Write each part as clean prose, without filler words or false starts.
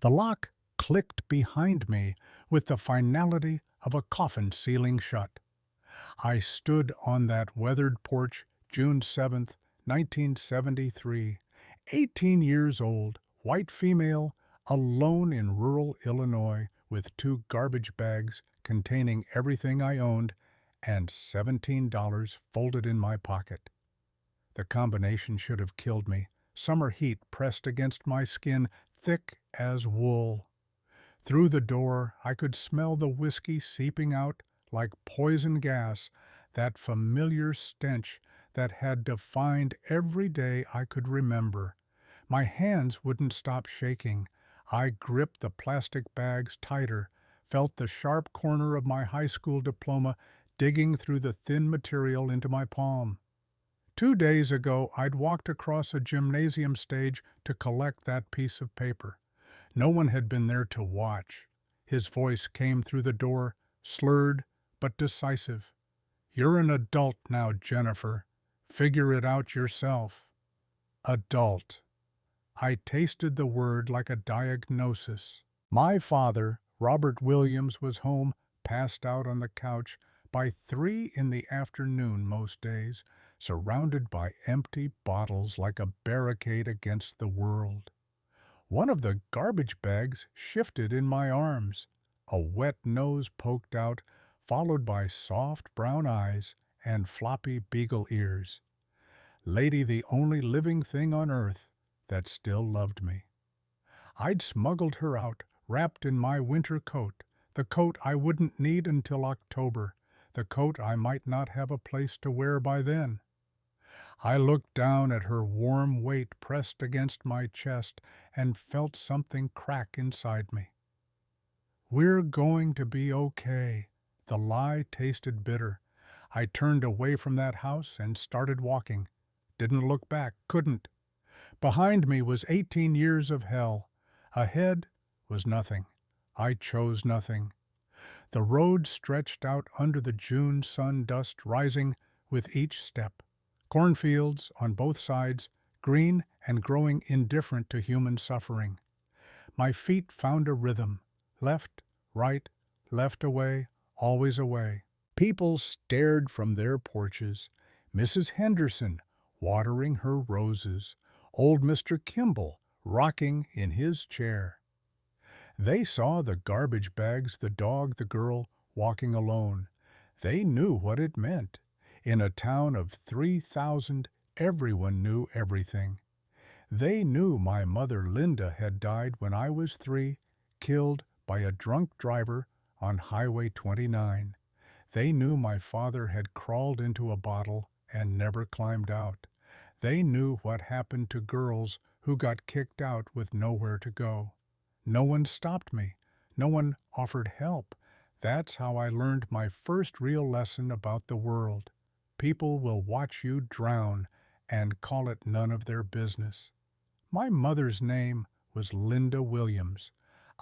The lock clicked behind me with the finality of a coffin sealing shut. I stood on that weathered porch June 7th, 1973, 18 years old, white female, alone in rural Illinois with two garbage bags containing everything I owned and $17 folded in my pocket. The combination should have killed me. Summer heat pressed against my skin, thick as wool. Through the door, I could smell the whiskey seeping out like poison gas, that familiar stench that had defined every day I could remember. My hands wouldn't stop shaking. I gripped the plastic bags tighter, felt the sharp corner of my high school diploma digging through the thin material into my palm. 2 days ago, I'd walked across a gymnasium stage to collect that piece of paper. No one had been there to watch. His voice came through the door, slurred but decisive. "You're an adult now, Jennifer. Figure it out yourself." Adult. I tasted the word like a diagnosis. My father, Robert Williams, was home, passed out on the couch, by 3 in the afternoon most days, surrounded by empty bottles like a barricade against the world. One of the garbage bags shifted in my arms. A wet nose poked out, followed by soft brown eyes and floppy beagle ears. Lady, the only living thing on earth that still loved me. I'd smuggled her out, wrapped in my winter coat, the coat I wouldn't need until October, the coat I might not have a place to wear by then. I looked down at her warm weight pressed against my chest and felt something crack inside me. "We're going to be okay." The lie tasted bitter. I turned away from that house and started walking. Didn't look back, couldn't. Behind me was 18 years of hell. Ahead was nothing. I chose nothing. The road stretched out under the June sun, dust rising with each step. Cornfields on both sides, green and growing indifferent to human suffering. My feet found a rhythm. Left, right, left, away, always away. People stared from their porches. Mrs. Henderson watering her roses. Old Mr. Kimball rocking in his chair. They saw the garbage bags, the dog, the girl walking alone. They knew what it meant. In a town of 3,000, everyone knew everything. They knew my mother Linda had died when I was 3, killed by a drunk driver on Highway 29. They knew my father had crawled into a bottle and never climbed out. They knew what happened to girls who got kicked out with nowhere to go. No one stopped me. No one offered help. That's how I learned my first real lesson about the world. People will watch you drown and call it none of their business. My mother's name was Linda Williams.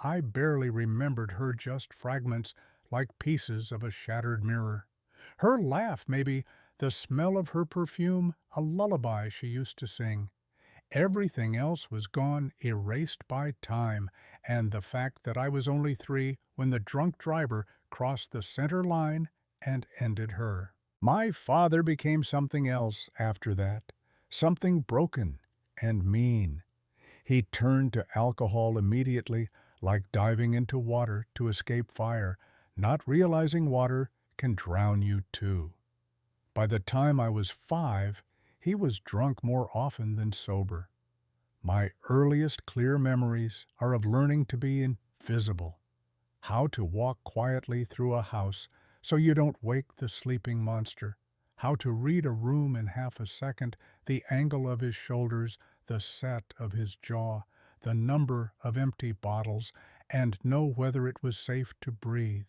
I barely remembered her, just fragments like pieces of a shattered mirror. Her laugh, maybe the smell of her perfume, a lullaby she used to sing. Everything else was gone, erased by time, and the fact that I was only 3 when the drunk driver crossed the center line and ended her. My father became something else after that, something broken and mean. He turned to alcohol immediately, like diving into water to escape fire, not realizing water can drown you too. By the time I was 5, he was drunk more often than sober. My earliest clear memories are of learning to be invisible, how to walk quietly through a house so you don't wake the sleeping monster, how to read a room in half a second, the angle of his shoulders, the set of his jaw, the number of empty bottles, and know whether it was safe to breathe.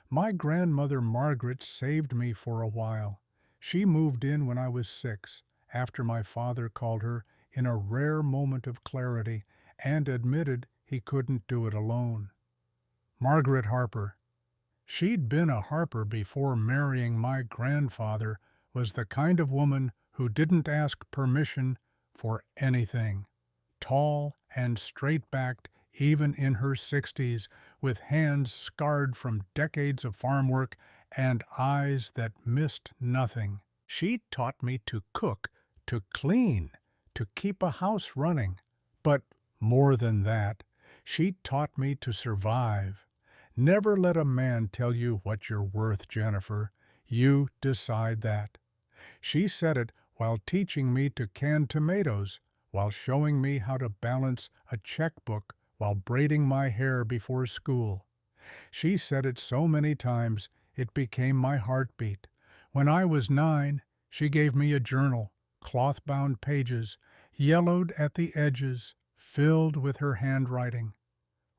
My grandmother Margaret saved me for a while. She moved in when I was 6, after my father called her in a rare moment of clarity and admitted he couldn't do it alone. Margaret Harper. She'd been a Harper before marrying my grandfather, was the kind of woman who didn't ask permission for anything. Tall and straight-backed, even in her 60s, with hands scarred from decades of farm work and eyes that missed nothing. She taught me to cook, to clean, to keep a house running. But more than that, she taught me to survive. Never let a man tell you what you're worth, Jennifer. You decide that. She said it while teaching me to can tomatoes, while showing me how to balance a checkbook while braiding my hair before school. She said it so many times it became my heartbeat. When I was 9, she gave me a journal, cloth-bound pages, yellowed at the edges, filled with her handwriting.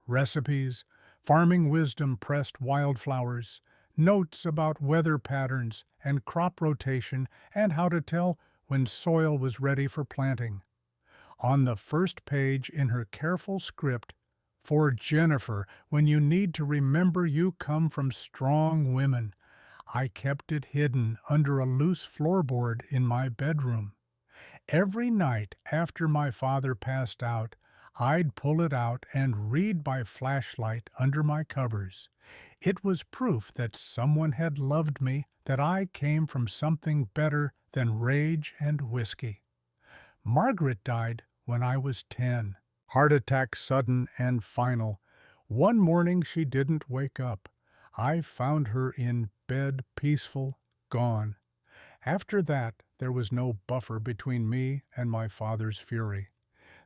Recipes, farming wisdom pressed wildflowers, notes about weather patterns and crop rotation and how to tell when soil was ready for planting. On the first page in her careful script, "For Jennifer, when you need to remember you come from strong women," I kept it hidden under a loose floorboard in my bedroom. Every night after my father passed out, I'd pull it out and read by flashlight under my covers. It was proof that someone had loved me, that I came from something better than rage and whiskey. Margaret died when I was 10. Heart attack sudden and final. One morning she didn't wake up. I found her in bed, peaceful, gone. After that, there was no buffer between me and my father's fury.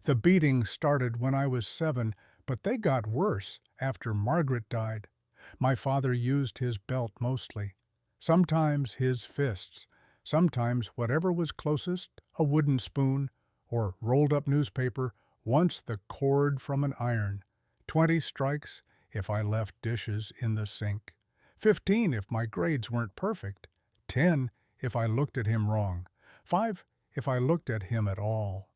The beatings started when I was 7, but they got worse after Margaret died. My father used his belt mostly. Sometimes his fists. Sometimes whatever was closest, a wooden spoon, or rolled-up newspaper, once the cord from an iron. 20 strikes if I left dishes in the sink. 15 if my grades weren't perfect. 10 if I looked at him wrong. 5 if I looked at him at all.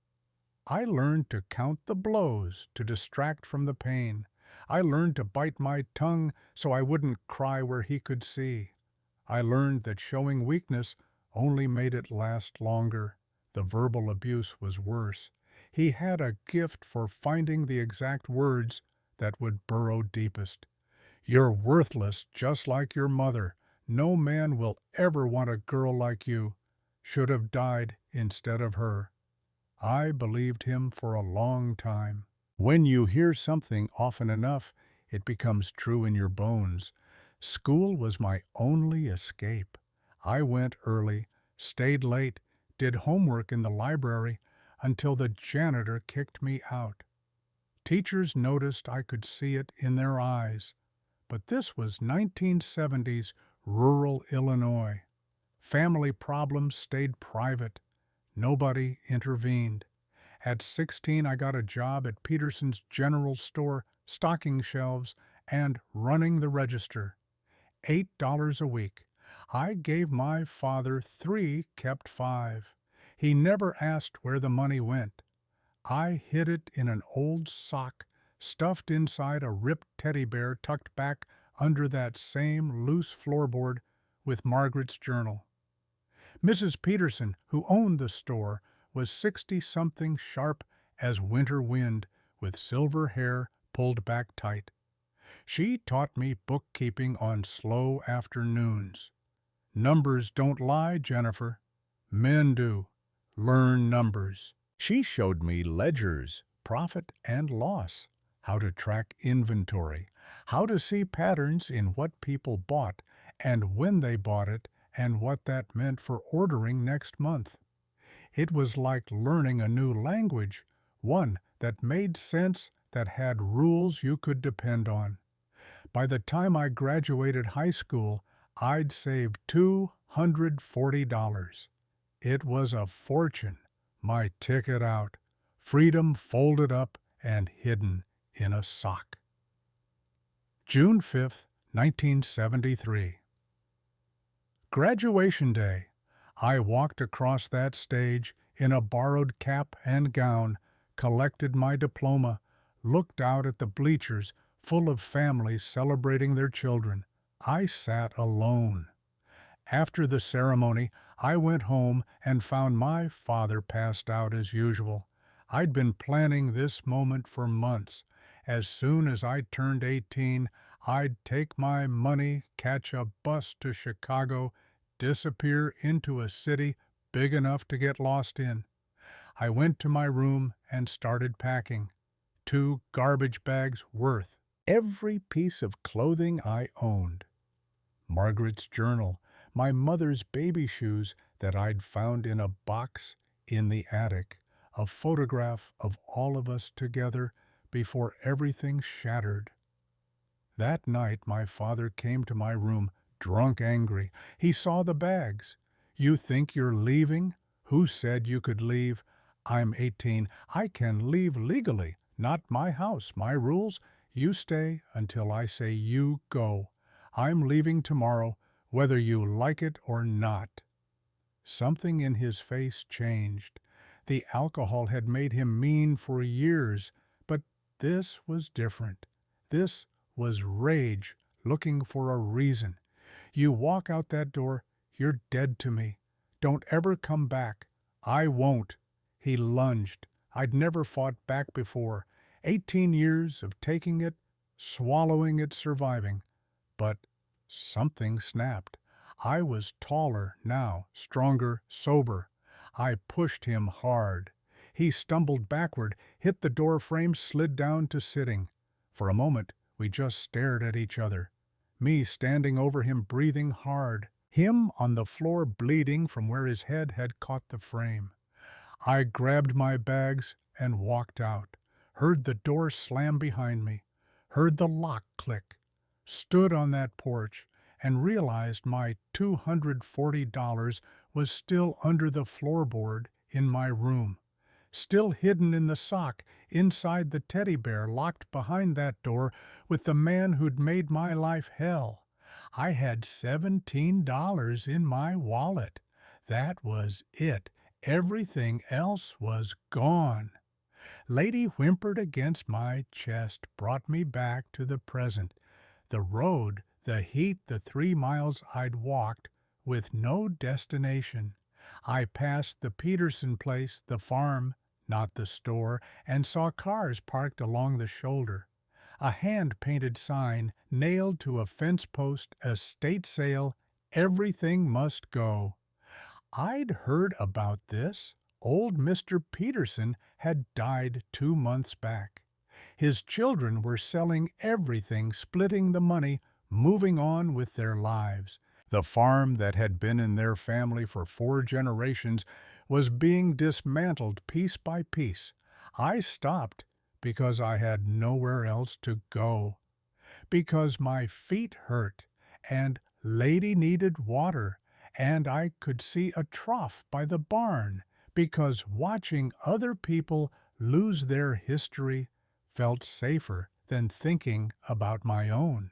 I learned to count the blows to distract from the pain. I learned to bite my tongue so I wouldn't cry where he could see. I learned that showing weakness only made it last longer. The verbal abuse was worse. He had a gift for finding the exact words that would burrow deepest. "You're worthless, just like your mother. No man will ever want a girl like you. Should have died instead of her." I believed him for a long time. When you hear something often enough, it becomes true in your bones. School was my only escape. I went early, stayed late, did homework in the library until the janitor kicked me out. Teachers noticed I could see it in their eyes. But this was 1970s rural Illinois. Family problems stayed private. Nobody intervened. At 16, I got a job at Peterson's General Store, stocking shelves and running the register. $8 a week. I gave my father 3, kept 5. He never asked where the money went. I hid it in an old sock, stuffed inside a ripped teddy bear tucked back under that same loose floorboard with Margaret's journal. Mrs. Peterson, who owned the store, was 60-something, sharp as winter wind, with silver hair pulled back tight. She taught me bookkeeping on slow afternoons. "Numbers don't lie, Jennifer. Men do. Learn numbers." She showed me ledgers, profit and loss, how to track inventory, how to see patterns in what people bought and when they bought it, and what that meant for ordering next month. It was like learning a new language, one that made sense, that had rules you could depend on. By the time I graduated high school, I'd saved $240. It was a fortune, my ticket out, freedom folded up and hidden in a sock. June 5th, 1973. Graduation day. I walked across that stage in a borrowed cap and gown, collected my diploma, looked out at the bleachers full of families celebrating their children. I sat alone. After the ceremony, I went home and found my father passed out as usual. I'd been planning this moment for months, As soon as I turned 18, I'd take my money, catch a bus to Chicago, disappear into a city big enough to get lost in. I went to my room and started packing. 2 garbage bags worth every piece of clothing I owned. Margaret's journal, my mother's baby shoes that I'd found in a box in the attic, a photograph of all of us together before everything shattered. That night my father came to my room, drunk angry. He saw the bags. "You think you're leaving? Who said you could leave? I'm 18. I can leave legally. Not my house, my rules. You stay until I say you go. I'm leaving tomorrow, whether you like it or not." Something in his face changed. The alcohol had made him mean for years, but this was different. This was rage looking for a reason. "You walk out that door, you're dead to me. Don't ever come back. I won't." He lunged. I'd never fought back before. 18 years of taking it, swallowing it, surviving. But something snapped. I was taller now, stronger, sober. I pushed him hard. He stumbled backward, hit the door frame, slid down to sitting. For a moment, we just stared at each other. Me standing over him, breathing hard. Him on the floor, bleeding from where his head had caught the frame. I grabbed my bags and walked out. Heard the door slam behind me. Heard the lock click. Stood on that porch and realized my $240 was still under the floorboard in my room, still hidden in the sock inside the teddy bear locked behind that door with the man who'd made my life hell. I had $17 in my wallet. That was it. Everything else was gone. Lady whimpered against my chest, brought me back to the present. The road, the heat, the 3 miles I'd walked with no destination. I passed the Peterson place, the farm, not the store, and saw cars parked along the shoulder. A hand-painted sign nailed to a fence post, estate sale, everything must go. I'd heard about this. Old Mr. Peterson had died 2 months back. His children were selling everything, splitting the money, moving on with their lives. The farm that had been in their family for 4 generations was being dismantled piece by piece. I stopped because I had nowhere else to go, because my feet hurt, and Lady needed water, and I could see a trough by the barn, because watching other people lose their history felt safer than thinking about my own.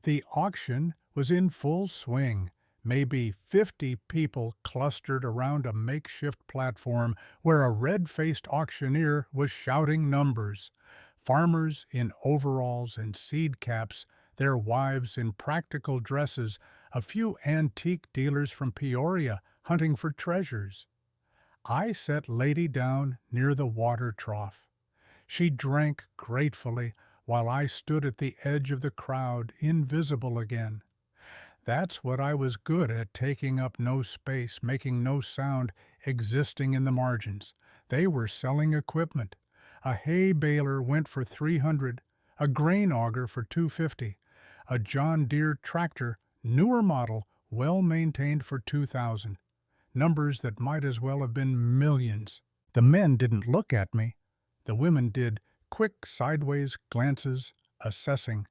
The auction was in full swing. Maybe 50 people clustered around a makeshift platform where a red-faced auctioneer was shouting numbers. Farmers in overalls and seed caps, their wives in practical dresses, a few antique dealers from Peoria hunting for treasures. I set Lady down near the water trough. She drank gratefully while I stood at the edge of the crowd, invisible again. That's what I was good at, taking up no space, making no sound, existing in the margins. They were selling equipment. A hay baler went for $300, a grain auger for $250, a John Deere tractor, newer model, well-maintained for $2,000. Numbers that might as well have been millions. The men didn't look at me. The women did, quick sideways glances, assessing.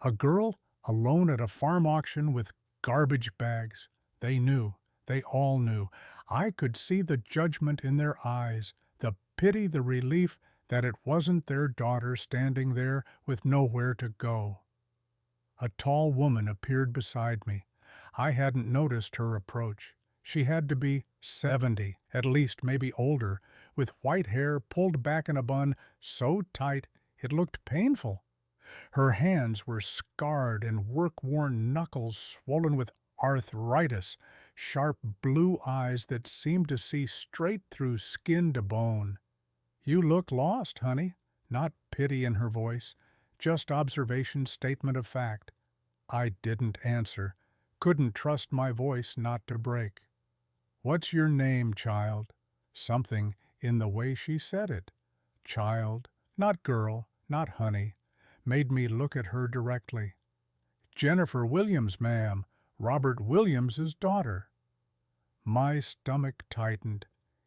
A girl alone at a farm auction with garbage bags. They knew. They all knew. I could see the judgment in their eyes, the pity, the relief that it wasn't their daughter standing there with nowhere to go. A tall woman appeared beside me. I hadn't noticed her approach. She had to be 70, at least, maybe older, with white hair pulled back in a bun so tight it looked painful. Her hands were scarred and work-worn knuckles swollen with arthritis, sharp blue eyes that seemed to see straight through skin to bone. "You look lost, honey. not pity in her voice, just observation, statement of fact. I didn't answer, couldn't trust my voice not to break. "What's your name, child?" Something in the way she said it, child, not girl, not honey, made me look at her directly. "Jennifer Williams, ma'am, Robert Williams's daughter." My stomach tightened.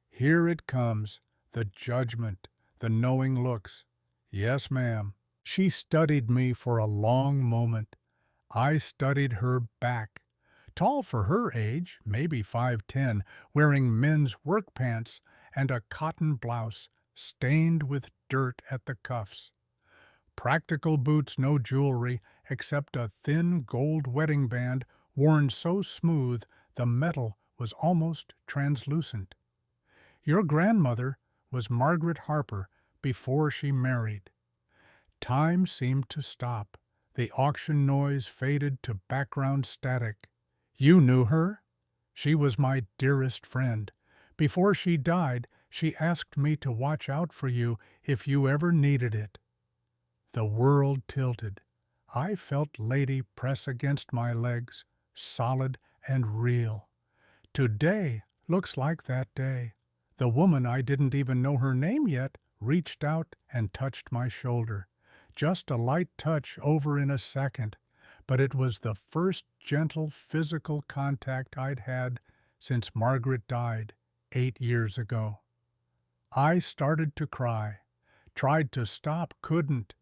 Here it comes, the judgment, the knowing looks. "Yes, ma'am." She studied me for a long moment. I studied her back. Tall for her age, maybe 5'10", wearing men's work pants and a cotton blouse stained with dirt at the cuffs. Practical boots, no jewelry except a thin gold wedding band worn so smooth the metal was almost translucent. Your grandmother was Margaret Harper before she married. Time seemed to stop. The auction noise faded to background static. You knew her? She was my dearest friend. Before she died, she asked me to watch out for you if you ever needed it. The world tilted. I felt Lady press against my legs, solid and real. Today looks like that day. The woman, I didn't even know her name yet, reached out and touched my shoulder. Just a light touch over in a second, but it was the first gentle physical contact I'd had since Margaret died 8 years ago. I started to cry, tried to stop, couldn't.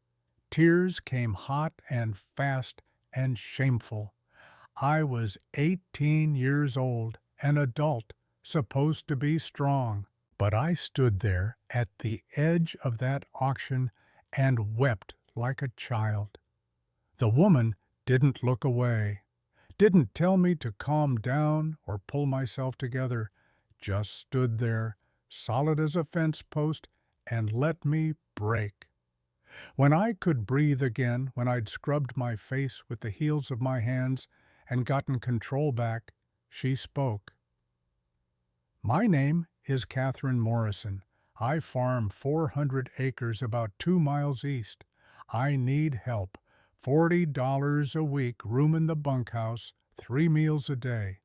Tears came hot and fast and shameful. I was 18 years old, an adult, supposed to be strong, but I stood there at the edge of that auction and wept like a child. The woman didn't look away, didn't tell me to calm down or pull myself together, just stood there, solid as a fence post, and let me break. When I could breathe again, when I'd scrubbed my face with the heels of my hands and gotten control back, she spoke. "My name is Catherine Morrison. I farm 400 acres about 2 miles east. I need help. $40 a week, room in the bunkhouse, 3 meals a day.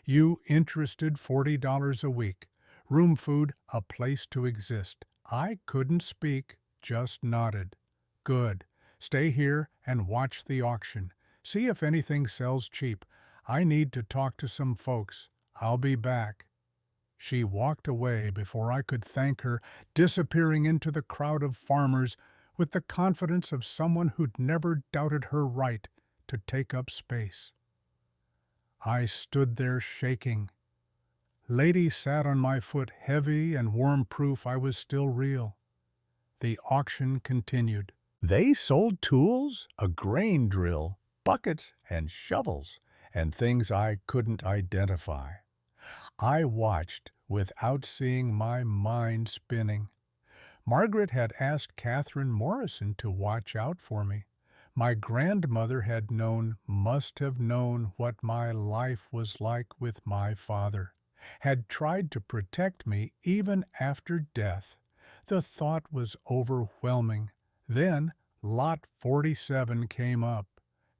You interested? $40 a week. Room, food, a place to exist." I couldn't speak, just nodded. "Good. Stay here and watch the auction. See if anything sells cheap. I need to talk to some folks. I'll be back." She walked away before I could thank her, disappearing into the crowd of farmers with the confidence of someone who'd never doubted her right to take up space. I stood there shaking. Lady sat on my foot, heavy and warm proof I was still real. The auction continued. They sold tools, a grain drill, buckets and shovels, and things I couldn't identify. I watched without seeing, my mind spinning. Margaret had asked Catherine Morrison to watch out for me. My grandmother had known, must have known, what my life was like with my father, had tried to protect me even after death. The thought was overwhelming. Then Lot 47 came up.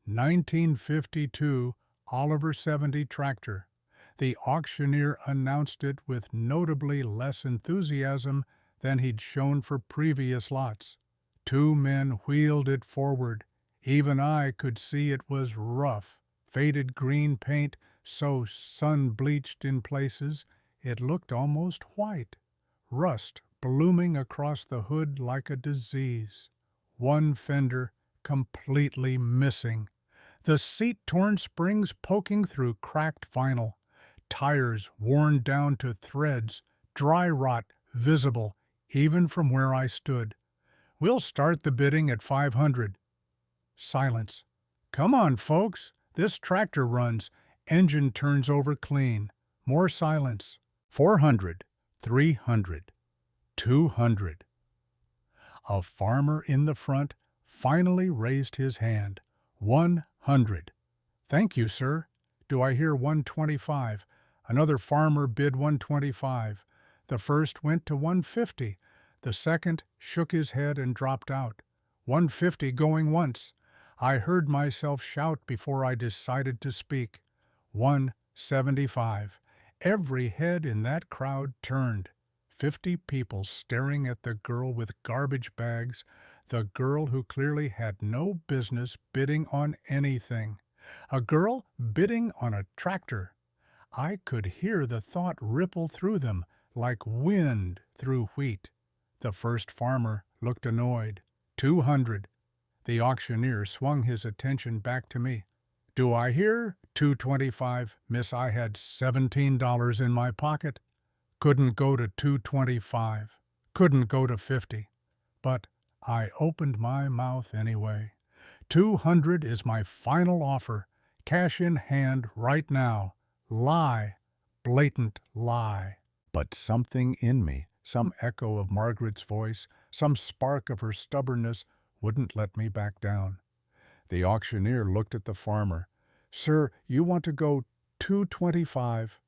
1952 Oliver 70 tractor. The auctioneer announced it with notably less enthusiasm than he'd shown for previous lots. 2 men wheeled it forward. Even I could see it was rough, faded green paint, so sun-bleached in places it looked almost white. Rust blooming across the hood like a disease. One fender completely missing. The seat-torn springs poking through cracked vinyl. Tires worn down to threads, dry rot visible even from where I stood. "We'll start the bidding at 500. Silence. "Come on, folks. This tractor runs. Engine turns over clean." More silence. 400. 300. 200. A farmer in the front finally raised his hand. 100. "Thank you, sir." Do I hear 125? Another farmer bid 125. The first went to 150. The second shook his head and dropped out. 150 going once. I heard myself shout before I decided to speak. 175. Every head in that crowd turned. 50 people staring at the girl with garbage bags, the girl who clearly had no business bidding on anything. A girl bidding on a tractor. I could hear the thought ripple through them like wind through wheat. The first farmer looked annoyed. 200. The auctioneer swung his attention back to me. Do I hear 225, miss? I had $17 in my pocket. Couldn't go to 225. Couldn't go to 50. But I opened my mouth anyway. 200 is my final offer. Cash in hand right now. Lie. Blatant lie. But something in me, some echo of Margaret's voice, some spark of her stubbornness, wouldn't let me back down. The auctioneer looked at the farmer. Sir, you want to go 225?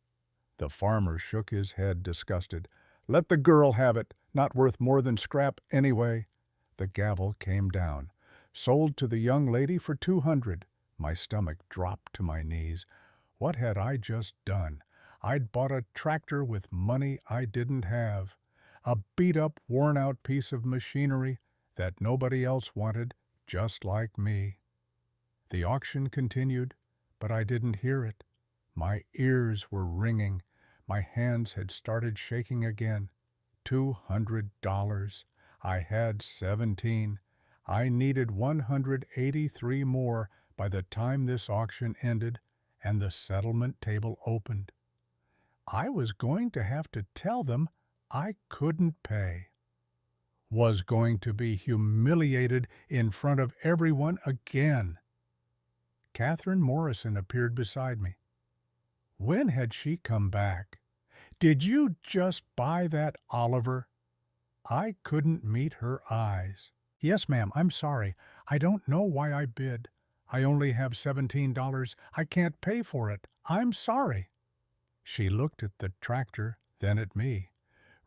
The farmer shook his head, disgusted. Let the girl have it. Not worth more than scrap anyway. The gavel came down. Sold to the young lady for 200. My stomach dropped to my knees. What had I just done? I'd bought a tractor with money I didn't have. A beat-up, worn-out piece of machinery that nobody else wanted, just like me. The auction continued, but I didn't hear it. My ears were ringing. My hands had started shaking again. $200. I had 17. I needed 183 more by the time this auction ended and the settlement table opened. I was going to have to tell them I couldn't pay. Was going to be humiliated in front of everyone again. Catherine Morrison appeared beside me. When had she come back? Did you just buy that Oliver? I couldn't meet her eyes. Yes, ma'am, I'm sorry. I don't know why I bid. I only have $17. I can't pay for it. I'm sorry. She looked at the tractor, then at me.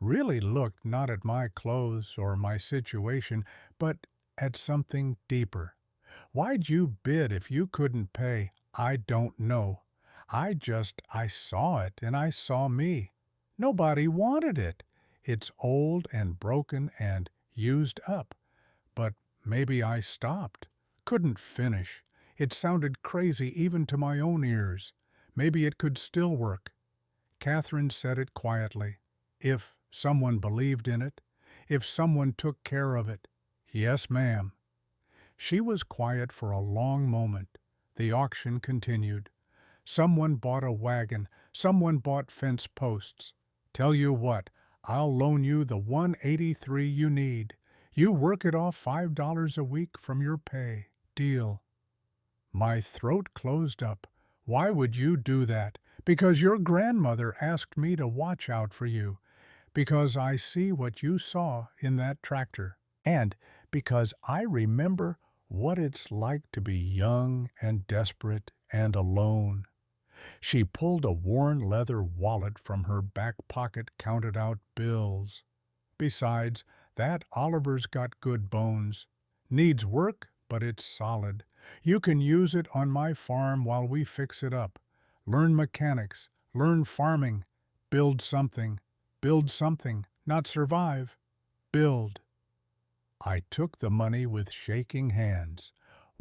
Really looked not at my clothes or my situation, but at something deeper. Why'd you bid if you couldn't pay? I don't know. I saw it and I saw me. Nobody wanted it. It's old and broken and used up. But maybe I stopped. Couldn't finish. It sounded crazy even to my own ears. Maybe it could still work. Catherine said it quietly. If someone believed in it, if someone took care of it. Yes, ma'am. She was quiet for a long moment. The auction continued. Someone bought a wagon. Someone bought fence posts. Tell you what, I'll loan you the 183 you need. You work it off $5 a week from your pay. Deal. My throat closed up. Why would you do that? Because your grandmother asked me to watch out for you. Because I see what you saw in that tractor. And because I remember what it's like to be young and desperate and alone. She pulled a worn leather wallet from her back pocket, counted out bills. Besides, that Oliver's got good bones. Needs work, but it's solid. You can use it on my farm while we fix it up. Learn mechanics, learn farming, build something, not survive, build. I took the money with shaking hands.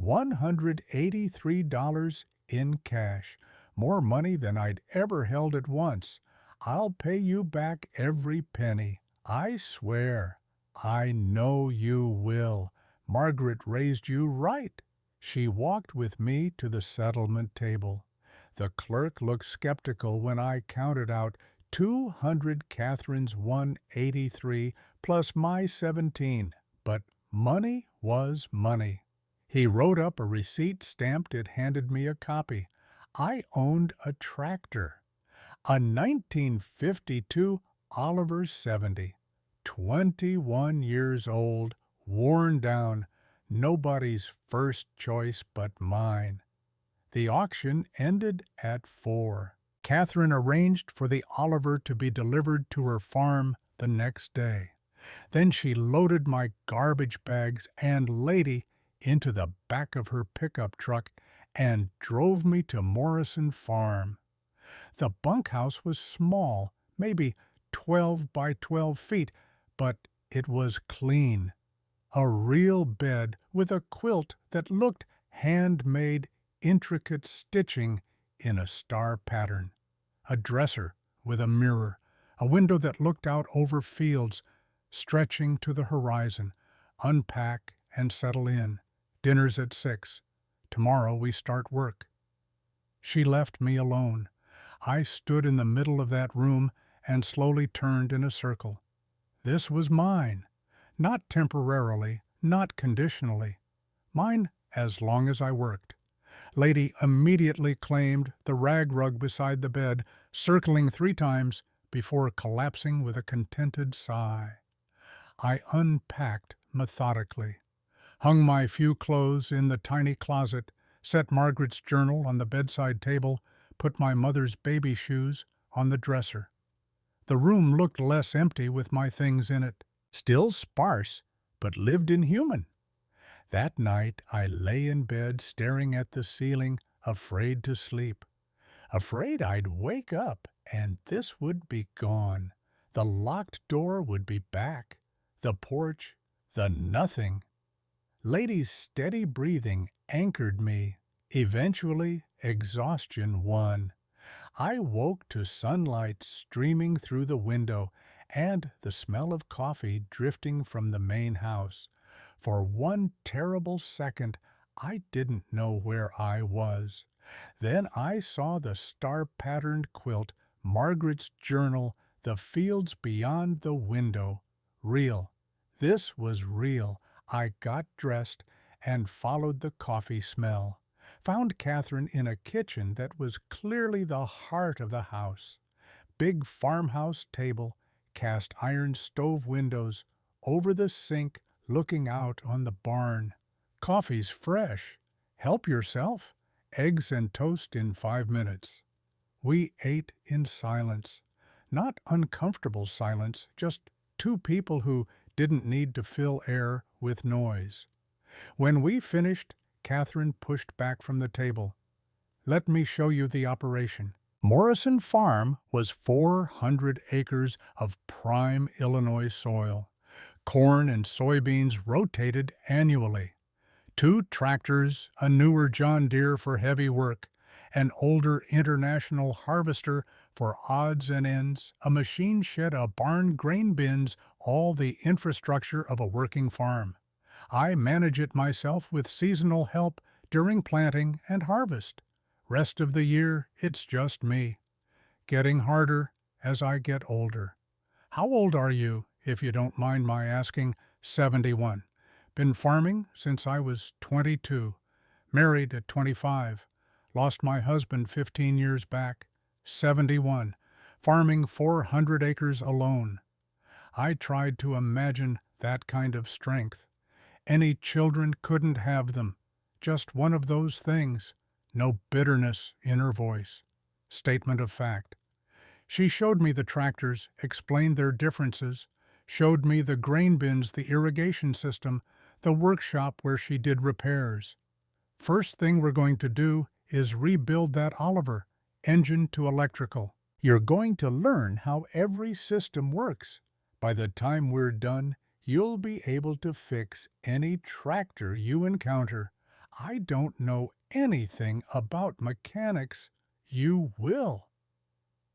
$183 in cash, more money than I'd ever held at once. I'll pay you back every penny, I swear. I know you will. Margaret raised you right. She walked with me to the settlement table. The clerk looked skeptical when I counted out 200 Catherine's 183 plus my 17. But money was money. He wrote up a receipt, stamped it, handed me a copy. I owned a tractor. A 1952 Oliver 70. 21 years old, worn down, nobody's first choice but mine. The auction ended at 4. Catherine arranged for the Oliver to be delivered to her farm the next day. Then she loaded my garbage bags and lady into the back of her pickup truck and drove me to Morrison Farm. The bunkhouse was small, maybe 12 by 12 feet, but it was clean. A real bed with a quilt that looked handmade, intricate stitching in a star pattern. A dresser with a mirror, a window that looked out over fields, stretching to the horizon. Unpack and settle in. Dinner's at 6. Tomorrow we start work. She left me alone. I stood in the middle of that room and slowly turned in a circle. This was mine. Not temporarily, not conditionally. Mine as long as I worked. Lady immediately claimed the rag rug beside the bed, circling 3 times before collapsing with a contented sigh. I unpacked methodically, hung my few clothes in the tiny closet, set Margaret's journal on the bedside table, put my mother's baby shoes on the dresser. The room looked less empty with my things in it. Still sparse, but lived in human. That night I lay in bed staring at the ceiling, afraid to sleep. Afraid I'd wake up and this would be gone. The locked door would be back. The porch, the nothing. Lady's steady breathing anchored me. Eventually, exhaustion won. I woke to sunlight streaming through the window and the smell of coffee drifting from the main house. For one terrible second, I didn't know where I was. Then I saw the star-patterned quilt, Margaret's journal, the fields beyond the window. Real. This was real. I got dressed and followed the coffee smell. Found Catherine in a kitchen that was clearly the heart of the house. Big farmhouse table, cast iron stove windows, over the sink looking out on the barn. Coffee's fresh. Help yourself. Eggs and toast in 5 minutes. We ate in silence. Not uncomfortable silence, just 2 people who didn't need to fill air with noise. When we finished, Catherine pushed back from the table. Let me show you the operation. Morrison Farm was 400 acres of prime Illinois soil. Corn and soybeans rotated annually. 2 tractors, a newer John Deere for heavy work, an older International harvester for odds and ends, a machine shed, a barn, grain bins, all the infrastructure of a working farm. I manage it myself with seasonal help during planting and harvest. Rest of the year, it's just me. Getting harder as I get older. How old are you, if you don't mind my asking? 71. Been farming since I was 22. Married at 25. Lost my husband 15 years back. 71. Farming 400 acres alone. I tried to imagine that kind of strength. Any children couldn't have them. Just one of those things. No bitterness in her voice. Statement of fact. She showed me the tractors, explained their differences, showed me the grain bins, the irrigation system, the workshop where she did repairs. First thing we're going to do is rebuild that Oliver, engine to electrical. You're going to learn how every system works. By the time we're done, you'll be able to fix any tractor you encounter. I don't know anything about mechanics. You will.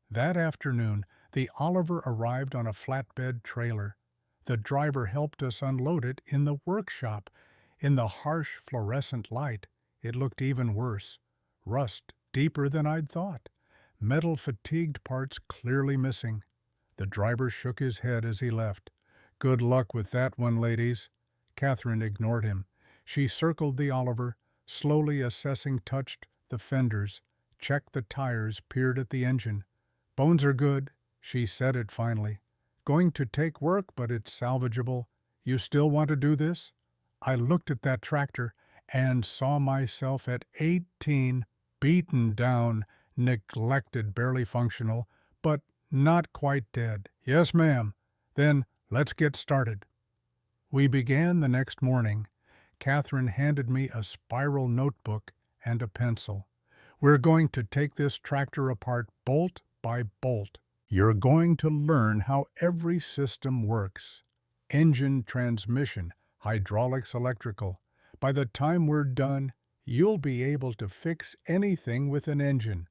That afternoon, the Oliver arrived on a flatbed trailer. The driver helped us unload it in the workshop. In the harsh fluorescent light, it looked even worse. Rust deeper than I'd thought. Metal fatigued parts clearly missing. The driver shook his head as he left. Good luck with that one, ladies. Catherine ignored him. She circled the Oliver, slowly assessing, touched the fenders, checked the tires, peered at the engine. Bones are good, she said it finally. Going to take work, but it's salvageable. You still want to do this? I looked at that tractor and saw myself at 18, beaten down, neglected, barely functional, but not quite dead. Yes, ma'am. Then Let's get started. We began the next morning. Catherine handed me a spiral notebook and a pencil. We're going to take this tractor apart bolt by bolt. You're going to learn how every system works. Engine, transmission, hydraulics, electrical. By the time we're done, you'll be able to fix anything with an engine.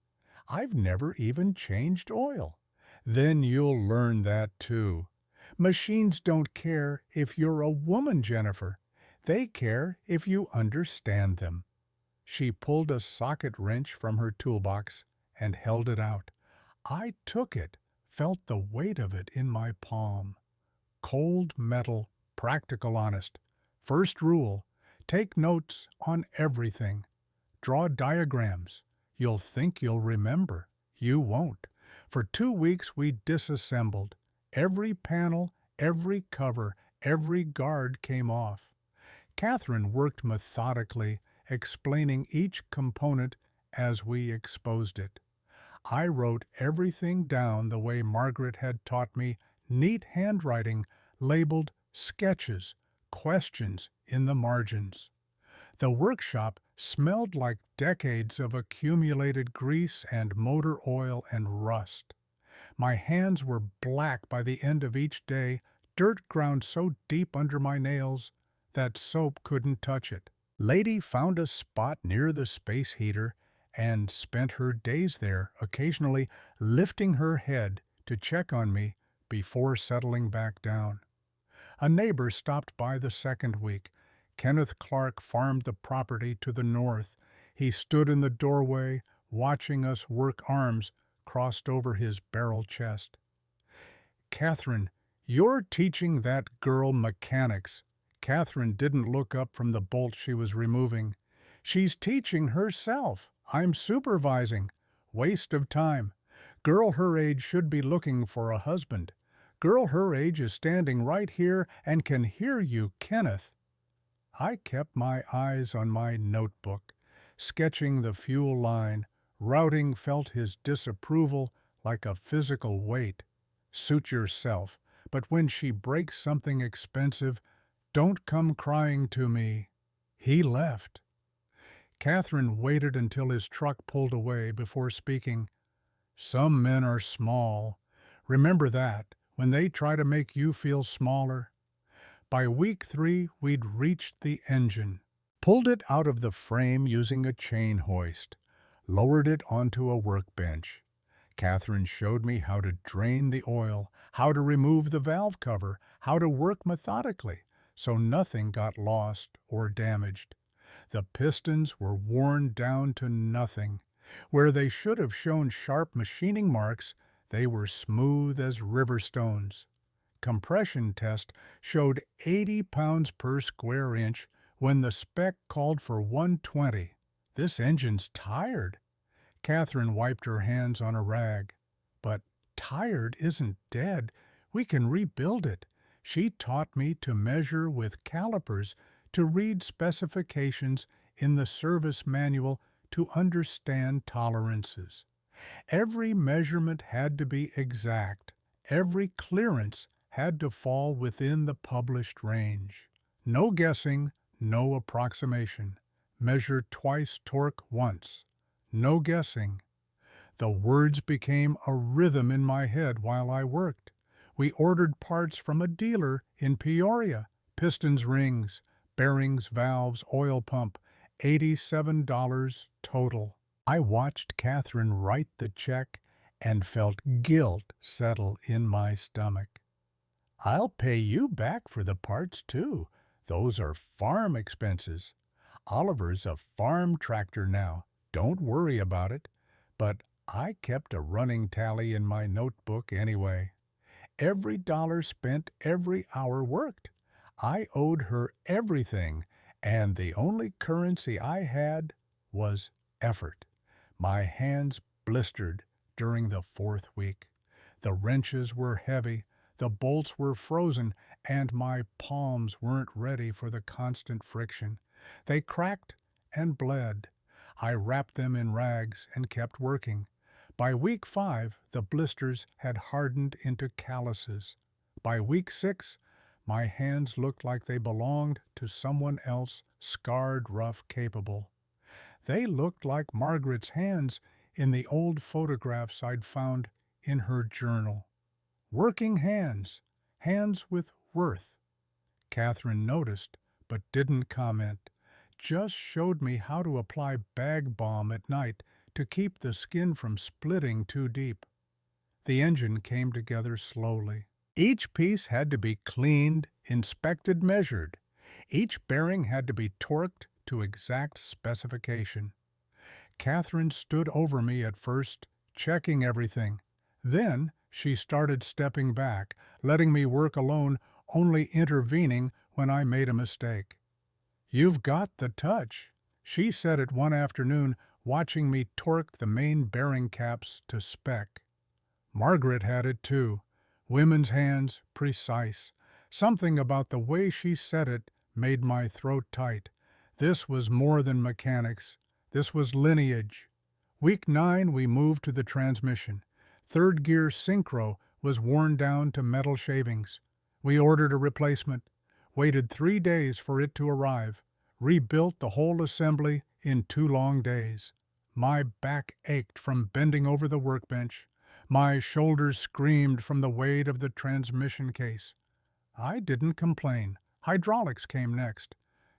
I've never even changed oil. Then you'll learn that too. Machines don't care if you're a woman, Jennifer. They care if you understand them. She pulled a socket wrench from her toolbox and held it out. I took it, felt the weight of it in my palm. Cold metal, practical, honest. First rule, take notes on everything. Draw diagrams. You'll think you'll remember. You won't. For 2 weeks we disassembled. Every panel, every cover, every guard came off. Catherine worked methodically, explaining each component as we exposed it. I wrote everything down the way Margaret had taught me, neat handwriting, labeled sketches, questions in the margins. The workshop smelled like decades of accumulated grease and motor oil and rust. My hands were black by the end of each day, dirt ground so deep under my nails that soap couldn't touch it. Lady found a spot near the space heater and spent her days there, occasionally lifting her head to check on me before settling back down. A neighbor stopped by the second week. Kenneth Clark farmed the property to the north. He stood in the doorway, watching us work, arms crossed over his barrel chest. "Catherine, you're teaching that girl mechanics." Catherine didn't look up from the bolt she was removing. "She's teaching herself. I'm supervising. Waste of time. Girl her age should be looking for a husband. Girl her age is standing right here and can hear you, Kenneth." I kept my eyes on my notebook, sketching the fuel line. Routing felt his disapproval like a physical weight. "Suit yourself, but when she breaks something expensive, don't come crying to me." He left. Catherine waited until his truck pulled away before speaking. "Some men are small. Remember that when they try to make you feel smaller." By week 3, we'd reached the engine, pulled it out of the frame using a chain hoist, lowered it onto a workbench. Catherine showed me how to drain the oil, how to remove the valve cover, how to work methodically so nothing got lost or damaged. The pistons were worn down to nothing. Where they should have shown sharp machining marks, they were smooth as river stones. Compression test showed 80 pounds per square inch when the spec called for 120. This engine's tired. Catherine wiped her hands on a rag. "But tired isn't dead. We can rebuild it." She taught me to measure with calipers, to read specifications in the service manual, to understand tolerances. Every measurement had to be exact. Every clearance had to fall within the published range. No guessing, no approximation. Measure twice, torque once. No guessing. The words became a rhythm in my head while I worked. We ordered parts from a dealer in Peoria. Pistons, rings, bearings, valves, oil pump. $87 total. I watched Catherine write the check and felt guilt settle in my stomach. "I'll pay you back for the parts, too. Those are farm expenses. Oliver's a farm tractor now. Don't worry about it." But I kept a running tally in my notebook anyway. Every dollar spent, every hour worked. I owed her everything, and the only currency I had was effort. My hands blistered during the 4th week. The wrenches were heavy, the bolts were frozen, and my palms weren't ready for the constant friction. They cracked and bled. I wrapped them in rags and kept working. By week 5, the blisters had hardened into calluses. By week 6, my hands looked like they belonged to someone else, scarred, rough, capable. They looked like Margaret's hands in the old photographs I'd found in her journal. Working hands, hands with worth. Catherine noticed, but didn't comment, just showed me how to apply bag balm at night to keep the skin from splitting too deep. The engine came together slowly. Each piece had to be cleaned, inspected, measured. Each bearing had to be torqued to exact specification. Catherine stood over me at first, checking everything. Then she started stepping back, letting me work alone, only intervening when I made a mistake. "You've got the touch," she said it one afternoon, watching me torque the main bearing caps to spec. Margaret had it too. Women's hands, precise. Something about the way she said it made my throat tight. This was more than mechanics. This was lineage. Week 9 we moved to the transmission. Third gear synchro was worn down to metal shavings. We ordered a replacement. Waited 3 days for it to arrive. Rebuilt the whole assembly in 2 long days. My back ached from bending over the workbench. My shoulders screamed from the weight of the transmission case. I didn't complain. Hydraulics came next.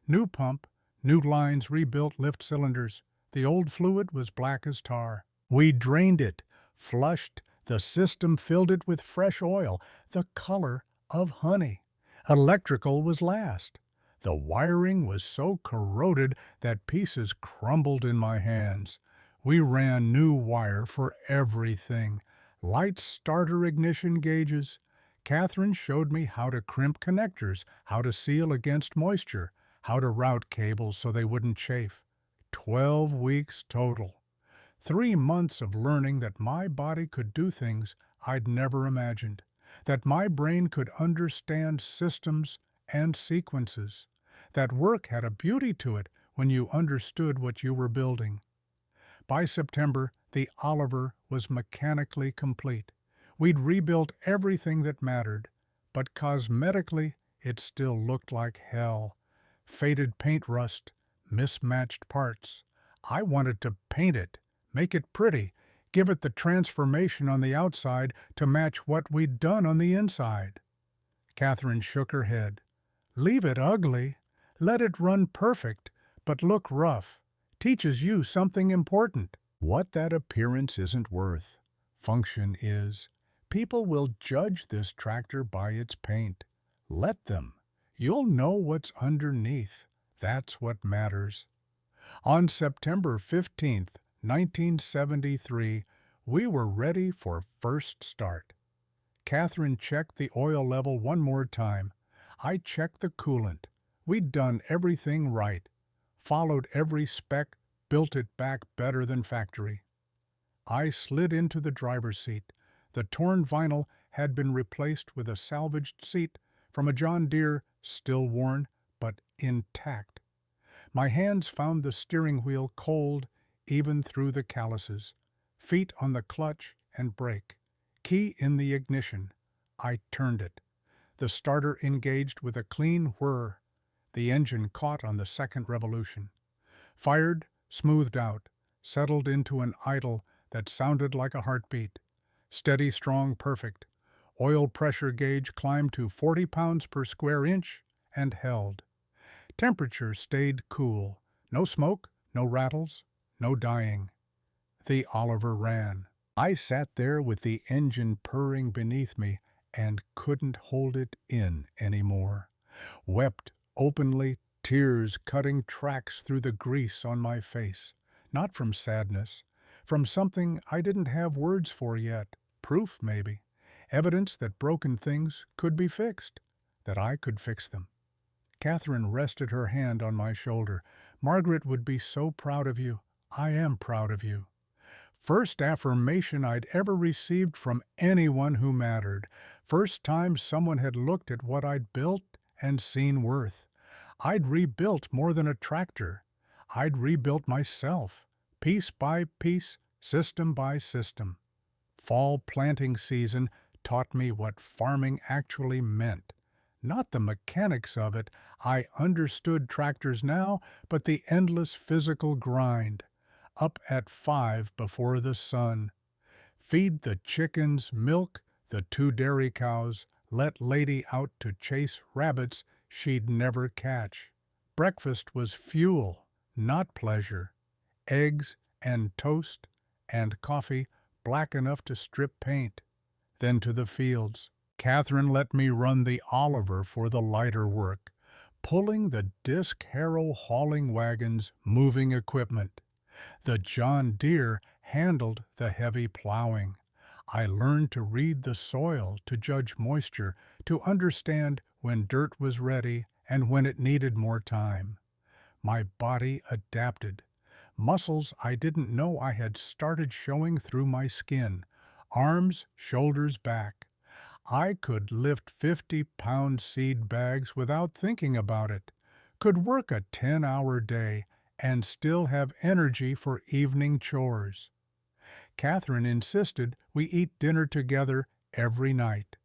New pump, new lines, rebuilt lift cylinders. The old fluid was black as tar. We drained it, flushed. The system filled it with fresh oil, the color of honey. Electrical was last. The wiring was so corroded that pieces crumbled in my hands. We ran new wire for everything. Light starter ignition gauges. Catherine showed me how to crimp connectors, how to seal against moisture, how to route cables so they wouldn't chafe. 12 weeks total. 3 months of learning that my body could do things I'd never imagined, that my brain could understand systems and sequences, that work had a beauty to it when you understood what you were building. By September, the Oliver was mechanically complete. We'd rebuilt everything that mattered, but cosmetically it still looked like hell. Faded paint rust, mismatched parts. I wanted to paint it, make it pretty, give it the transformation on the outside to match what we'd done on the inside. Catherine shook her head. "Leave it ugly. Let it run perfect, but look rough. Teaches you something important. What that appearance isn't worth. Function is. People will judge this tractor by its paint. Let them. You'll know what's underneath. That's what matters." On September 15th, 1973, we were ready for first start. Catherine checked the oil level one more time. I checked the coolant. We'd done everything right. Followed every spec, built it back better than factory. I slid into the driver's seat. The torn vinyl had been replaced with a salvaged seat from a John Deere, still worn, but intact. My hands found the steering wheel cold, even through the calluses. Feet on the clutch and brake. Key in the ignition. I turned it. The starter engaged with a clean whir. The engine caught on the second revolution. Fired, smoothed out, settled into an idle that sounded like a heartbeat. Steady, strong, perfect. Oil pressure gauge climbed to 40 pounds per square inch and held. Temperature stayed cool. No smoke, no rattles, no dying. The Oliver ran. I sat there with the engine purring beneath me and couldn't hold it in anymore. Wept openly, tears cutting tracks through the grease on my face. Not from sadness, from something I didn't have words for yet. Proof, maybe. Evidence that broken things could be fixed, that I could fix them. Catherine rested her hand on my shoulder. "Margaret would be so proud of you. I am proud of you." First affirmation I'd ever received from anyone who mattered. First time someone had looked at what I'd built and seen worth. I'd rebuilt more than a tractor. I'd rebuilt myself, piece by piece, system by system. Fall planting season, taught me what farming actually meant. Not the mechanics of it. I understood tractors now, but the endless physical grind. Up at 5 before the sun. Feed the chickens, milk the 2 dairy cows, let lady out to chase rabbits she'd never catch. Breakfast was fuel, not pleasure. Eggs and toast and coffee black enough to strip paint. Then to the fields. Catherine let me run the Oliver for the lighter work, pulling the disc harrow hauling wagons, moving equipment. The John Deere handled the heavy plowing. I learned to read the soil, to judge moisture, to understand when dirt was ready and when it needed more time. My body adapted. Muscles I didn't know I had started showing through my skin. Arms, shoulders, back. I could lift 50-pound seed bags without thinking about it. Could work a 10-hour day and still have energy for evening chores. Catherine insisted we eat dinner together every night.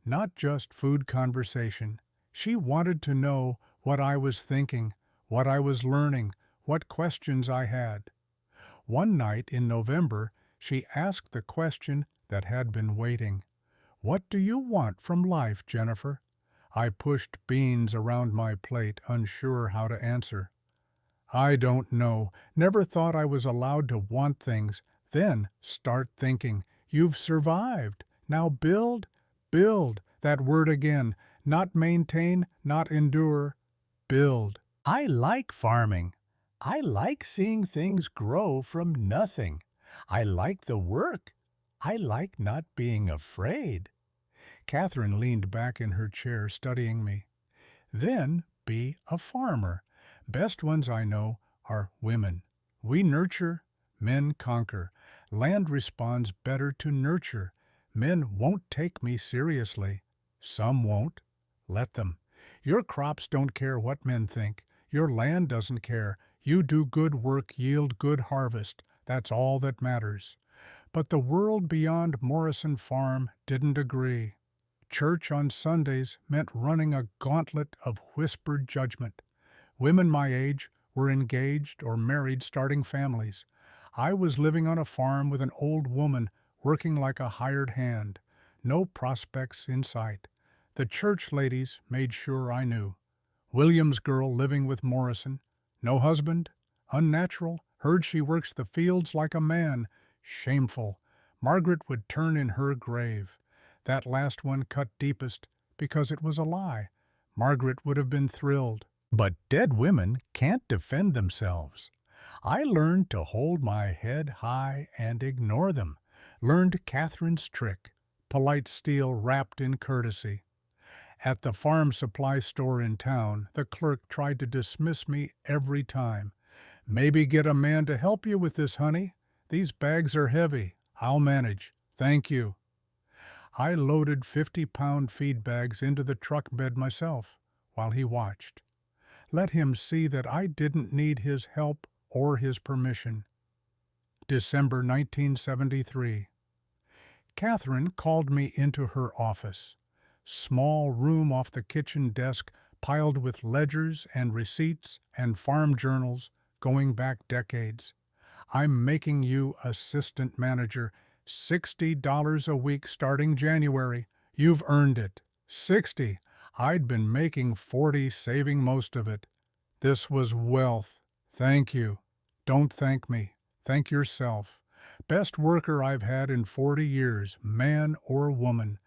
Not just food conversation. She wanted to know what I was thinking, what I was learning, what questions I had. One night in November, she asked the question that had been waiting. "What do you want from life, Jennifer?" I pushed beans around my plate, unsure how to answer. "I don't know. Never thought I was allowed to want things. Then start thinking. You've survived. Now build, build. That word again. Not maintain, not endure. Build." I like farming. I like seeing things grow from nothing. I like the work. I like not being afraid. Catherine leaned back in her chair, studying me. Then be a farmer. Best ones I know are women. We nurture, men conquer. Land responds better to nurture. Men won't take me seriously. Some won't. Let them. Your crops don't care what men think. Your land doesn't care. You do good work, yield good harvest. That's all that matters. But the world beyond Morrison Farm didn't agree. Church on Sundays meant running a gauntlet of whispered judgment. Women my age were engaged or married, starting families. I was living on a farm with an old woman working like a hired hand. No prospects in sight. The church ladies made sure I knew. Williams' girl living with Morrison. No husband. Unnatural. Heard she works the fields like a man. Shameful. Margaret would turn in her grave. That last one cut deepest because it was a lie. Margaret would have been thrilled. But dead women can't defend themselves. I learned to hold my head high and ignore them. Learned Catherine's trick. Polite steel wrapped in courtesy. At the farm supply store in town, the clerk tried to dismiss me every time. "Maybe get a man to help you with this, honey. These bags are heavy. I'll manage. Thank you." I loaded 50-pound feed bags into the truck bed myself while he watched. Let him see that I didn't need his help or his permission. December 1973. Catherine called me into her office. Small room off the kitchen desk piled with ledgers and receipts and farm journals going back decades. "I'm making you assistant manager. $60 a week starting January. You've earned it." 60. I'd been making 40, saving most of it. This was wealth. Thank you. Don't thank me. Thank yourself. Best worker I've had in 40 years, man or woman.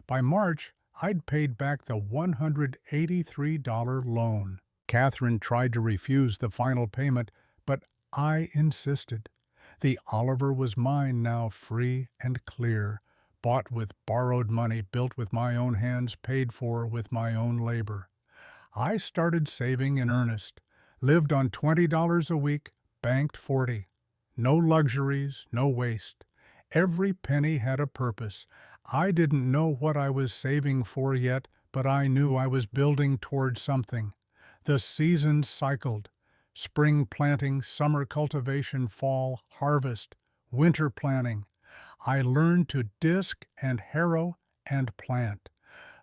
By March, I'd paid back the $183 loan. Catherine tried to refuse the final payment, but I insisted. The Oliver was mine now, free and clear, bought with borrowed money, built with my own hands, paid for with my own labor. I started saving in earnest, lived on $20 a week, banked 40. No luxuries, no waste. Every penny had a purpose. I didn't know what I was saving for yet, but I knew I was building toward something. The seasons cycled. Spring planting, summer cultivation, fall harvest, winter planning. I learned to disc and harrow and plant.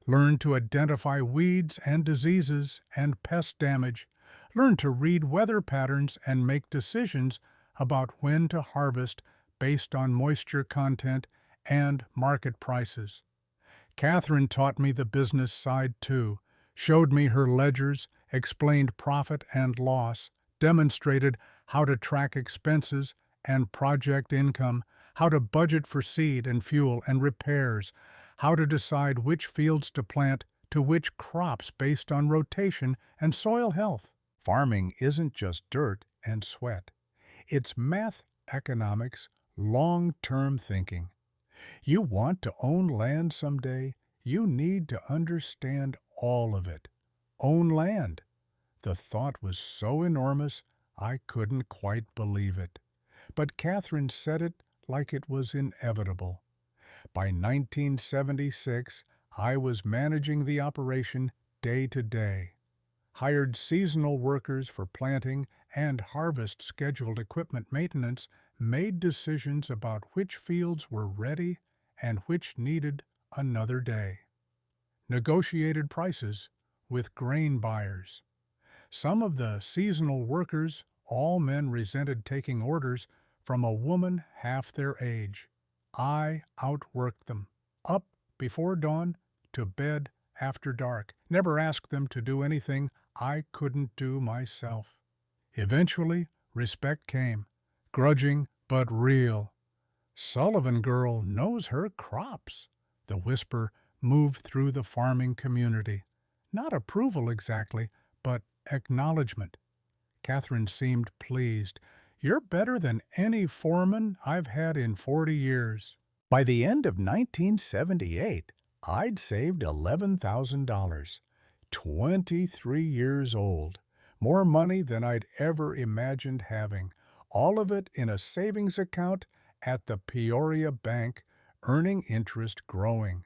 Learn to identify weeds and diseases and pest damage. Learn to read weather patterns and make decisions about when to harvest based on moisture content and market prices. Catherine taught me the business side too, showed me her ledgers, explained profit and loss, demonstrated how to track expenses and project income, how to budget for seed and fuel and repairs, how to decide which fields to plant to which crops based on rotation and soil health. Farming isn't just dirt and sweat. It's math, economics, long-term thinking. You want to own land someday, you need to understand all of it. Own land. The thought was so enormous, I couldn't quite believe it. But Catherine said it like it was inevitable. By 1976, I was managing the operation day to day. Hired seasonal workers for planting and harvest scheduled equipment maintenance, made decisions about which fields were ready and which needed another day. Negotiated prices with grain buyers. Some of the seasonal workers, all men, resented taking orders from a woman half their age. I outworked them, up before dawn, to bed after dark, never asked them to do anything I couldn't do myself. Eventually, respect came, grudging but real. Sullivan girl knows her crops. The whisper moved through the farming community. Not approval exactly, but acknowledgement. Catherine seemed pleased. You're better than any foreman I've had in 40 years. By the end of 1978, I'd saved $11,000. 23 years old. More money than I'd ever imagined having. All of it in a savings account at the Peoria Bank, earning interest growing.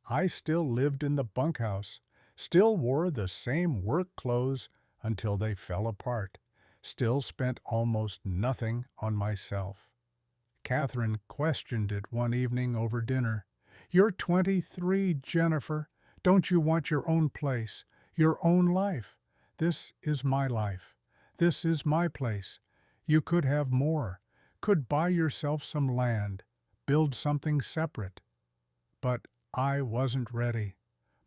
I still lived in the bunkhouse, still wore the same work clothes until they fell apart, still spent almost nothing on myself. Catherine questioned it one evening over dinner. You're 23, Jennifer. Don't you want your own place, your own life? This is my life. This is my place. You could have more, could buy yourself some land, build something separate. But I wasn't ready.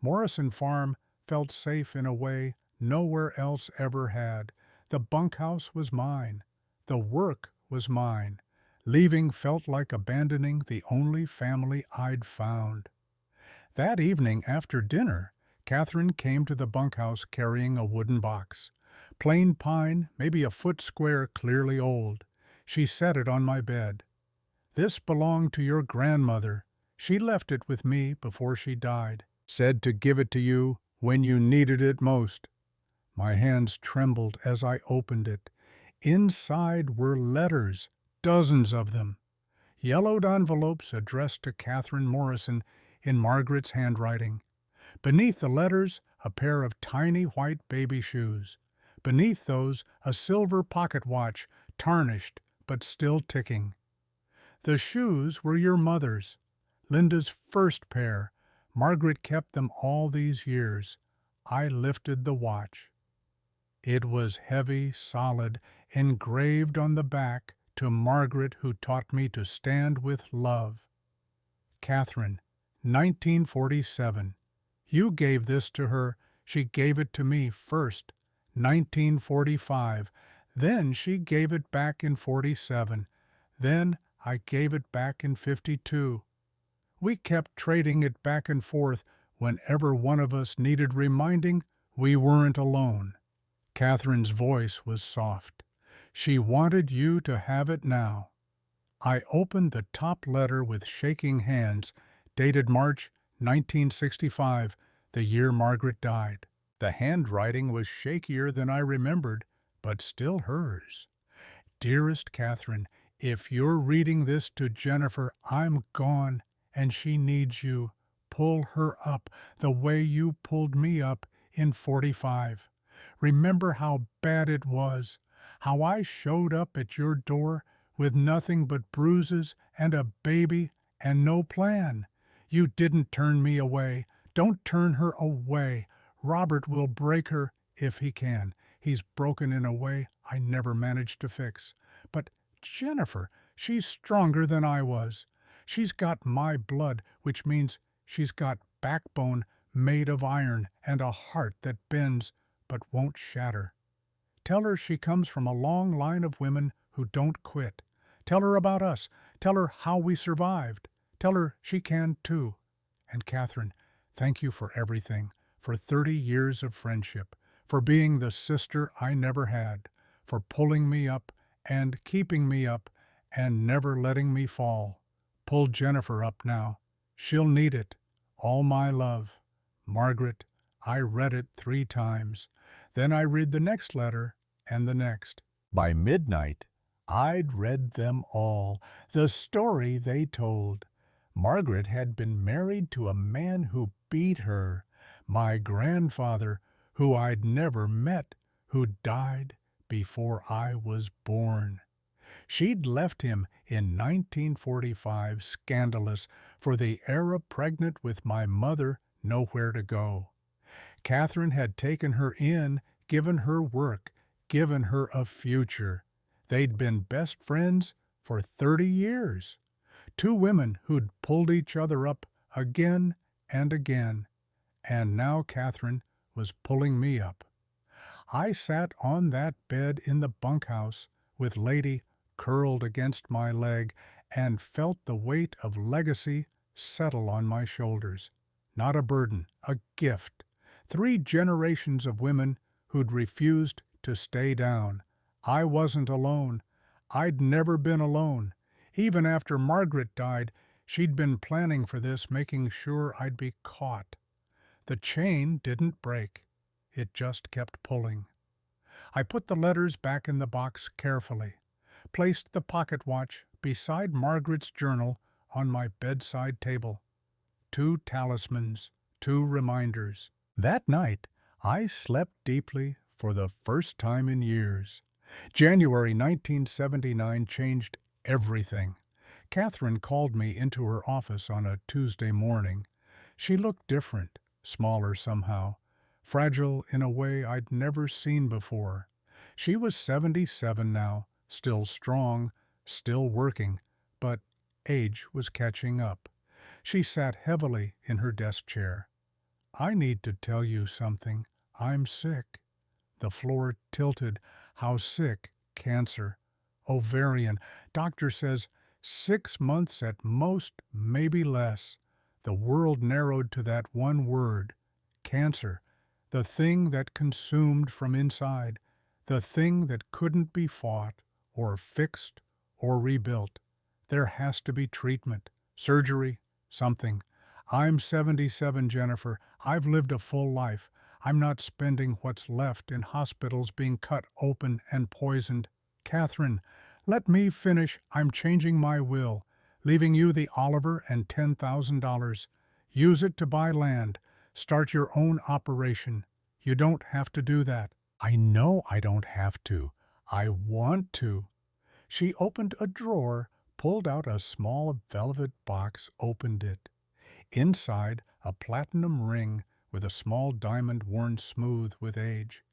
Morrison Farm felt safe in a way nowhere else ever had. The bunkhouse was mine. The work was mine. Leaving felt like abandoning the only family I'd found. That evening after dinner, Catherine came to the bunkhouse carrying a wooden box. Plain pine, maybe a foot square, clearly old. She set it on my bed. This belonged to your grandmother. She left it with me before she died. Said to give it to you when you needed it most. My hands trembled as I opened it. Inside were letters, dozens of them. Yellowed envelopes addressed to Catherine Morrison in Margaret's handwriting. Beneath the letters, a pair of tiny white baby shoes. Beneath those, a silver pocket watch, tarnished but still ticking. The shoes were your mother's, Linda's first pair. Margaret kept them all these years. I lifted the watch. It was heavy, solid, engraved on the back, to Margaret who taught me to stand with love. Catherine, 1947. You gave this to her. She gave it to me first, 1945. Then she gave it back in 47. Then I gave it back in 52. We kept trading it back and forth whenever one of us needed reminding we weren't alone. Catherine's voice was soft. She wanted you to have it now. I opened the top letter with shaking hands, dated March 1965, the year Margaret died. The handwriting was shakier than I remembered, but still hers. Dearest Catherine, if you're reading this to Jennifer, I'm gone, and she needs you. Pull her up the way you pulled me up in 45. Remember how bad it was, how I showed up at your door with nothing but bruises and a baby and no plan. You didn't turn me away. Don't turn her away. Robert will break her if he can. He's broken in a way I never managed to fix. But Jennifer, she's stronger than I was. She's got my blood, which means she's got backbone made of iron and a heart that bends but won't shatter. Tell her she comes from a long line of women who don't quit. Tell her about us. Tell her how we survived. Tell her she can too. And Catherine, thank you for everything, for 30 years of friendship, for being the sister I never had, for pulling me up and keeping me up and never letting me fall. Pull Jennifer up now. She'll need it. All my love. Margaret, I read it 3 times. Then I read the next letter and the next. By midnight, I'd read them all, the story they told. Margaret had been married to a man who beat her, my grandfather, who I'd never met, who died before I was born. She'd left him in 1945, scandalous, for the era pregnant with my mother, nowhere to go. Catherine had taken her in, given her work, given her a future. They'd been best friends for 30 years. 2 women who'd pulled each other up again and again. And now Catherine was pulling me up. I sat on that bed in the bunkhouse with Lady curled against my leg and felt the weight of legacy settle on my shoulders. Not a burden, a gift. 3 generations of women who'd refused to stay down. I wasn't alone. I'd never been alone. Even after Margaret died, she'd been planning for this, making sure I'd be caught. The chain didn't break. It just kept pulling. I put the letters back in the box carefully, placed the pocket watch beside Margaret's journal on my bedside table. 2 talismans, 2 reminders. That night, I slept deeply for the first time in years. January 1979 changed everything. Catherine called me into her office on a Tuesday morning. She looked different, smaller somehow, fragile in a way I'd never seen before. She was 77 now, still strong, still working, but age was catching up. She sat heavily in her desk chair. I need to tell you something. I'm sick. The floor tilted. How sick? Cancer. Ovarian. Doctor says 6 months at most, maybe less. The world narrowed to that one word. Cancer. The thing that consumed from inside. The thing that couldn't be fought or fixed or rebuilt. There has to be treatment, surgery, something. I'm 77, Jennifer. I've lived a full life. I'm not spending what's left in hospitals being cut open and poisoned. Catherine, let me finish. I'm changing my will, leaving you the Oliver and $10,000. Use it to buy land. Start your own operation. You don't have to do that. I know I don't have to. I want to. She opened a drawer, pulled out a small velvet box, opened it. Inside, a platinum ring with a small diamond worn smooth with age.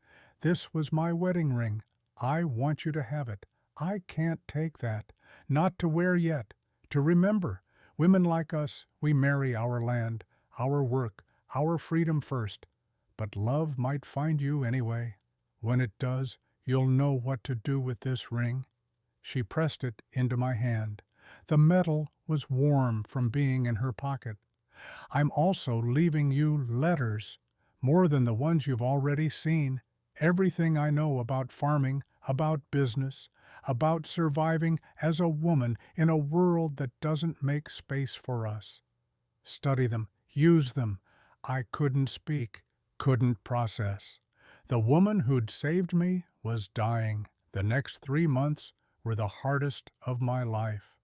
This was my wedding ring. I want you to have it. I can't take that. Not to wear yet. To remember. Women like us, we marry our land, our work, our freedom first. But love might find you anyway. When it does, you'll know what to do with this ring. She pressed it into my hand. The metal was warm from being in her pocket. I'm also leaving you letters, more than the ones you've already seen. Everything I know about farming, about business, about surviving as a woman in a world that doesn't make space for us. Study them, use them. I couldn't speak, couldn't process. The woman who'd saved me was dying. The next 3 months were the hardest of my life.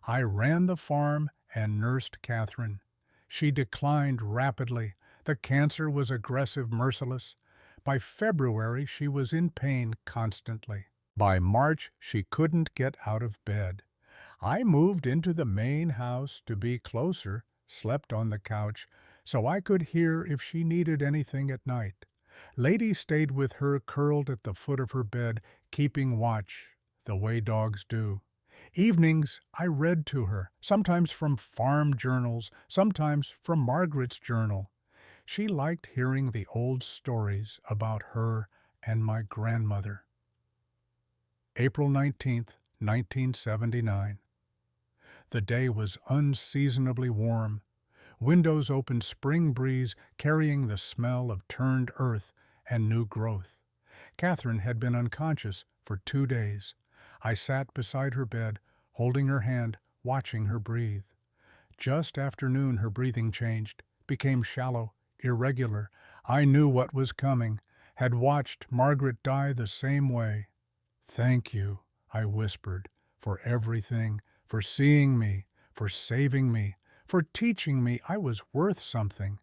I ran the farm and nursed Catherine. She declined rapidly. The cancer was aggressive, merciless. By February, she was in pain constantly. By March, she couldn't get out of bed. I moved into the main house to be closer slept on the couch, so I could hear if she needed anything at night. Lady stayed with her curled at the foot of her bed, keeping watch, the way dogs do. Evenings I read to her, sometimes from farm journals, sometimes from Margaret's journal. She liked hearing the old stories about her and my grandmother. April 19th, 1979. The day was unseasonably warm. Windows opened, spring breeze carrying the smell of turned earth and new growth. Catherine had been unconscious for 2 days. I sat beside her bed, holding her hand, watching her breathe. Just after noon her breathing changed, became shallow, irregular. I knew what was coming, had watched Margaret die the same way. "Thank you," I whispered, "for everything, for seeing me, for saving me, for teaching me I was worth something."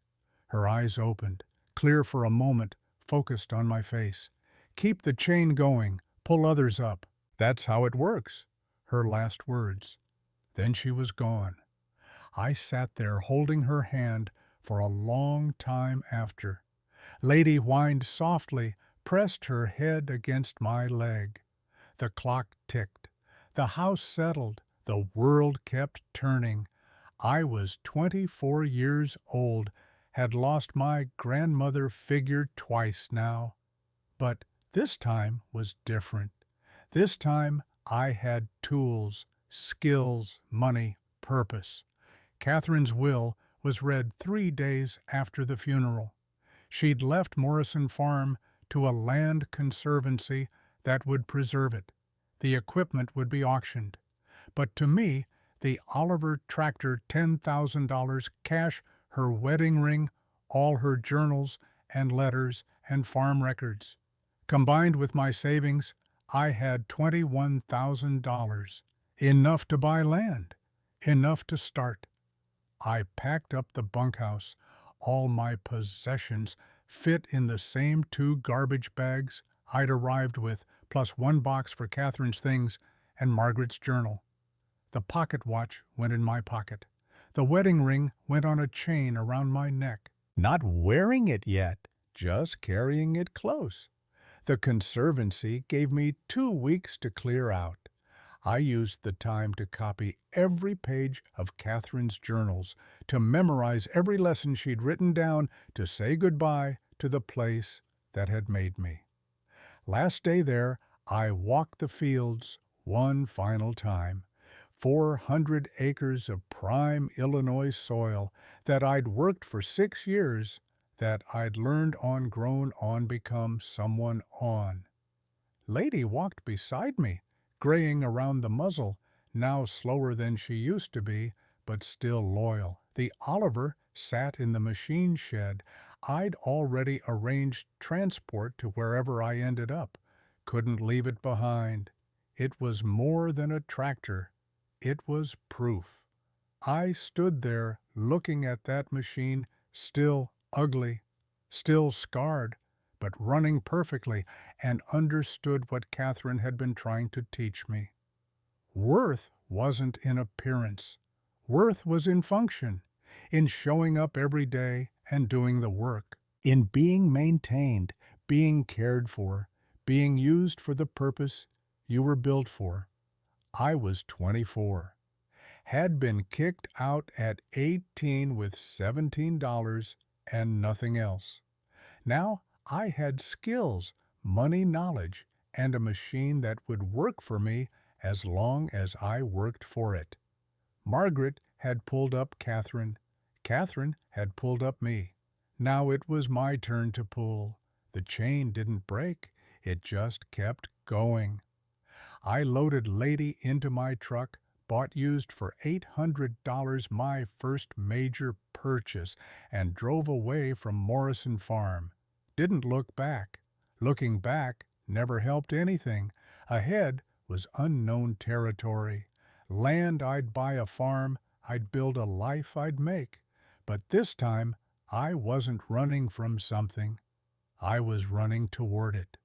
Her eyes opened, clear for a moment, focused on my face. "Keep the chain going, pull others up. That's how it works." Her last words. Then she was gone. I sat there holding her hand for a long time after. Lady whined softly, pressed her head against my leg. The clock ticked. The house settled. The world kept turning. I was 24 years old, had lost my grandmother figure twice now. But this time was different. This time I had tools, skills, money, purpose. Catherine's will was read 3 days after the funeral. She'd left Morrison Farm to a land conservancy that would preserve it. The equipment would be auctioned. But to me, the Oliver tractor, $10,000 cash, her wedding ring, all her journals and letters and farm records. Combined with my savings, I had $21,000. Enough to buy land. Enough to start. I packed up the bunkhouse. All my possessions fit in the same 2 garbage bags I'd arrived with, plus 1 box for Catherine's things and Margaret's journal. The pocket watch went in my pocket. The wedding ring went on a chain around my neck. Not wearing it yet, just carrying it close. The conservancy gave me 2 weeks to clear out. I used the time to copy every page of Catherine's journals, to memorize every lesson she'd written down, to say goodbye to the place that had made me. Last day there, I walked the fields one final time. 400 acres of prime Illinois soil that I'd worked for 6 years, that I'd learned on, grown on, become someone on. Lady walked beside me, graying around the muzzle, now slower than she used to be, but still loyal. The Oliver sat in the machine shed. I'd already arranged transport to wherever I ended up. Couldn't leave it behind. It was more than a tractor. It was proof. I stood there looking at that machine, still ugly, still scarred, but running perfectly, and understood what Catherine had been trying to teach me. Worth wasn't in appearance. Worth was in function, in showing up every day and doing the work, in being maintained, being cared for, being used for the purpose you were built for. I was 24, had been kicked out at 18 with $17 and nothing else. Now I had skills, money, knowledge, and a machine that would work for me as long as I worked for it. Margaret had pulled up Catherine. Catherine had pulled up me. Now it was my turn to pull. The chain didn't break. It just kept going. I loaded Lady into my truck, bought used for $800, my first major purchase, and drove away from Morrison Farm. Didn't look back. Looking back never helped anything. Ahead was unknown territory. Land I'd buy, a farm I'd build, a life I'd make. But this time I wasn't running from something. I was running toward it.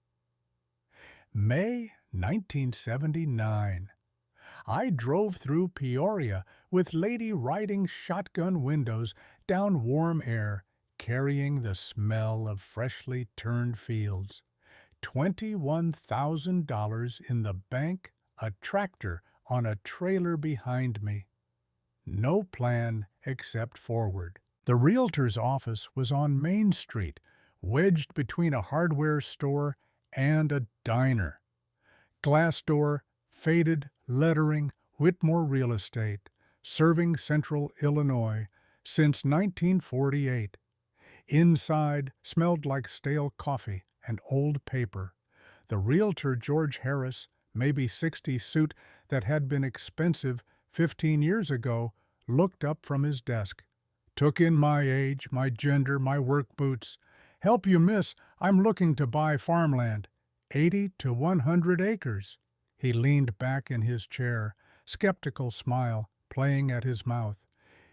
May 1979. I drove through Peoria with lady riding shotgun windows down warm air, carrying the smell of freshly turned fields. $21,000 in the bank, a tractor on a trailer behind me. No plan except forward. The realtor's office was on Main Street, wedged between a hardware store and a diner. Glass door, faded lettering, Whitmore Real Estate, serving Central Illinois since 1948. Inside smelled like stale coffee and old paper. The realtor, George Harris, maybe 60 suit that had been expensive 15 years ago, looked up from his desk. Took in my age, my gender, my work boots. Help you, miss, I'm looking to buy farmland. 80 to 100 acres. He leaned back in his chair, skeptical smile playing at his mouth.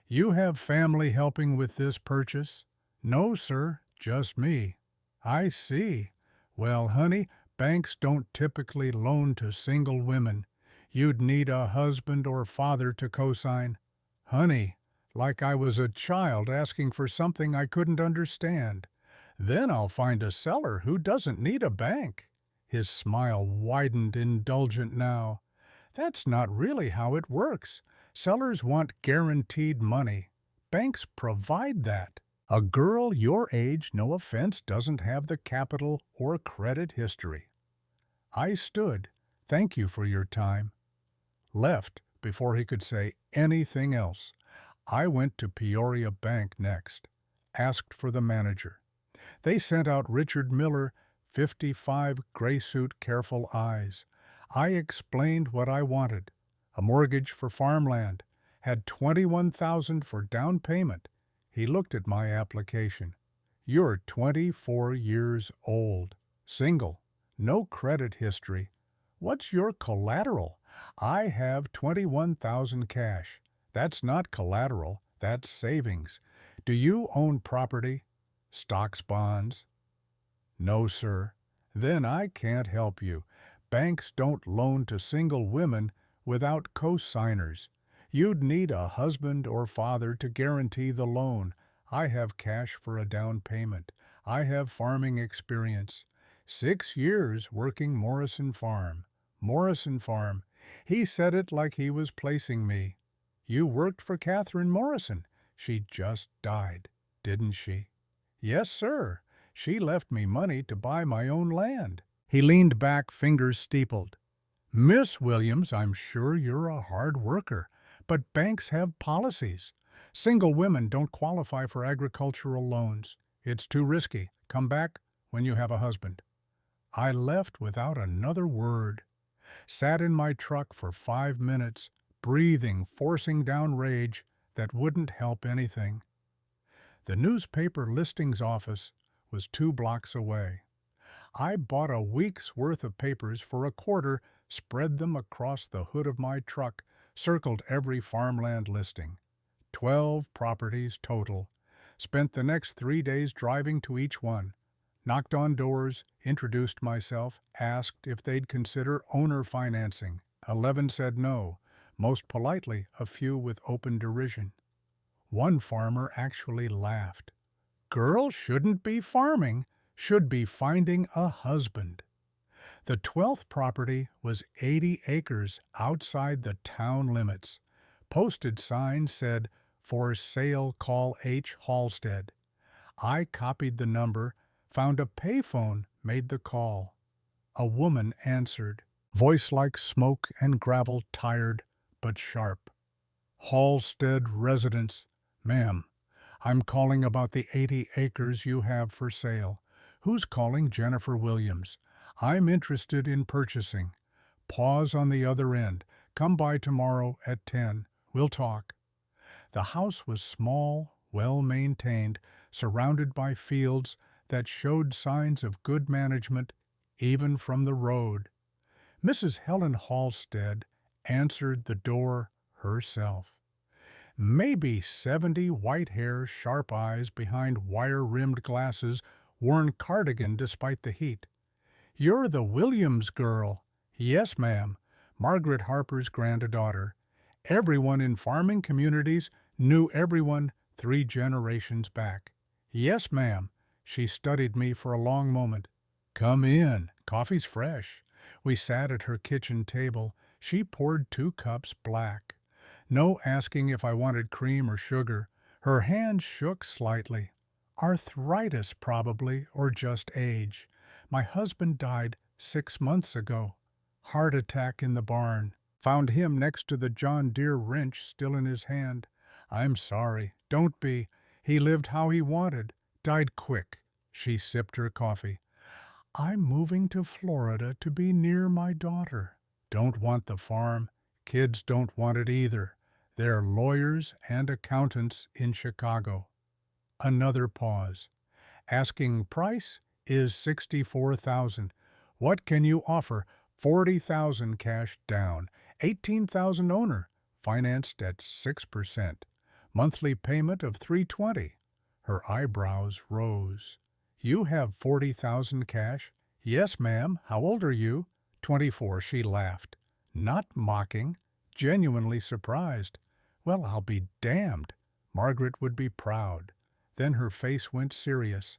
You have family helping with this purchase? No, sir, just me. I see. Well, honey, banks don't typically loan to single women. You'd need a husband or father to co-sign. Honey, like I was a child asking for something I couldn't understand. Then I'll find a seller who doesn't need a bank. His smile widened indulgent now. That's not really how it works. Sellers want guaranteed money. Banks provide that. A girl your age, no offense, doesn't have the capital or credit history. I stood, thank you for your time, left before he could say anything else. I went to Peoria Bank next, asked for the manager. They sent out Richard Miller, 55, gray suit, careful eyes. I explained what I wanted. A mortgage for farmland. Had $21,000 for down payment. He looked at my application. You're 24 years old. Single. No credit history. What's your collateral? I have $21,000 cash. That's not collateral. That's savings. Do you own property? Stocks, bonds? No, sir. Then I can't help you. Banks don't loan to single women without co-signers. You'd need a husband or father to guarantee the loan. I have cash for a down payment. I have farming experience. 6 years working Morrison Farm. Morrison Farm. He said it like he was placing me. You worked for Catherine Morrison. She just died, didn't she? Yes, sir. She left me money to buy my own land. He leaned back, fingers steepled. Miss Williams, I'm sure you're a hard worker, but banks have policies. Single women don't qualify for agricultural loans. It's too risky. Come back when you have a husband. I left without another word. Sat in my truck for 5 minutes, breathing, forcing down rage that wouldn't help anything. The newspaper listings office was 2 blocks away. I bought a week's worth of papers for a quarter, spread them across the hood of my truck, circled every farmland listing. 12 properties total. Spent the next 3 days driving to each one. Knocked on doors, introduced myself, asked if they'd consider owner financing. 11 said no, most politely a few with open derision. One farmer actually laughed. Girls shouldn't be farming, should be finding a husband. The 12th property was 80 acres outside the town limits. Posted sign said, "For sale, call H. Halstead." I copied the number, found a payphone, made the call. A woman answered, voice like smoke and gravel, tired but sharp. Halstead Residence. Ma'am, I'm calling about the 80 acres you have for sale. Who's calling? Jennifer Williams. I'm interested in purchasing. Pause on the other end. Come by tomorrow at 10. We'll talk. The house was small, well-maintained, surrounded by fields that showed signs of good management, even from the road. Mrs. Helen Halstead answered the door herself. Maybe 70, white hair, sharp eyes behind wire-rimmed glasses, worn cardigan despite the heat. You're the Williams girl. Yes, ma'am. Margaret Harper's granddaughter. Everyone in farming communities knew everyone 3 generations back. Yes, ma'am. She studied me for a long moment. Come in. Coffee's fresh. We sat at her kitchen table. She poured 2 cups black. No asking if I wanted cream or sugar. Her hand shook slightly. Arthritis, probably, or just age. My husband died 6 months ago. Heart attack in the barn. Found him next to the John Deere wrench still in his hand. I'm sorry. Don't be. He lived how he wanted. Died quick. She sipped her coffee. I'm moving to Florida to be near my daughter. Don't want the farm. Kids don't want it either. They're lawyers and accountants in Chicago. Another pause. Asking price is $64,000. What can you offer? $40,000 cash down, $18,000 owner, financed at 6%. Monthly payment of $320. Her eyebrows rose. You have $40,000 cash? Yes, ma'am. How old are you? 24, she laughed. Not mocking, genuinely surprised. Well, I'll be damned. Margaret would be proud. Then her face went serious.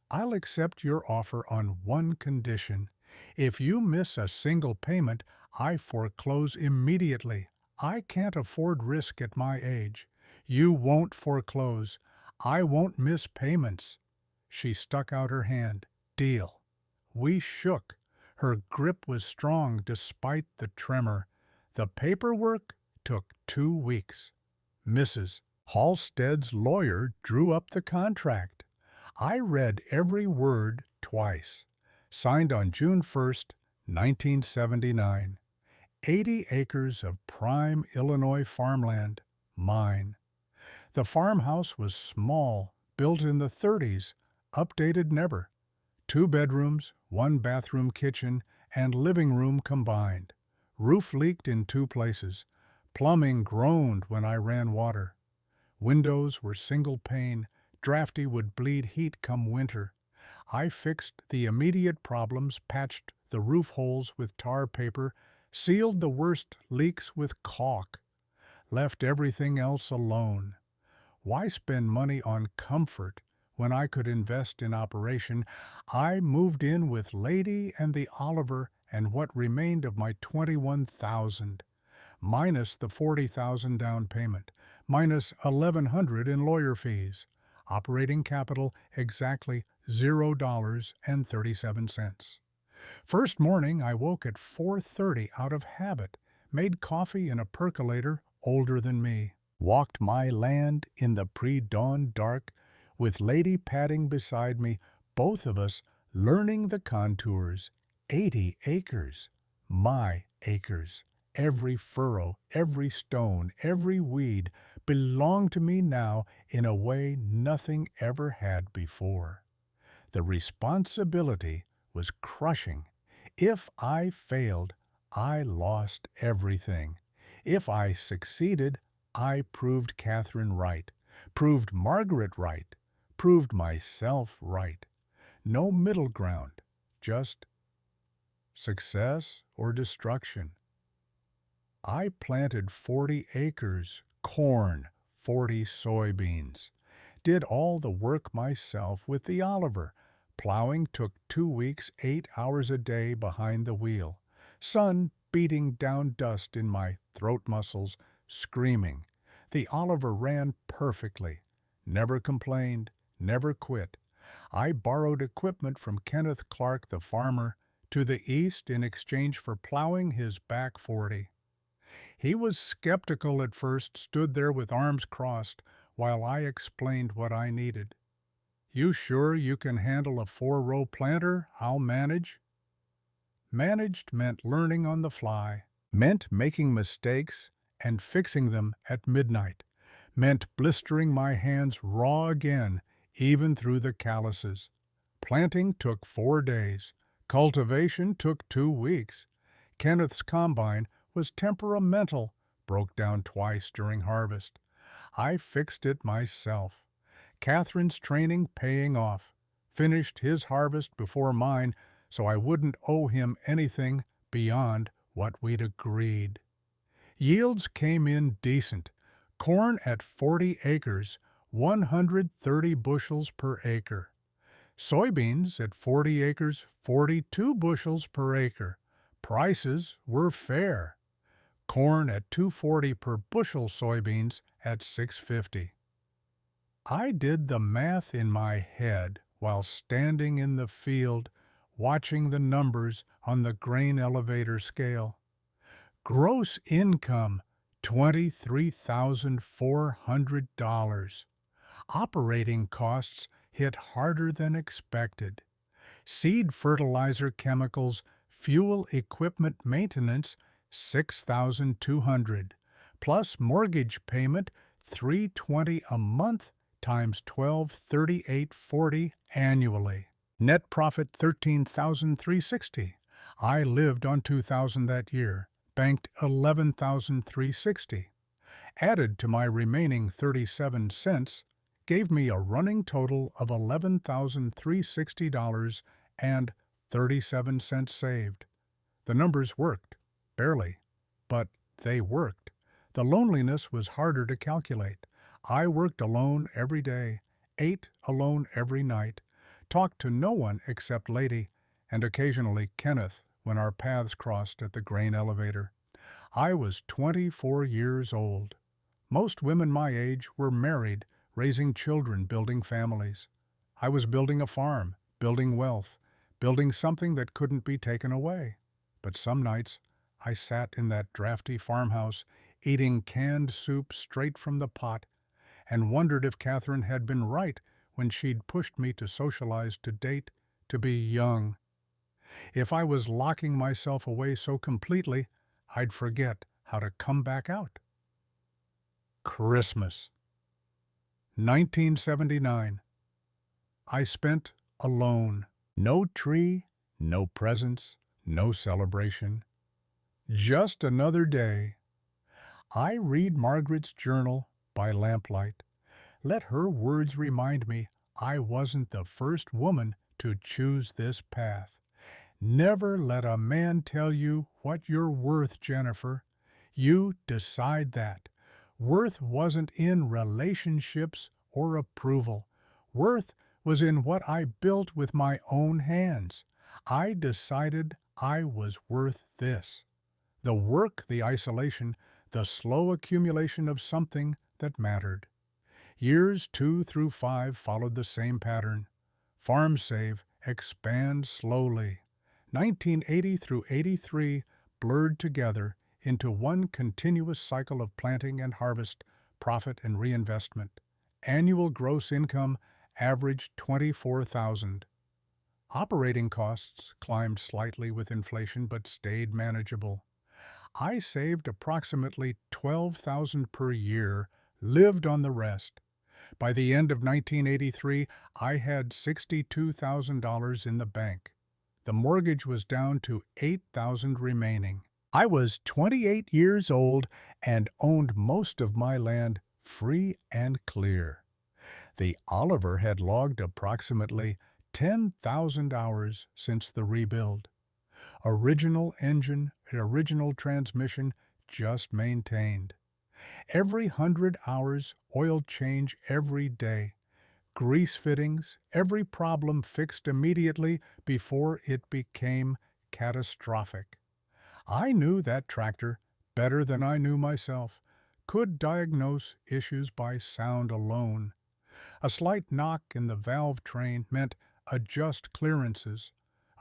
I'll accept your offer on one condition. If you miss a single payment, I foreclose immediately. I can't afford risk at my age. You won't foreclose. I won't miss payments. She stuck out her hand. Deal. We shook. Her grip was strong despite the tremor. The paperwork took 2 weeks. Mrs. Halstead's lawyer drew up the contract. I read every word twice. Signed on June 1st, 1979. 80 acres of prime Illinois farmland, mine. The farmhouse was small, built in the 30s, updated never. 2 bedrooms, 1 bathroom kitchen, and living room combined. Roof leaked in 2 places. Plumbing groaned when I ran water. Windows were single pane, drafty would bleed heat come winter. I fixed the immediate problems, patched the roof holes with tar paper, sealed the worst leaks with caulk, left everything else alone. Why spend money on comfort when I could invest in operation? I moved in with Lady and the Oliver and what remained of my $21,000, minus the $40,000 down payment, minus $1,100 in lawyer fees. Operating capital exactly $0.37. First morning I woke at 4:30 out of habit, made coffee in a percolator older than me, walked my land in the pre-dawn dark with Lady padding beside me, both of us learning the contours. 80 acres, my acres. Every furrow, every stone, every weed belonged to me now in a way nothing ever had before. The responsibility was crushing. If I failed, I lost everything. If I succeeded, I proved Catherine right, proved Margaret right, proved myself right. No middle ground, just success or destruction. I planted 40 acres, corn, 40 soybeans. Did all the work myself with the Oliver. Plowing took 2 weeks, 8 hours a day behind the wheel. Sun beating down dust in my throat muscles, screaming. The Oliver ran perfectly. Never complained, never quit. I borrowed equipment from Kenneth Clark the farmer to the east in exchange for plowing his back 40. He was skeptical at first, stood there with arms crossed while I explained what I needed. You sure you can handle a 4-row planter? I'll manage. Managed meant learning on the fly, meant making mistakes and fixing them at midnight, meant blistering my hands raw again, even through the calluses. Planting took 4 days. Cultivation took 2 weeks. Kenneth's combine was temperamental, broke down twice during harvest. I fixed it myself. Catherine's training paying off. Finished his harvest before mine, so I wouldn't owe him anything beyond what we'd agreed. Yields came in decent. Corn at 40 acres, 130 bushels per acre. Soybeans at 40 acres, 42 bushels per acre. Prices were fair. Corn at 240 per bushel, soybeans at 650. I did the math in my head while standing in the field watching the numbers on the grain elevator scale. Gross income, $23,400. Operating costs hit harder than expected. Seed fertilizer, chemicals, fuel, equipment maintenance, $6,200, plus mortgage payment, $320 a month times 12, $38.40 annually. Net profit, $13,360. I lived on $2,000 that year, banked $11,360. Added to my remaining 37 cents, gave me a running total of $11,360 and 37 cents saved. The numbers worked, barely, but they worked. The loneliness was harder to calculate. I worked alone every day, ate alone every night, talked to no one except Lady and occasionally Kenneth when our paths crossed at the grain elevator. I was 24 years old. Most women my age were married, raising children, building families. I was building a farm, building wealth, building something that couldn't be taken away. But some nights, I sat in that drafty farmhouse, eating canned soup straight from the pot, and wondered if Catherine had been right when she'd pushed me to socialize, to date, to be young. If I was locking myself away so completely, I'd forget how to come back out. Christmas. 1979. I spent alone. No tree, no presents, no celebration. Just another day. I read Margaret's journal by lamplight. Let her words remind me I wasn't the first woman to choose this path. Never let a man tell you what you're worth, Jennifer. You decide that. Worth wasn't in relationships or approval. Worth was in what I built with my own hands. I decided I was worth this. The work, the isolation, the slow accumulation of something that mattered. Years 2 through 5 followed the same pattern. Farm save, expand slowly. 1980 through 83 blurred together into one continuous cycle of planting and harvest, profit and reinvestment. Annual gross income averaged $24,000. Operating costs climbed slightly with inflation but stayed manageable. I saved approximately $12,000 per year, lived on the rest. By the end of 1983, I had $62,000 in the bank. The mortgage was down to $8,000 remaining. I was 28 years old and owned most of my land free and clear. The Oliver had logged approximately 10,000 hours since the rebuild. Original engine, original transmission, just maintained. Every 100 hours, oil change every day. Grease fittings, every problem fixed immediately before it became catastrophic. I knew that tractor better than I knew myself, could diagnose issues by sound alone. A slight knock in the valve train meant adjust clearances.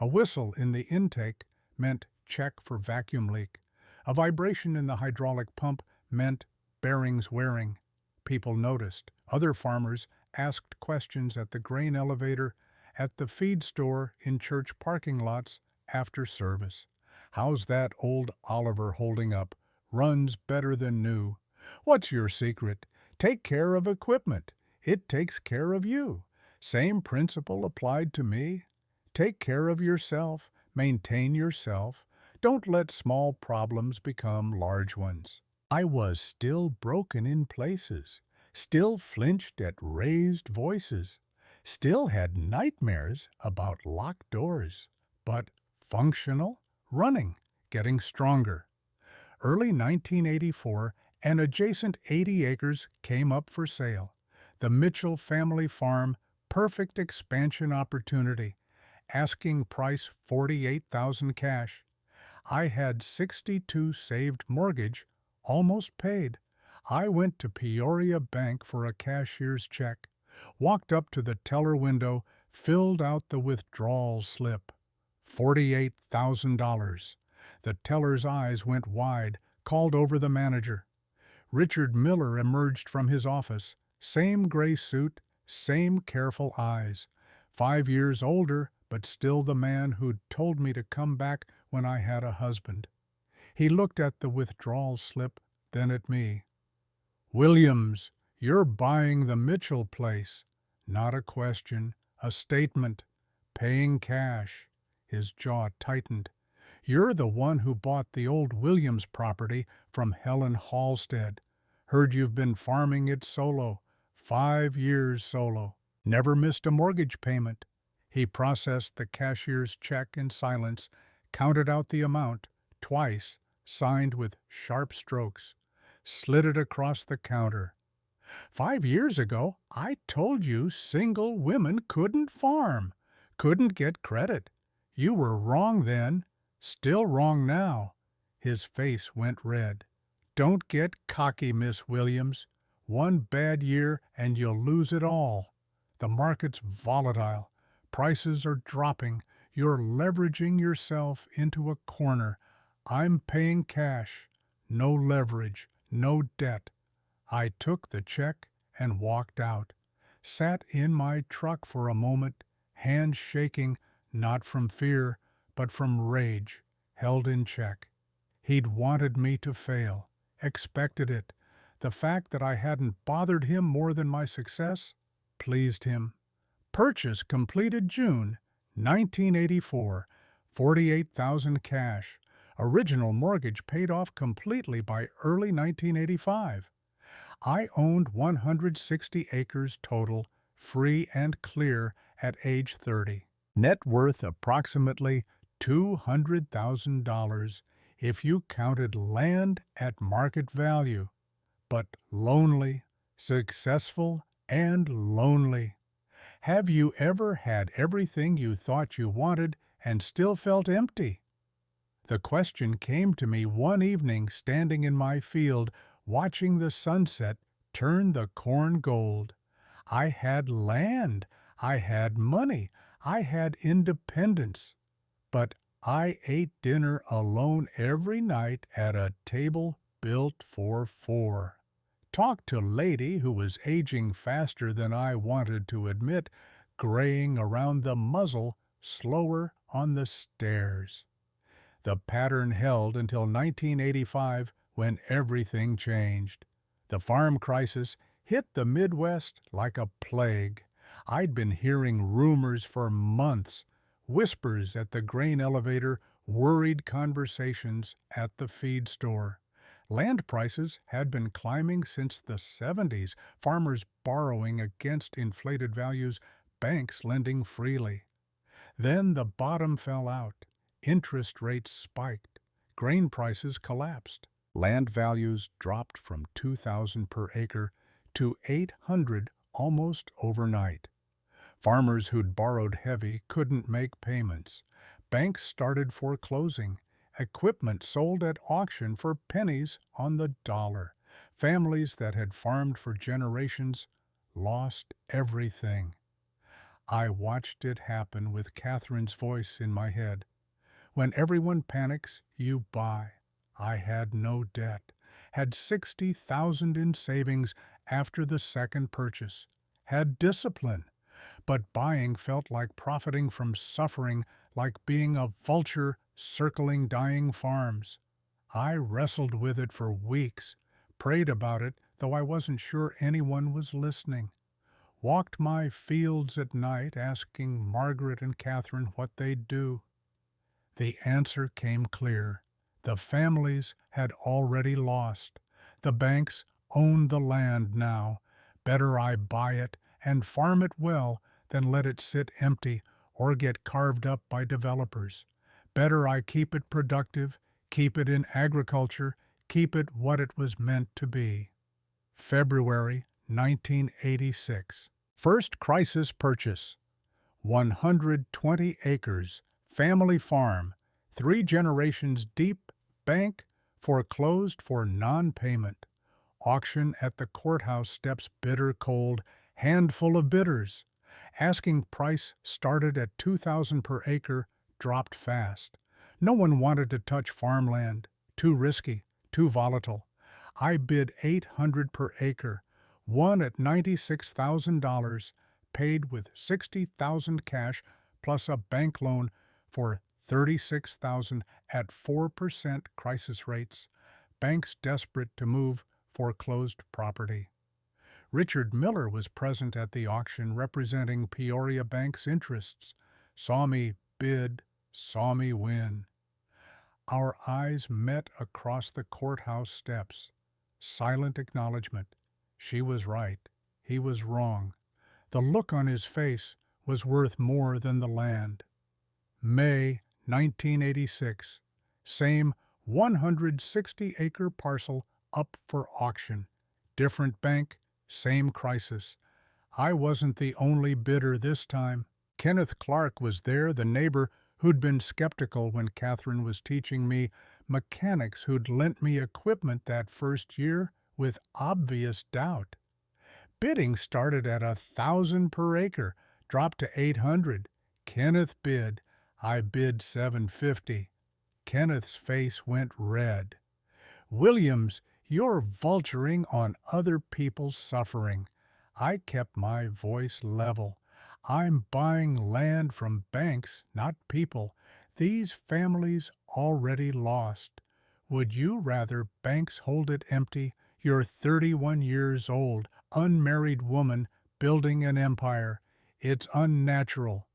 A whistle in the intake meant check for vacuum leak. A vibration in the hydraulic pump meant bearings wearing. People noticed. Other farmers asked questions at the grain elevator, at the feed store, in church parking lots after service. How's that old Oliver holding up? Runs better than new. What's your secret? Take care of equipment. It takes care of you. Same principle applied to me. Take care of yourself. Maintain yourself. Don't let small problems become large ones. I was still broken in places, still flinched at raised voices, still had nightmares about locked doors, but functional, running, getting stronger. Early 1984, an adjacent 80 acres came up for sale. The Mitchell family farm, perfect expansion opportunity. Asking price $48,000 cash. I had 62 saved mortgage, almost paid. I went to Peoria Bank for a cashier's check, walked up to the teller window, filled out the withdrawal slip. $48,000. The teller's eyes went wide, called over the manager. Richard Miller emerged from his office, same gray suit, same careful eyes. 5 years older, but still the man who'd told me to come back when I had a husband. He looked at the withdrawal slip, then at me. "Williams, you're buying the Mitchell place." Not a question, a statement. Paying cash. His jaw tightened. "You're the one who bought the old Williams property from Helen Halstead. Heard you've been farming it solo. 5 years solo. Never missed a mortgage payment." He processed the cashier's check in silence, counted out the amount, twice, signed with sharp strokes, slid it across the counter. 5 years ago, I told you single women couldn't farm, couldn't get credit. You were wrong then, still wrong now." His face went red. "Don't get cocky, Miss Williams. One bad year and you'll lose it all. The market's volatile. Prices are dropping. You're leveraging yourself into a corner. I'm paying cash. No leverage, no debt." I took the check and walked out. Sat in my truck for a moment, hands shaking, not from fear, but from rage, held in check. He'd wanted me to fail, expected it. The fact that I hadn't bothered him more than my success pleased him. Purchase completed June 1984, 48,000 cash. Original mortgage paid off completely by early 1985. I owned 160 acres total, free and clear at age 30. Net worth approximately $200,000 if you counted land at market value. But lonely, successful, and lonely. Have you ever had everything you thought you wanted and still felt empty? The question came to me one evening standing in my field, watching the sunset turn the corn gold. I had land, I had money, I had independence. But I ate dinner alone every night at a table built for 4. Talked to lady who was aging faster than I wanted to admit, graying around the muzzle, slower on the stairs. The pattern held until 1985 when everything changed. The farm crisis hit the Midwest like a plague. I'd been hearing rumors for months, whispers at the grain elevator, worried conversations at the feed store. Land prices had been climbing since the 70s, farmers borrowing against inflated values, banks lending freely. Then the bottom fell out. Interest rates spiked. Grain prices collapsed. Land values dropped from $2,000 per acre to $800 almost overnight. Farmers who'd borrowed heavy couldn't make payments. Banks started foreclosing. Equipment sold at auction for pennies on the dollar. Families that had farmed for generations lost everything. I watched it happen with Catherine's voice in my head. When everyone panics, you buy. I had no debt, had 60,000 in savings after the second purchase, had discipline. But buying felt like profiting from suffering, like being a vulture circling dying farms. I wrestled with it for weeks, prayed about it, though I wasn't sure anyone was listening. Walked my fields at night asking Margaret and Catherine what they'd do. The answer came clear. The families had already lost. The banks owned the land now. Better I buy it and farm it well than let it sit empty or get carved up by developers. Better I keep it productive, Keep it in agriculture, keep it what it was meant to be. February 1986. First crisis purchase. 120 acres, family farm, 3 generations deep, bank, foreclosed for non-payment. Auction at the courthouse steps bitter cold, handful of bidders. Asking price started at $2,000 per acre, dropped fast. No one wanted to touch farmland. Too risky, too volatile. I bid $800 per acre, won at $96,000, paid with $60,000 cash plus a bank loan for $36,000 at 4% crisis rates. Banks desperate to move foreclosed property. Richard Miller was present at the auction representing Peoria Bank's interests. Saw me bid, saw me win. Our eyes met across the courthouse steps. Silent acknowledgement. She was right. He was wrong. The look on his face was worth more than the land. May 1986. Same 160-acre parcel up for auction. Different bank, same crisis. I wasn't the only bidder this time. Kenneth Clark was there, the neighbor who'd been skeptical when Catherine was teaching me mechanics, who'd lent me equipment that first year with obvious doubt. Bidding started at $1,000 per acre, dropped to $800. Kenneth bid. I bid $750. Kenneth's face went red. Williams, you're vulturing on other people's suffering. I kept my voice level. I'm buying land from banks, not people. These families already lost. Would you rather banks hold it empty? You're 31 years old, unmarried woman, building an empire. It's unnatural.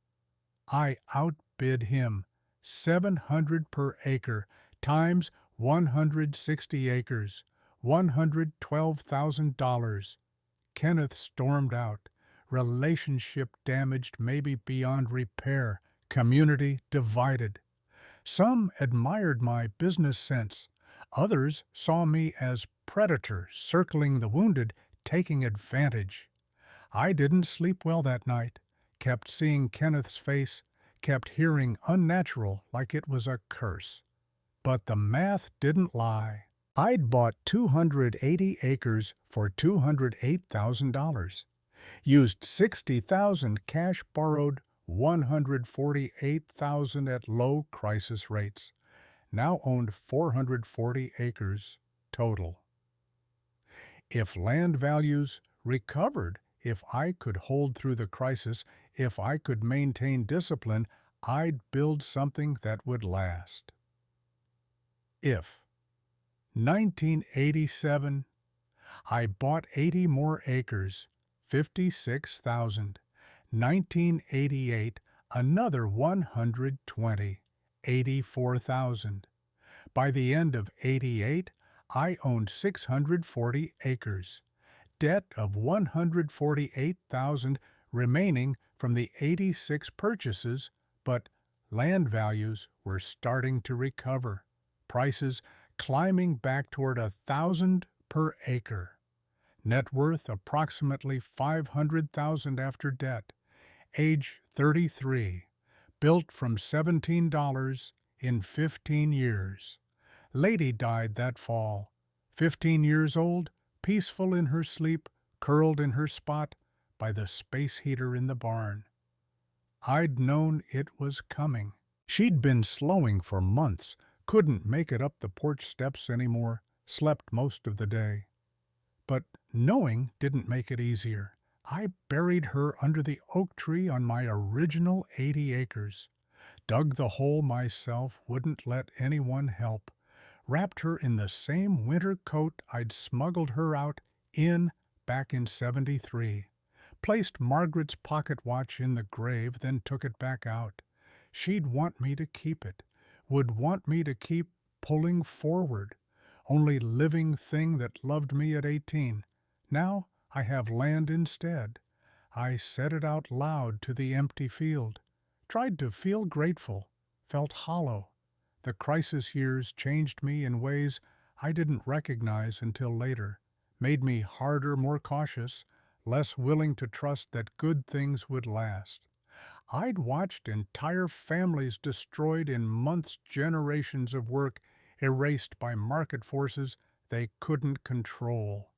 I outbid him. $700 per acre times 160 acres, $112,000. Kenneth stormed out. Relationship damaged, maybe beyond repair. Community divided. Some admired my business sense. Others saw me as predator, circling the wounded, taking advantage. I didn't sleep well that night. Kept seeing Kenneth's face, kept hearing unnatural like it was a curse. But the math didn't lie. I'd bought 280 acres for $208,000. Used $60,000 cash, borrowed $148,000 at low crisis rates. Now owned 440 acres total. If land values recovered, if I could hold through the crisis, if I could maintain discipline, I'd build something that would last. If 1987, I bought 80 more acres, $56,000. 1988, another 120, $84,000. By the end of '88, I owned 640 acres. Debt of $148,000 remaining from the 86 purchases, but land values were starting to recover. Prices climbing back toward $1,000 per acre. Net worth approximately $500,000 after debt. Age 33. Built from $17 in 15 years. Lady died that fall. 15 years old, peaceful in her sleep, curled in her spot by the space heater in the barn. I'd known it was coming. She'd been slowing for months, couldn't make it up the porch steps anymore, slept most of the day. But knowing didn't make it easier. I buried her under the oak tree on my original 80 acres. Dug the hole myself, wouldn't let anyone help. Wrapped her in the same winter coat I'd smuggled her out in back in '73. Placed Margaret's pocket watch in the grave, then took it back out. She'd want me to keep it, would want me to keep pulling forward. Only living thing that loved me at 18. Now I have land instead. I said it out loud to the empty field. Tried to feel grateful, felt hollow. The crisis years changed me in ways I didn't recognize until later, made me harder, more cautious, less willing to trust that good things would last. I'd watched entire families destroyed in months, generations of work erased by market forces they couldn't control.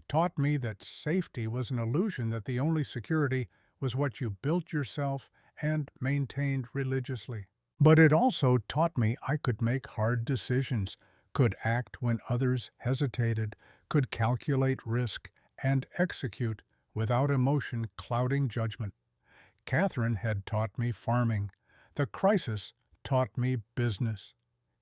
Taught me that safety was an illusion, that the only security was what you built yourself and maintained religiously. But it also taught me I could make hard decisions, could act when others hesitated, could calculate risk, and execute without emotion clouding judgment. Catherine had taught me farming. The crisis taught me business.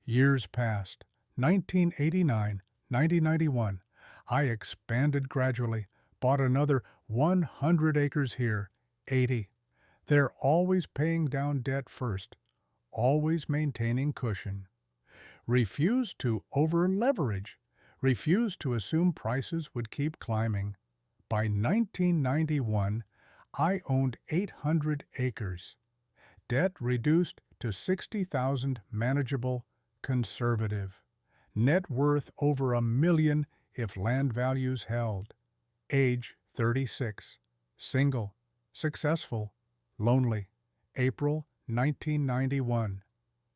Years passed. 1989, 1991. I expanded gradually, bought another 100 acres here, 80. They're always paying down debt first, always maintaining cushion. Refused to over-leverage, refused to assume prices would keep climbing. By 1991, I owned 800 acres. Debt reduced to 60,000, manageable, conservative. Net worth over $1 million if land values held. Age 36. Single. Successful. Lonely. April 1991.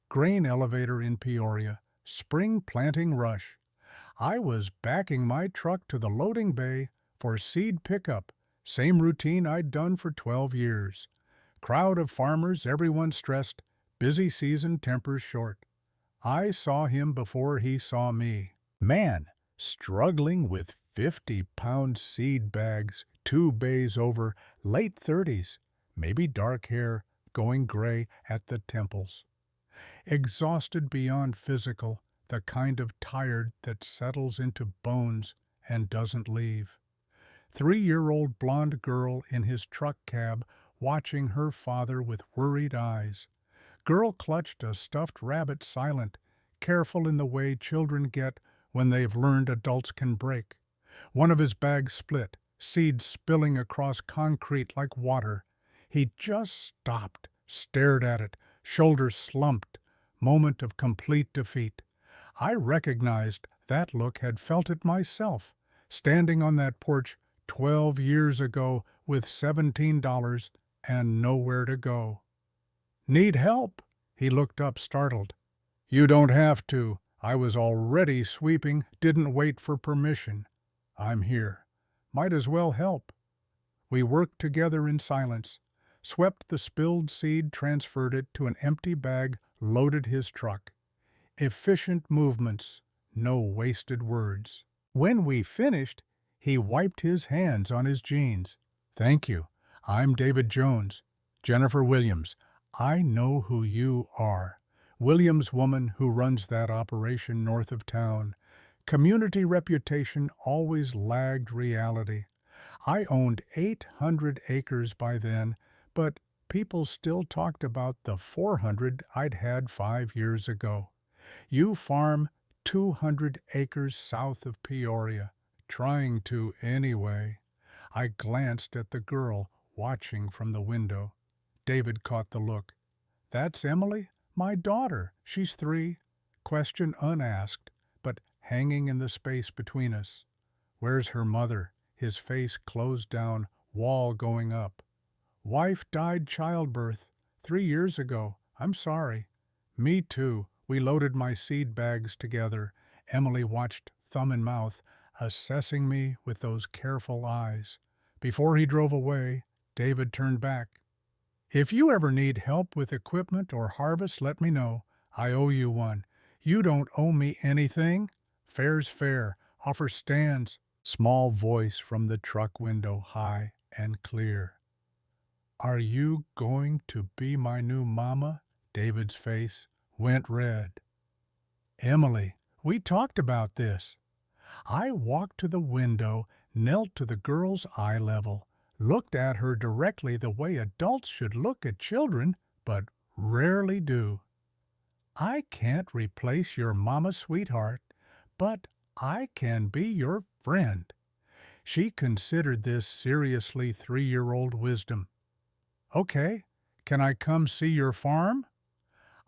Grain elevator in Peoria. Spring planting rush. I was backing my truck to the loading bay for seed pickup. Same routine I'd done for 12 years. Crowd of farmers, everyone stressed. Busy season, tempers short. I saw him before he saw me. Man, struggling with 50-pound seed bags, 2 bays over, late 30s, maybe dark hair, going gray at the temples. Exhausted beyond physical, the kind of tired that settles into bones and doesn't leave. 3-year-old blonde girl in his truck cab, watching her father with worried eyes. Girl clutched a stuffed rabbit, silent, careful in the way children get when they've learned adults can break. One of his bags split, seeds spilling across concrete like water. He just stopped, stared at it, shoulders slumped, moment of complete defeat. I recognized that look, had felt it myself, standing on that porch 12 years ago with $17 and nowhere to go. Need help? He looked up, startled. You don't have to. I was already sweeping, didn't wait for permission. I'm here. Might as well help. We worked together in silence, swept the spilled seed, transferred it to an empty bag, loaded his truck. Efficient movements, no wasted words. When we finished, he wiped his hands on his jeans. Thank you. I'm David Jones. Jennifer Williams. I know who you are. Williams woman who runs that operation north of town. Community reputation always lagged reality. I owned 800 acres by then, but people still talked about the 400 I'd had 5 years ago. You farm 200 acres south of Peoria. Trying to anyway. I glanced at the girl watching from the window. David caught the look. That's Emily, my daughter. She's 3. Question unasked, but hanging in the space between us. Where's her mother? His face closed down, wall going up. Wife died childbirth 3 years ago. I'm sorry. Me too. We loaded my seed bags together. Emily watched, thumb in mouth, assessing me with those careful eyes. Before he drove away, David turned back. If you ever need help with equipment or harvest, let me know. I owe you one. You don't owe me anything. Fair's fair. Offer stands. Small voice from the truck window, high and clear. Are you going to be my new mama? David's face went red. Emily, we talked about this. I walked to the window, knelt to the girl's eye level, looked at her directly the way adults should look at children, but rarely do. I can't replace your mama, sweetheart, but I can be your friend. She considered this seriously, 3-year-old wisdom. Okay, can I come see your farm?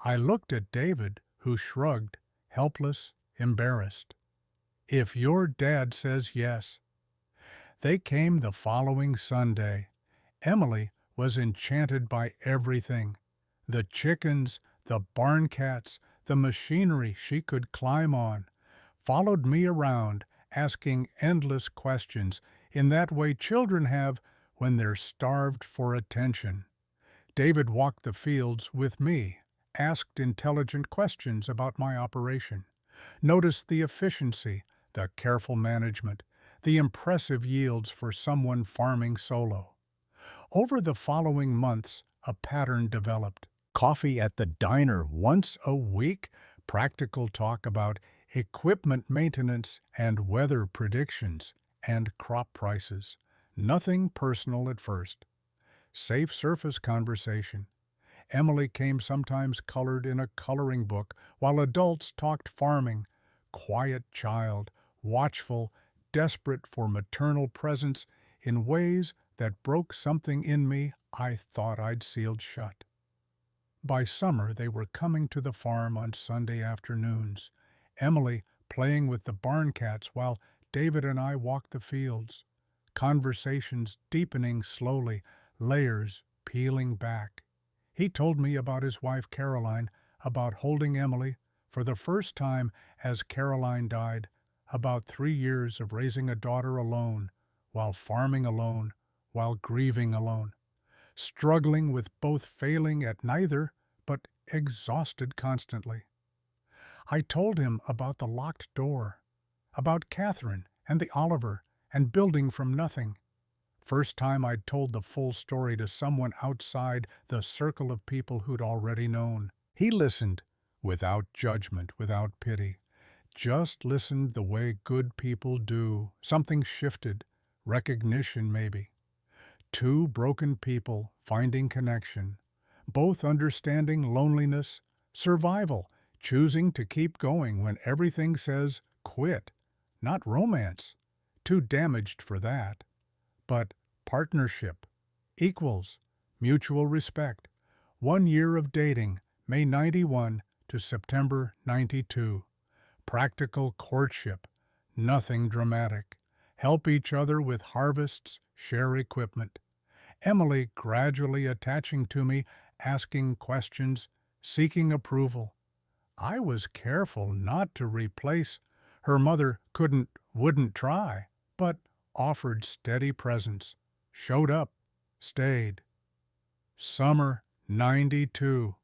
I looked at David, who shrugged, helpless, embarrassed. If your dad says yes. They came the following Sunday. Emily was enchanted by everything. The chickens, the barn cats, the machinery she could climb on. Followed me around, asking endless questions in that way children have when they're starved for attention. David walked the fields with me, asked intelligent questions about my operation, noticed the efficiency, the careful management, the impressive yields for someone farming solo. Over the following months, a pattern developed. Coffee at the diner once a week, practical talk about equipment maintenance and weather predictions, and crop prices. Nothing personal at first. Safe surface conversation. Emily came sometimes colored in a coloring book, while adults talked farming. Quiet child, watchful, desperate for maternal presence in ways that broke something in me I thought I'd sealed shut. By summer, they were coming to the farm on Sunday afternoons, Emily playing with the barn cats while David and I walked the fields. Conversations deepening slowly, layers peeling back. He told me about his wife Caroline, about holding Emily for the first time as Caroline died, about 3 years of raising a daughter alone, while farming alone, while grieving alone, struggling with both failing at neither, but exhausted constantly. I told him about the locked door, about Catherine and the Oliver and building from nothing. First time I'd told the full story to someone outside the circle of people who'd already known. He listened, without judgment, without pity. Just listened the way good people do. Something shifted, recognition maybe. Two broken people finding connection, both understanding loneliness, survival, choosing to keep going when everything says quit. Not romance, too damaged for that. But partnership, equals, mutual respect. 1 year of dating, May 91 to September 92. Practical courtship, nothing dramatic. Help each other with harvests, share equipment. Emily gradually attaching to me, asking questions, seeking approval. I was careful not to replace. Her mother wouldn't try, but offered steady presence, showed up, stayed. Summer 92.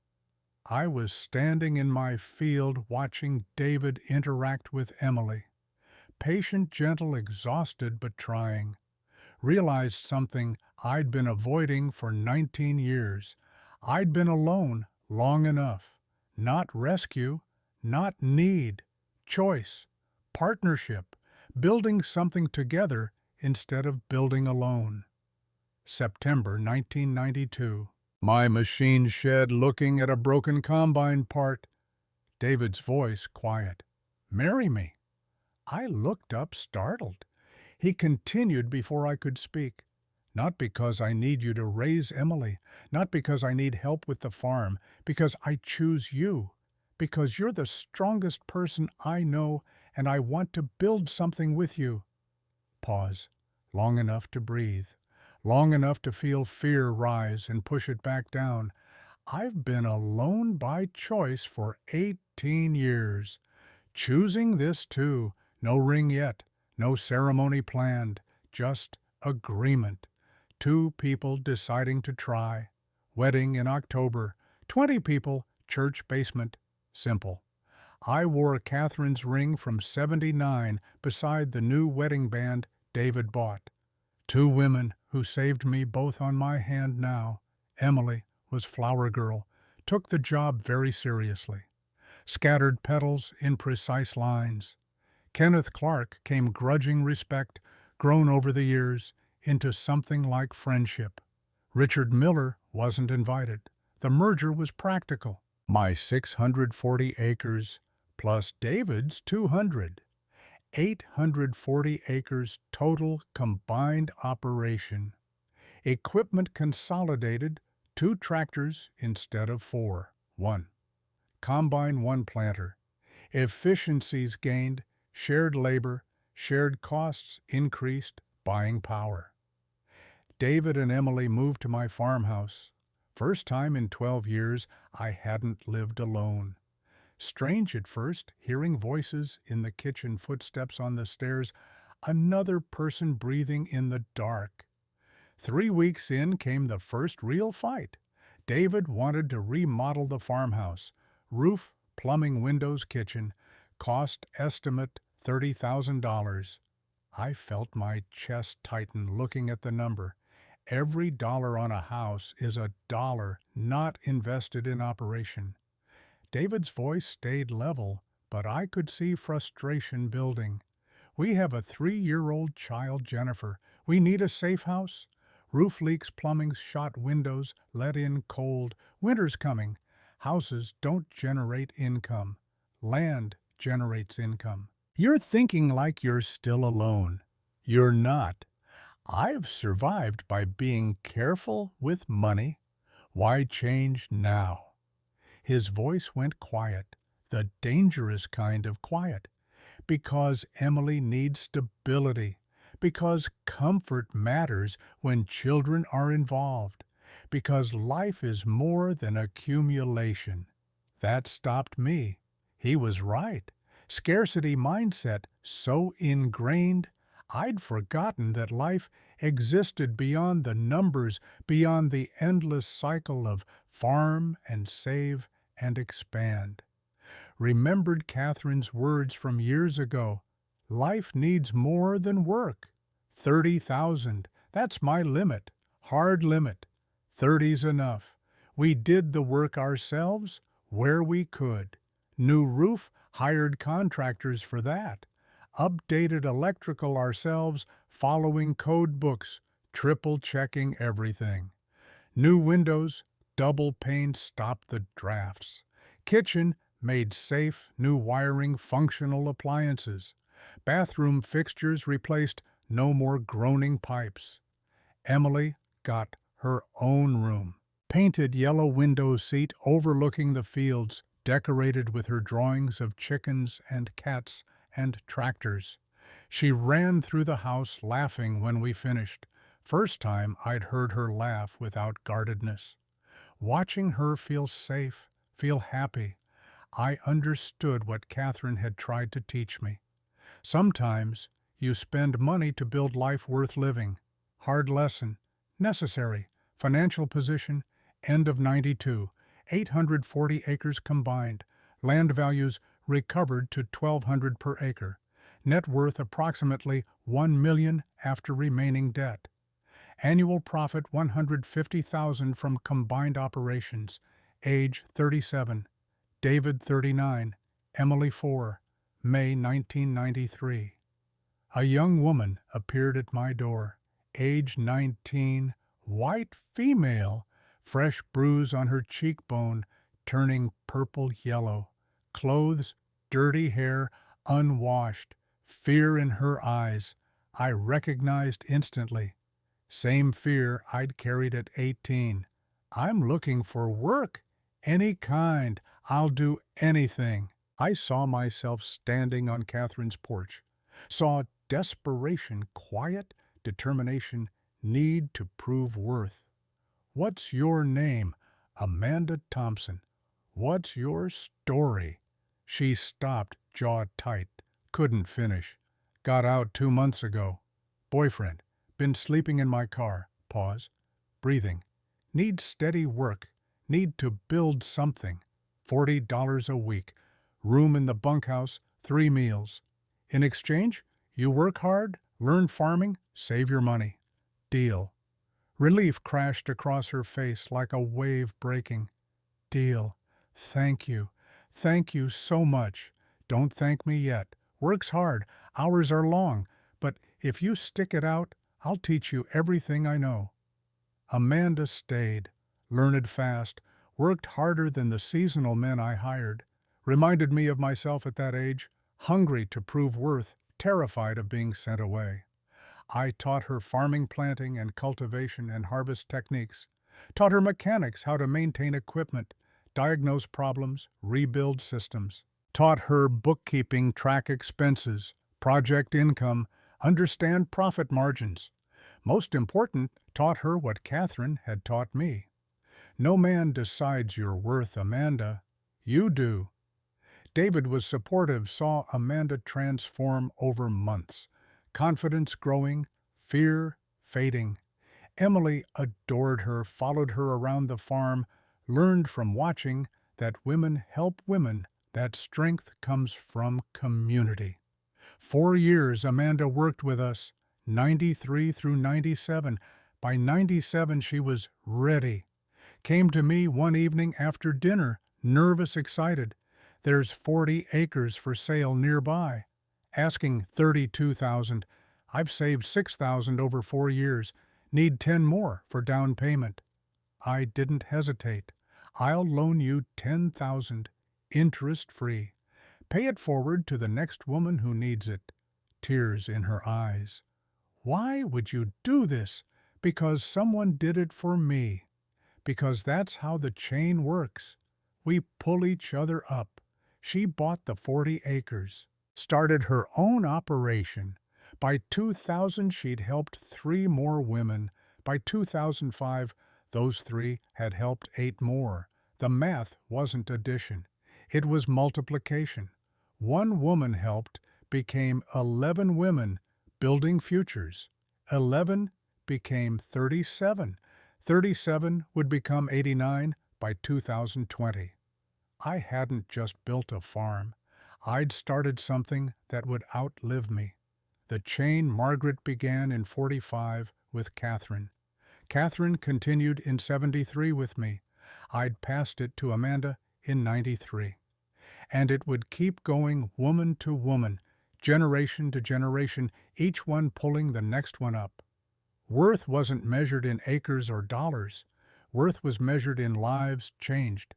I was standing in my field watching David interact with Emily. Patient, gentle, exhausted, but trying. Realized something I'd been avoiding for 19 years. I'd been alone long enough. Not rescue, not need, choice, partnership, building something together instead of building alone. September 1992. My machine shed looking at a broken combine part. David's voice quiet. Marry me. I looked up startled. He continued before I could speak. Not because I need you to raise Emily, not because I need help with the farm, because I choose you, because you're the strongest person I know and I want to build something with you. Pause, long enough to breathe, long enough to feel fear rise and push it back down. I've been alone by choice for 18 years. Choosing this too. No ring yet, no ceremony planned, just agreement. 2 people deciding to try. Wedding in October. 20 people, church basement. Simple. I wore Catherine's ring from '79 beside the new wedding band David bought. 2 women who saved me both on my hand now. Emily was flower girl, took the job very seriously. Scattered petals in precise lines. Kenneth Clark came grudging respect, grown over the years, into something like friendship. Richard Miller wasn't invited. The merger was practical. My 640 acres plus David's 200. 840 acres total combined operation. Equipment consolidated, 2 tractors instead of 4. 1. combine one planter. Efficiencies gained, shared labor, shared costs increased, buying power. David and Emily moved to my farmhouse. First time in 12 years I hadn't lived alone. Strange at first, hearing voices in the kitchen, footsteps on the stairs, another person breathing in the dark. 3 weeks in came the first real fight. David wanted to remodel the farmhouse. Roof, plumbing, windows, kitchen. Cost estimate $30,000. I felt my chest tighten looking at the number. Every dollar on a house is a dollar not invested in operation. David's voice stayed level, but I could see frustration building. We have a 3-year-old child, Jennifer. We need a safe house. Roof leaks, plumbing's shot, windows let in cold. Winter's coming. Houses don't generate income. Land generates income. You're thinking like you're still alone. You're not. I've survived by being careful with money. Why change now? His voice went quiet, the dangerous kind of quiet. Because Emily needs stability. Because comfort matters when children are involved. Because life is more than accumulation. That stopped me. He was right. Scarcity mindset so ingrained, I'd forgotten that life existed beyond the numbers, beyond the endless cycle of farm and save and expand. Remembered Catherine's words from years ago. Life needs more than work. 30,000, that's my limit, hard limit. 30's enough. We did the work ourselves where we could. New roof, hired contractors for that. Updated electrical ourselves, following code books, triple checking everything. New windows, double pane stopped the drafts. Kitchen made safe, new wiring, functional appliances. Bathroom fixtures replaced, no more groaning pipes. Emily got her own room. Painted yellow window seat overlooking the fields, decorated with her drawings of chickens and cats and tractors. She ran through the house laughing when we finished. First time I'd heard her laugh without guardedness. Watching her feel safe, feel happy, I understood what Catherine had tried to teach me. Sometimes you spend money to build life worth living. Hard lesson. Necessary. Financial position. End of 92. 840 acres combined. Land values recovered to $1,200 per acre. Net worth approximately $1 million after remaining debt. Annual profit $150,000 from combined operations. Age 37. David 39. Emily 4. May 1993. A young woman appeared at my door. Age 19. White female. Fresh bruise on her cheekbone, turning purple-yellow. Clothes, dirty hair, unwashed. Fear in her eyes. I recognized instantly. Same fear I'd carried at 18. I'm looking for work. Any kind. I'll do anything. I saw myself standing on Catherine's porch. Saw desperation, quiet determination, need to prove worth. What's your name? Amanda Thompson. What's your story? She stopped, jaw tight. Couldn't finish. Got out 2 months ago. Boyfriend. Been sleeping in my car. Pause. Breathing. Need steady work. Need to build something. $40 a week. Room in the bunkhouse. 3 meals. In exchange, you work hard, learn farming, save your money. Deal. Relief crashed across her face like a wave breaking. Deal. Thank you. Thank you so much. Don't thank me yet. Work's hard. Hours are long. But if you stick it out, I'll teach you everything I know. Amanda stayed. Learned fast. Worked harder than the seasonal men I hired. Reminded me of myself at that age. Hungry to prove worth. Terrified of being sent away. I taught her farming, planting, and cultivation and harvest techniques. Taught her mechanics how to maintain equipment. diagnose problems, rebuild systems. Taught her bookkeeping, track expenses, project income, understand profit margins. Most important, taught her what Catherine had taught me. No man decides your worth, Amanda. You do. David was supportive, saw Amanda transform over months. Confidence growing, fear fading. Emily adored her, followed her around the farm, learned from watching that women help women, that strength comes from community. 4 years Amanda worked with us, 93 through 97. By 97 she was ready. Came to me one evening after dinner, nervous, excited. There's 40 acres for sale nearby. Asking 32,000. I've saved 6,000 over 4 years. Need 10 more for down payment. I didn't hesitate. I'll loan you 10,000, interest-free. Pay it forward to the next woman who needs it. Tears in her eyes. Why would you do this? Because someone did it for me. Because that's how the chain works. We pull each other up. She bought the 40 acres, started her own operation. By 2000 she'd helped 3 more women. By 2005, those 3 had helped 8 more. The math wasn't addition. It was multiplication. 1 woman helped became 11 women, building futures. 11 became 37. 37 would become 89 by 2020. I hadn't just built a farm. I'd started something that would outlive me. The chain Margaret began in 45 with Catherine. Catherine continued in 73 with me. I'd passed it to Amanda in 93. And it would keep going woman to woman, generation to generation, each one pulling the next one up. Worth wasn't measured in acres or dollars. Worth was measured in lives changed.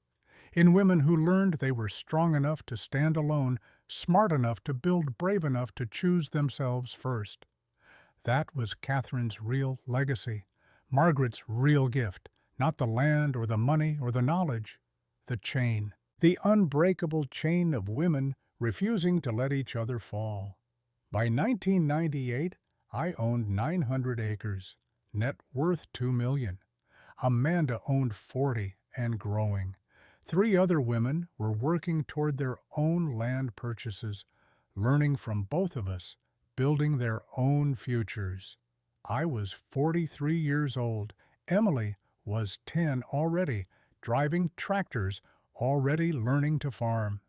In women who learned they were strong enough to stand alone, smart enough to build, brave enough to choose themselves first. That was Catherine's real legacy, Margaret's real gift, not the land or the money or the knowledge, the chain, the unbreakable chain of women refusing to let each other fall. By 1998, I owned 900 acres, net worth $2 million. Amanda owned 40 and growing. 3 other women were working toward their own land purchases, learning from both of us, building their own futures. I was 43 years old. Emily was 10 already, driving tractors, already learning to farm.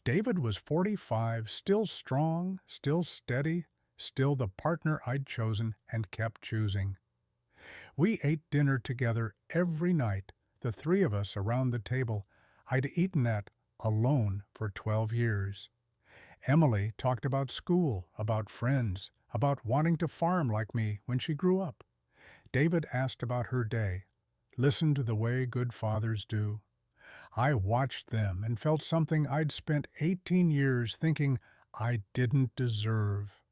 David was 45, still strong, still steady, still the partner I'd chosen and kept choosing. We ate dinner together every night, the 3 of us around the table. I'd eaten at alone for 12 years. Emily talked about school, about friends, about wanting to farm like me when she grew up. David asked about her day, listened the way good fathers do. I watched them and felt something I'd spent 18 years thinking I didn't deserve.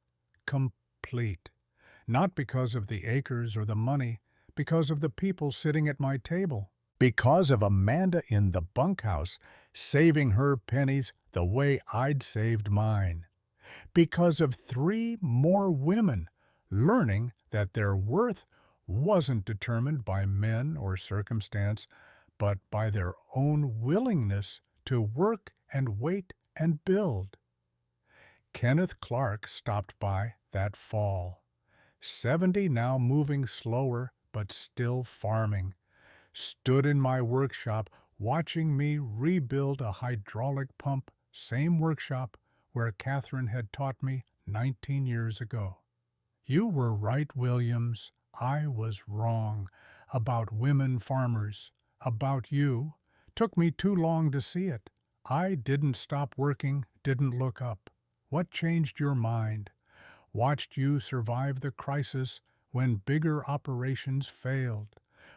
Complete. Not because of the acres or the money, because of the people sitting at my table. Because of Amanda in the bunkhouse, saving her pennies the way I'd saved mine. Because of 3 more women learning that their worth wasn't determined by men or circumstance, but by their own willingness to work and wait and build. Kenneth Clark stopped by that fall. 70 now, moving slower but still farming. Stood in my workshop watching me rebuild a hydraulic pump, same workshop where Catherine had taught me 19 years ago. You were right, Williams. I was wrong about women farmers, about you. Took me too long to see it. I didn't stop working, didn't look up. What changed your mind? Watched you survive the crisis when bigger operations failed.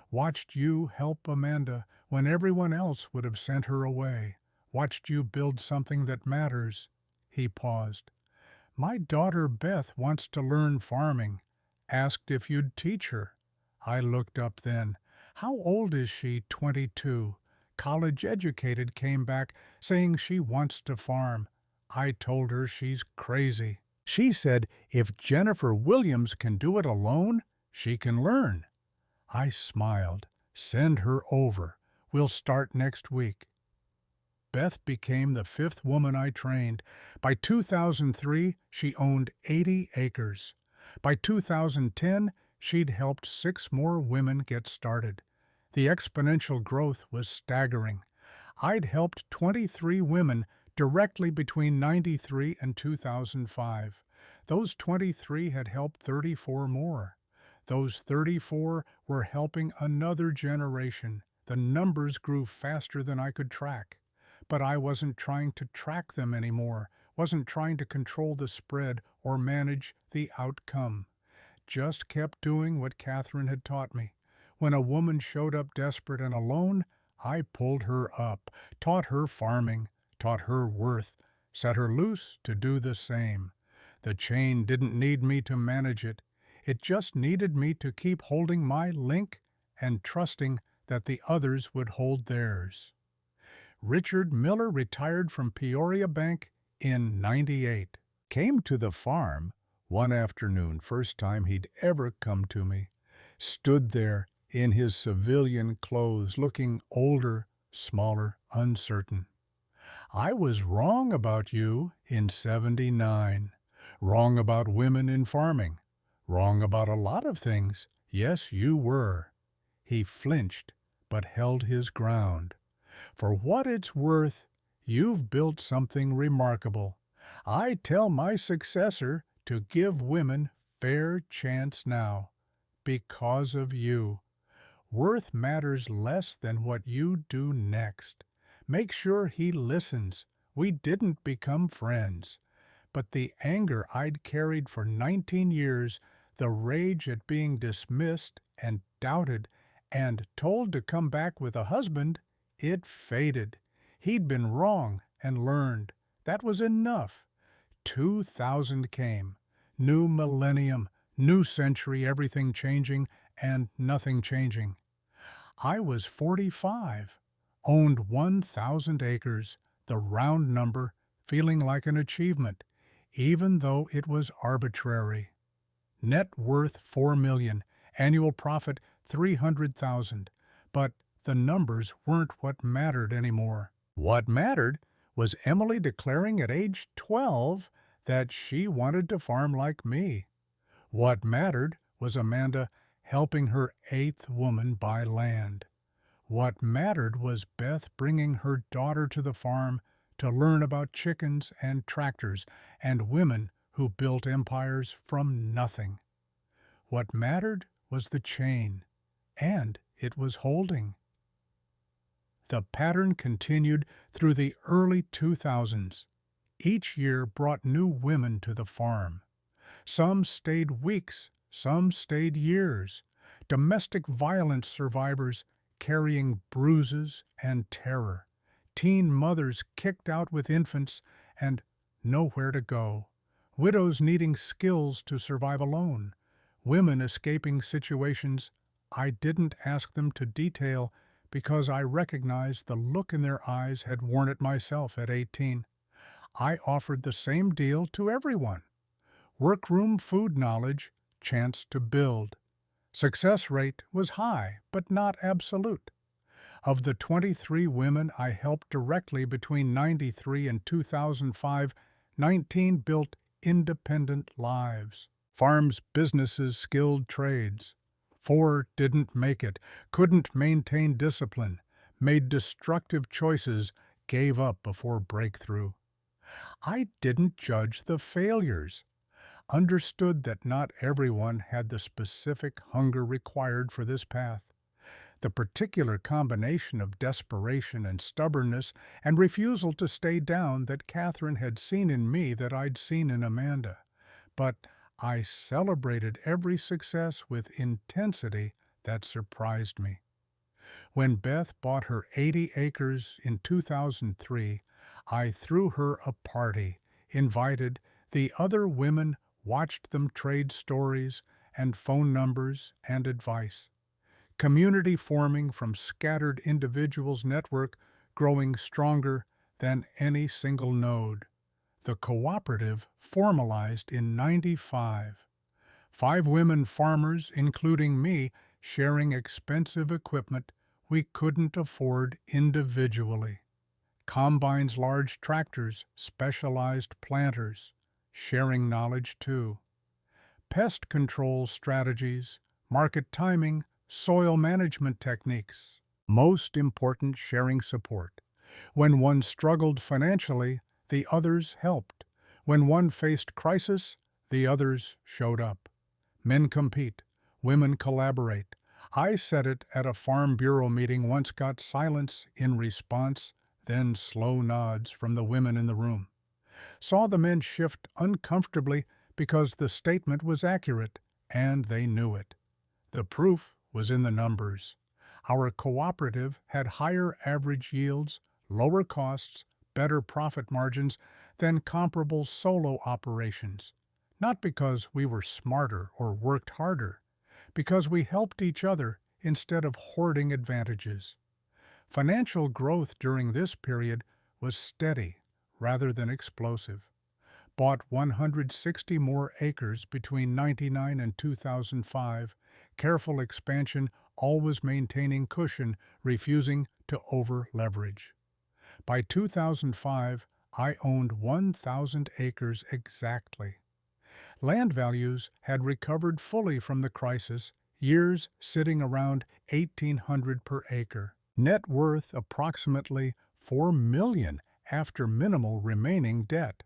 Watched you help Amanda when everyone else would have sent her away. Watched you build something that matters. He paused. My daughter Beth wants to learn farming. Asked if you'd teach her. I looked up then. How old is she? 22. college-educated, came back saying she wants to farm. I told her she's crazy. She said if Jennifer Williams can do it alone, she can learn. I smiled. Send her over. We'll start next week. Beth became the fifth woman I trained. By 2003, she owned 80 acres. By 2010, she'd helped 6 more women get started. The exponential growth was staggering. I'd helped 23 women directly between '93 and 2005. Those 23 had helped 34 more. Those 34 were helping another generation. The numbers grew faster than I could track. But I wasn't trying to track them anymore, wasn't trying to control the spread or manage the outcome. Just kept doing what Catherine had taught me. When a woman showed up desperate and alone, I pulled her up, taught her farming, taught her worth, set her loose to do the same. The chain didn't need me to manage it. It just needed me to keep holding my link and trusting that the others would hold theirs. Richard Miller retired from Peoria Bank in '98. Came to the farm one afternoon, first time he'd ever come to me. Stood there in his civilian clothes, looking older, smaller, uncertain. I was wrong about you in '79. Wrong about women in farming. Wrong about a lot of things. Yes, you were. He flinched, but held his ground. For what it's worth, you've built something remarkable. I tell my successor to give women fair chance now. Because of you. Worth matters less than what you do next. Make sure he listens. We didn't become friends. But the anger I'd carried for 19 years, the rage at being dismissed and doubted and told to come back with a husband, it faded. He'd been wrong and learned. That was enough. 2000 came. New millennium, new century, everything changing and nothing changing. I was 45, owned 1,000 acres, the round number, feeling like an achievement, even though it was arbitrary. Net worth $4 million, annual profit $300,000, but the numbers weren't what mattered anymore. What mattered was Emily declaring at age 12 that she wanted to farm like me. What mattered was Amanda helping her 8th woman buy land. What mattered was Beth bringing her daughter to the farm to learn about chickens and tractors and women who built empires from nothing. What mattered was the chain, and it was holding. The pattern continued through the early 2000s. Each year brought new women to the farm. Some stayed weeks, some stayed years. Domestic violence survivors carrying bruises and terror. Teen mothers kicked out with infants and nowhere to go. Widows needing skills to survive alone. Women escaping situations I didn't ask them to detail because I recognized the look in their eyes had worn it myself at 18. I offered the same deal to everyone. Workroom food knowledge, chance to build. Success rate was high, but not absolute. Of the 23 women I helped directly between '93 and 2005, 19 built independent lives. Farms, businesses, skilled trades. 4 didn't make it, couldn't maintain discipline, made destructive choices, gave up before breakthrough. I didn't judge the failures. Understood that not everyone had the specific hunger required for this path. The particular combination of desperation and stubbornness and refusal to stay down that Catherine had seen in me that I'd seen in Amanda. But I celebrated every success with intensity that surprised me. When Beth bought her 80 acres in 2003, I threw her a party, invited the other women, watched them trade stories and phone numbers and advice. community forming from scattered individuals' network growing stronger than any single node. The cooperative formalized in '95. 5 women farmers, including me, sharing expensive equipment we couldn't afford individually. Combines, large tractors, specialized planters, sharing knowledge too. Pest control strategies, market timing, soil management techniques. Most important, sharing support. When one struggled financially, the others helped. When one faced crisis, the others showed up. Men compete, women collaborate. I said it at a Farm Bureau meeting once, got silence in response, then slow nods from the women in the room. Saw the men shift uncomfortably because the statement was accurate, and they knew it. The proof was in the numbers. Our cooperative had higher average yields, lower costs, better profit margins than comparable solo operations. Not because we were smarter or worked harder, because we helped each other instead of hoarding advantages. Financial growth during this period was steady rather than explosive. Bought 160 more acres between '99 and 2005, careful expansion, always maintaining cushion, refusing to over-leverage. By 2005, I owned 1,000 acres exactly. Land values had recovered fully from the crisis, years sitting around 1,800 per acre. Net worth approximately $4 million after minimal remaining debt.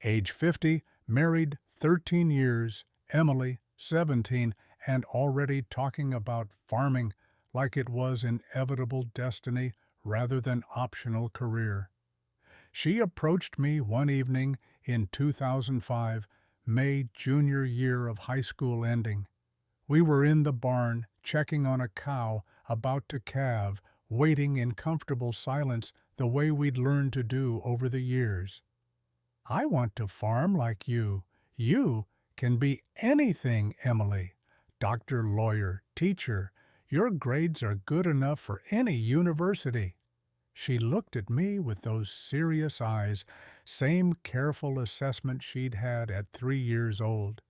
Age 50, married 13 years, Emily 17, and already talking about farming like it was inevitable destiny rather than optional career. She approached me one evening in 2005, May junior year of high school ending. We were in the barn, checking on a cow about to calve, waiting in comfortable silence the way we'd learned to do over the years. I want to farm like you. You can be anything, Emily. Doctor, lawyer, teacher. Your grades are good enough for any university. She looked at me with those serious eyes, same careful assessment she'd had at 3 years old.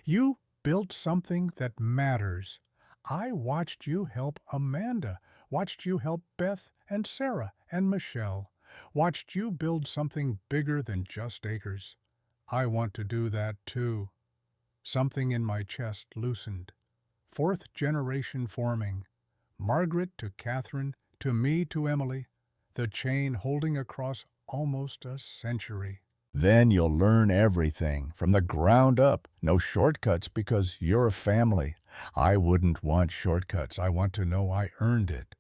You built something that matters. I watched you help Amanda, watched you help Beth and Sarah and Michelle, watched you build something bigger than just acres. I want to do that too. Something in my chest loosened. 4th generation forming. Margaret to Catherine, to me to Emily, the chain holding across almost a century. Then you'll learn everything from the ground up. No shortcuts because you're a family. I wouldn't want shortcuts. I want to know I earned it.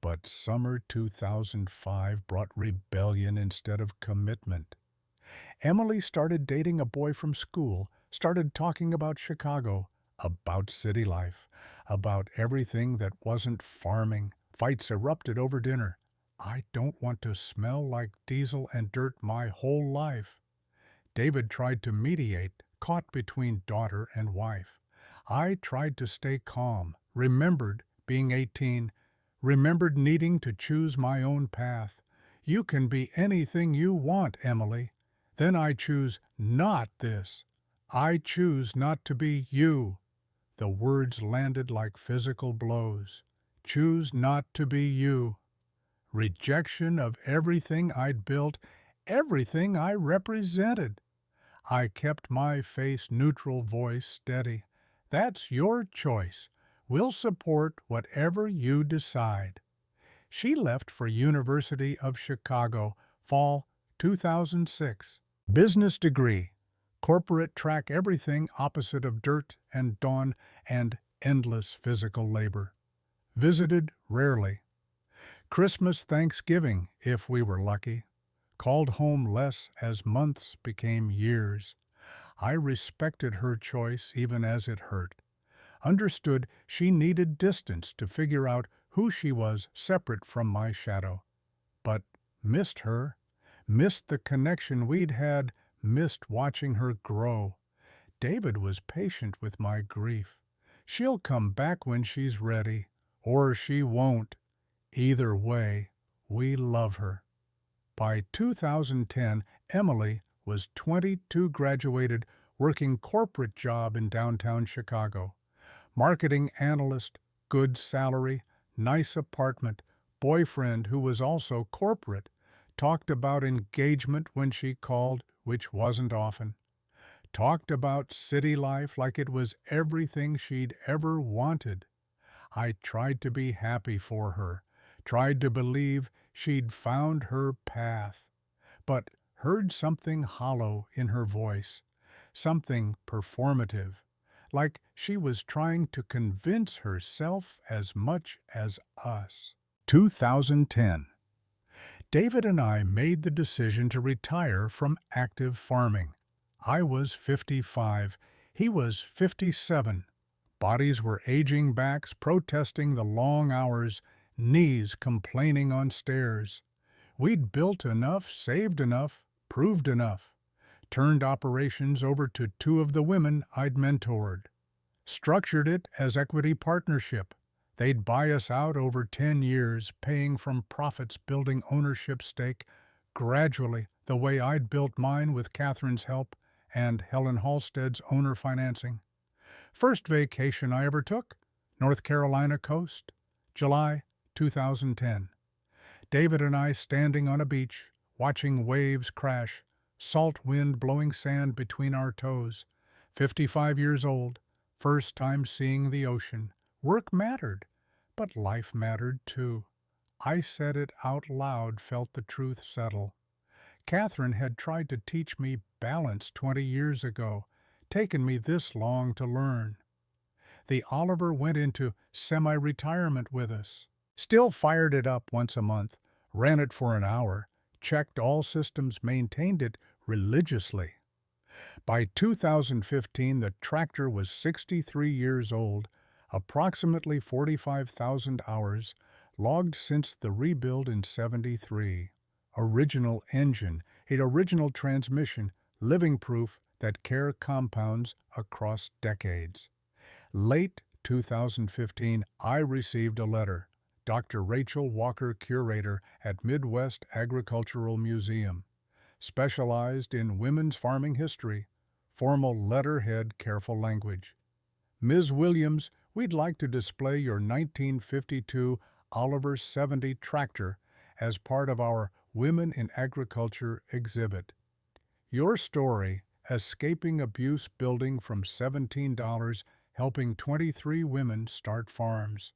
But summer 2005 brought rebellion instead of commitment. Emily started dating a boy from school, started talking about Chicago, about city life, about everything that wasn't farming. Fights erupted over dinner. I don't want to smell like diesel and dirt my whole life. David tried to mediate, caught between daughter and wife. I tried to stay calm, remembered being 18, remembered needing to choose my own path. You can be anything you want, Emily. Then I choose not this. I choose not to be you. The words landed like physical blows. Choose not to be you. Rejection of everything I'd built, everything I represented. I kept my face neutral, voice steady. That's your choice. We'll support whatever you decide. She left for University of Chicago, fall 2006. Business degree. Corporate track, everything opposite of dirt and dawn and endless physical labor. Visited rarely. Christmas, Thanksgiving, if we were lucky. Called home less as months became years. I respected her choice even as it hurt. Understood she needed distance to figure out who she was separate from my shadow. But missed her, missed the connection we'd had, missed watching her grow. David was patient with my grief. She'll come back when she's ready, or she won't. Either way, we love her. By 2010, Emily was 22, graduated, working corporate job in downtown Chicago. Marketing analyst, good salary, nice apartment, boyfriend who was also corporate, talked about engagement when she called, which wasn't often. Talked about city life like it was everything she'd ever wanted. I tried to be happy for her, tried to believe she'd found her path, but heard something hollow in her voice, something performative, like she was trying to convince herself as much as us. 2010. David and I made the decision to retire from active farming. I was 55, he was 57. Bodies were aging, backs protesting the long hours, knees complaining on stairs. We'd built enough, saved enough, proved enough. Turned operations over to two of the women I'd mentored. Structured it as equity partnership. They'd buy us out over 10 years, paying from profits, building ownership stake gradually, the way I'd built mine with Catherine's help and Helen Halstead's owner financing. First vacation I ever took, North Carolina coast, July 2010. David and I standing on a beach, watching waves crash, salt wind blowing sand between our toes. 55 years old, first time seeing the ocean. Work mattered, but life mattered too. I said it out loud, felt the truth settle. Catherine had tried to teach me balance 20 years ago, taken me this long to learn. The Oliver went into semi-retirement with us. Still fired it up once a month, ran it for an hour, checked all systems, maintained it religiously. By 2015, the tractor was 63 years old, approximately 45,000 hours, logged since the rebuild in 73. Original engine, an original transmission, living proof that care compounds across decades. Late 2015, I received a letter. Dr. Rachel Walker, curator at Midwest Agricultural Museum. Specialized in women's farming history. Formal letterhead, careful language. Ms. Williams, we'd like to display your 1952 Oliver 70 tractor as part of our Women in Agriculture exhibit. Your story, escaping abuse, building from $17, helping 23 women start farms.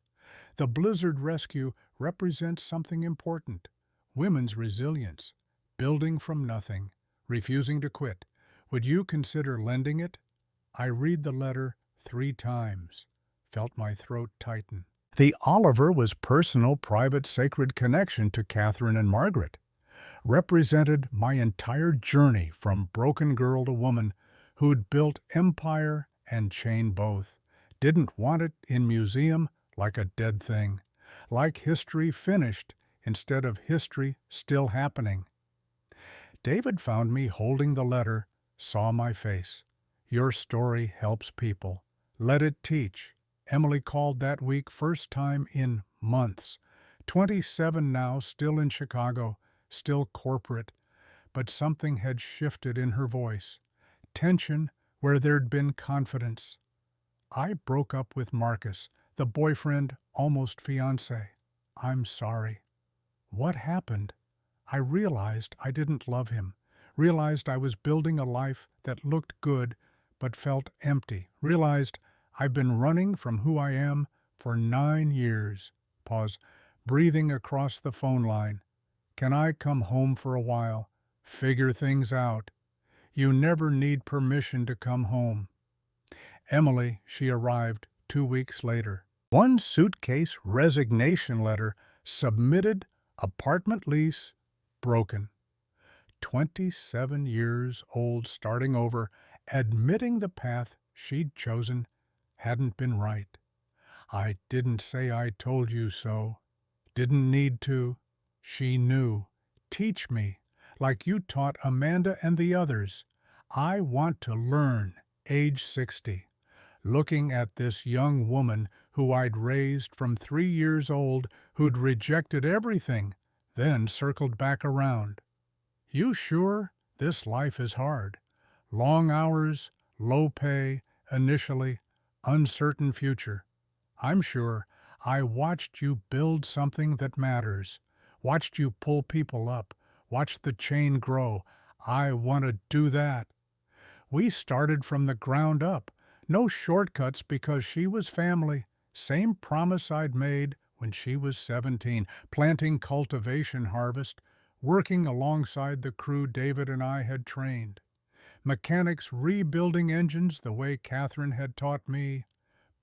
The Blizzard Rescue represents something important. Women's resilience, building from nothing, refusing to quit. Would you consider lending it? I read the letter 3 times, felt my throat tighten. The Oliver was personal, private, sacred connection to Catherine and Margaret. Represented my entire journey from broken girl to woman who'd built empire and chain both. Didn't want it in museum like a dead thing. Like history finished instead of history still happening. David found me holding the letter, saw my face. Your story helps people. Let it teach. Emily called that week, first time in months. 27 now, still in Chicago, still corporate, but something had shifted in her voice. Tension where there'd been confidence. I broke up with Marcus, the boyfriend, almost fiancé. I'm sorry. What happened? I realized I didn't love him. Realized I was building a life that looked good but felt empty. Realized I've been running from who I am for 9 years. Pause. Breathing across the phone line. Can I come home for a while? Figure things out. You never need permission to come home. Emily, she arrived 2 weeks later. 1 suitcase resignation letter submitted, apartment lease broken. 27 years old, starting over, admitting the path she'd chosen hadn't been right. I didn't say I told you so. Didn't need to. She knew. Teach me, like you taught Amanda and the others. I want to learn. Age 60. looking at this young woman who I'd raised from 3 years old, who'd rejected everything, then circled back around. You sure this life is hard? Long hours, low pay, initially, uncertain future. I'm sure I watched you build something that matters, watched you pull people up, watched the chain grow. I want to do that. We started from the ground up. No shortcuts because she was family. Same promise I'd made when she was 17, planting cultivation harvest, working alongside the crew David and I had trained. Mechanics rebuilding engines the way Catherine had taught me.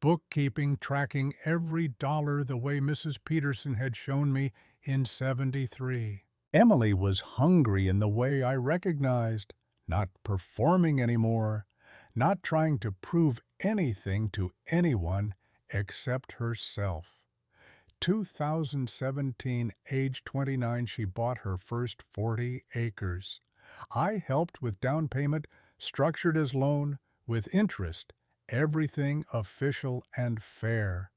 Bookkeeping tracking every dollar the way Mrs. Peterson had shown me in 73. Emily was hungry in the way I recognized, not performing anymore, not trying to prove anything to anyone except herself. 2017, age 29, she bought her first 40 acres. I helped with down payment, structured as loan, with interest, everything official and fair.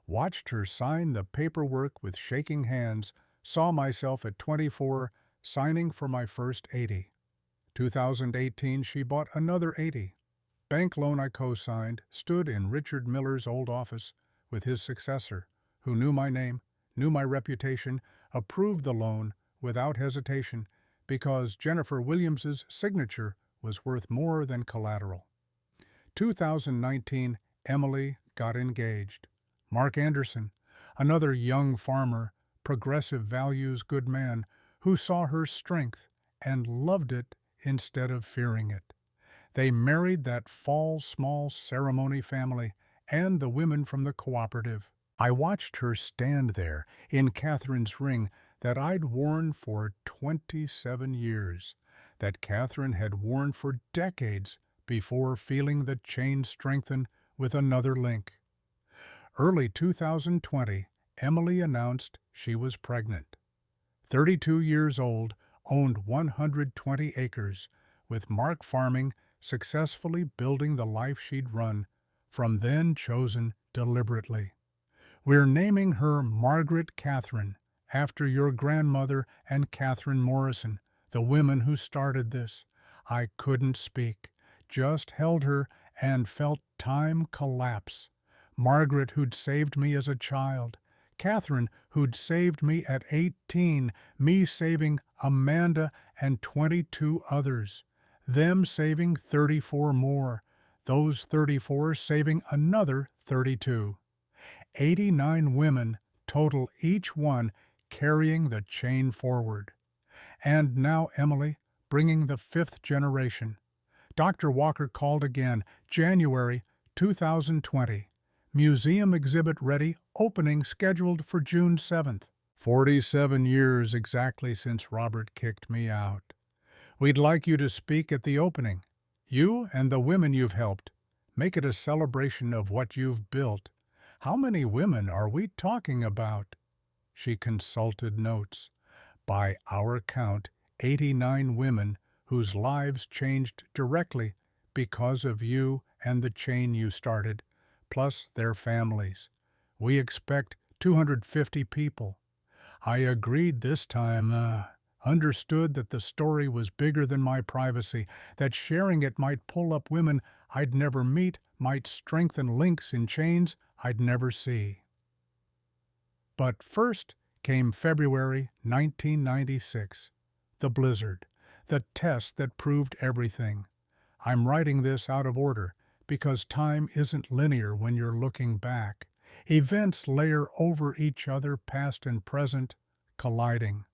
Watched her sign the paperwork with shaking hands, saw myself at 24 signing for my first 80. 2018, she bought another 80. Bank loan I co-signed, stood in Richard Miller's old office with his successor, who knew my name, knew my reputation, approved the loan without hesitation because Jennifer Williams's signature was worth more than collateral. 2019, Emily got engaged. Mark Anderson, another young farmer, progressive values good man, who saw her strength and loved it instead of fearing it. They married that fall small ceremony family and the women from the cooperative. I watched her stand there in Catherine's ring that I'd worn for 27 years, that Catherine had worn for decades before feeling the chain strengthen with another link. Early 2020, Emily announced she was pregnant. 32 years old, owned 120 acres, with Mark Farming successfully building the life she'd run, from then chosen deliberately. We're naming her Margaret Catherine, after your grandmother and Catherine Morrison, the women who started this. I couldn't speak, just held her and felt time collapse. Margaret, who'd saved me as a child. Catherine, who'd saved me at 18, me saving Amanda and 22 others. Them saving 34 more. Those 34 saving another 32. 89 women total, each one carrying the chain forward. And now Emily, bringing the 5th generation. Dr. Walker called again, January 2020. Museum exhibit ready, opening scheduled for June 7th. 47 years exactly since Robert kicked me out. We'd like you to speak at the opening. You and the women you've helped. Make it a celebration of what you've built. How many women are we talking about? She consulted notes. By our count, 89 women whose lives changed directly because of you and the chain you started, plus their families. We expect 250 people. I agreed this time, understood that the story was bigger than my privacy, that sharing it might pull up women I'd never meet, might strengthen links in chains I'd never see. But first came February 1996, the blizzard, the test that proved everything. I'm writing this out of order because time isn't linear when you're looking back. Events layer over each other, past and present, colliding.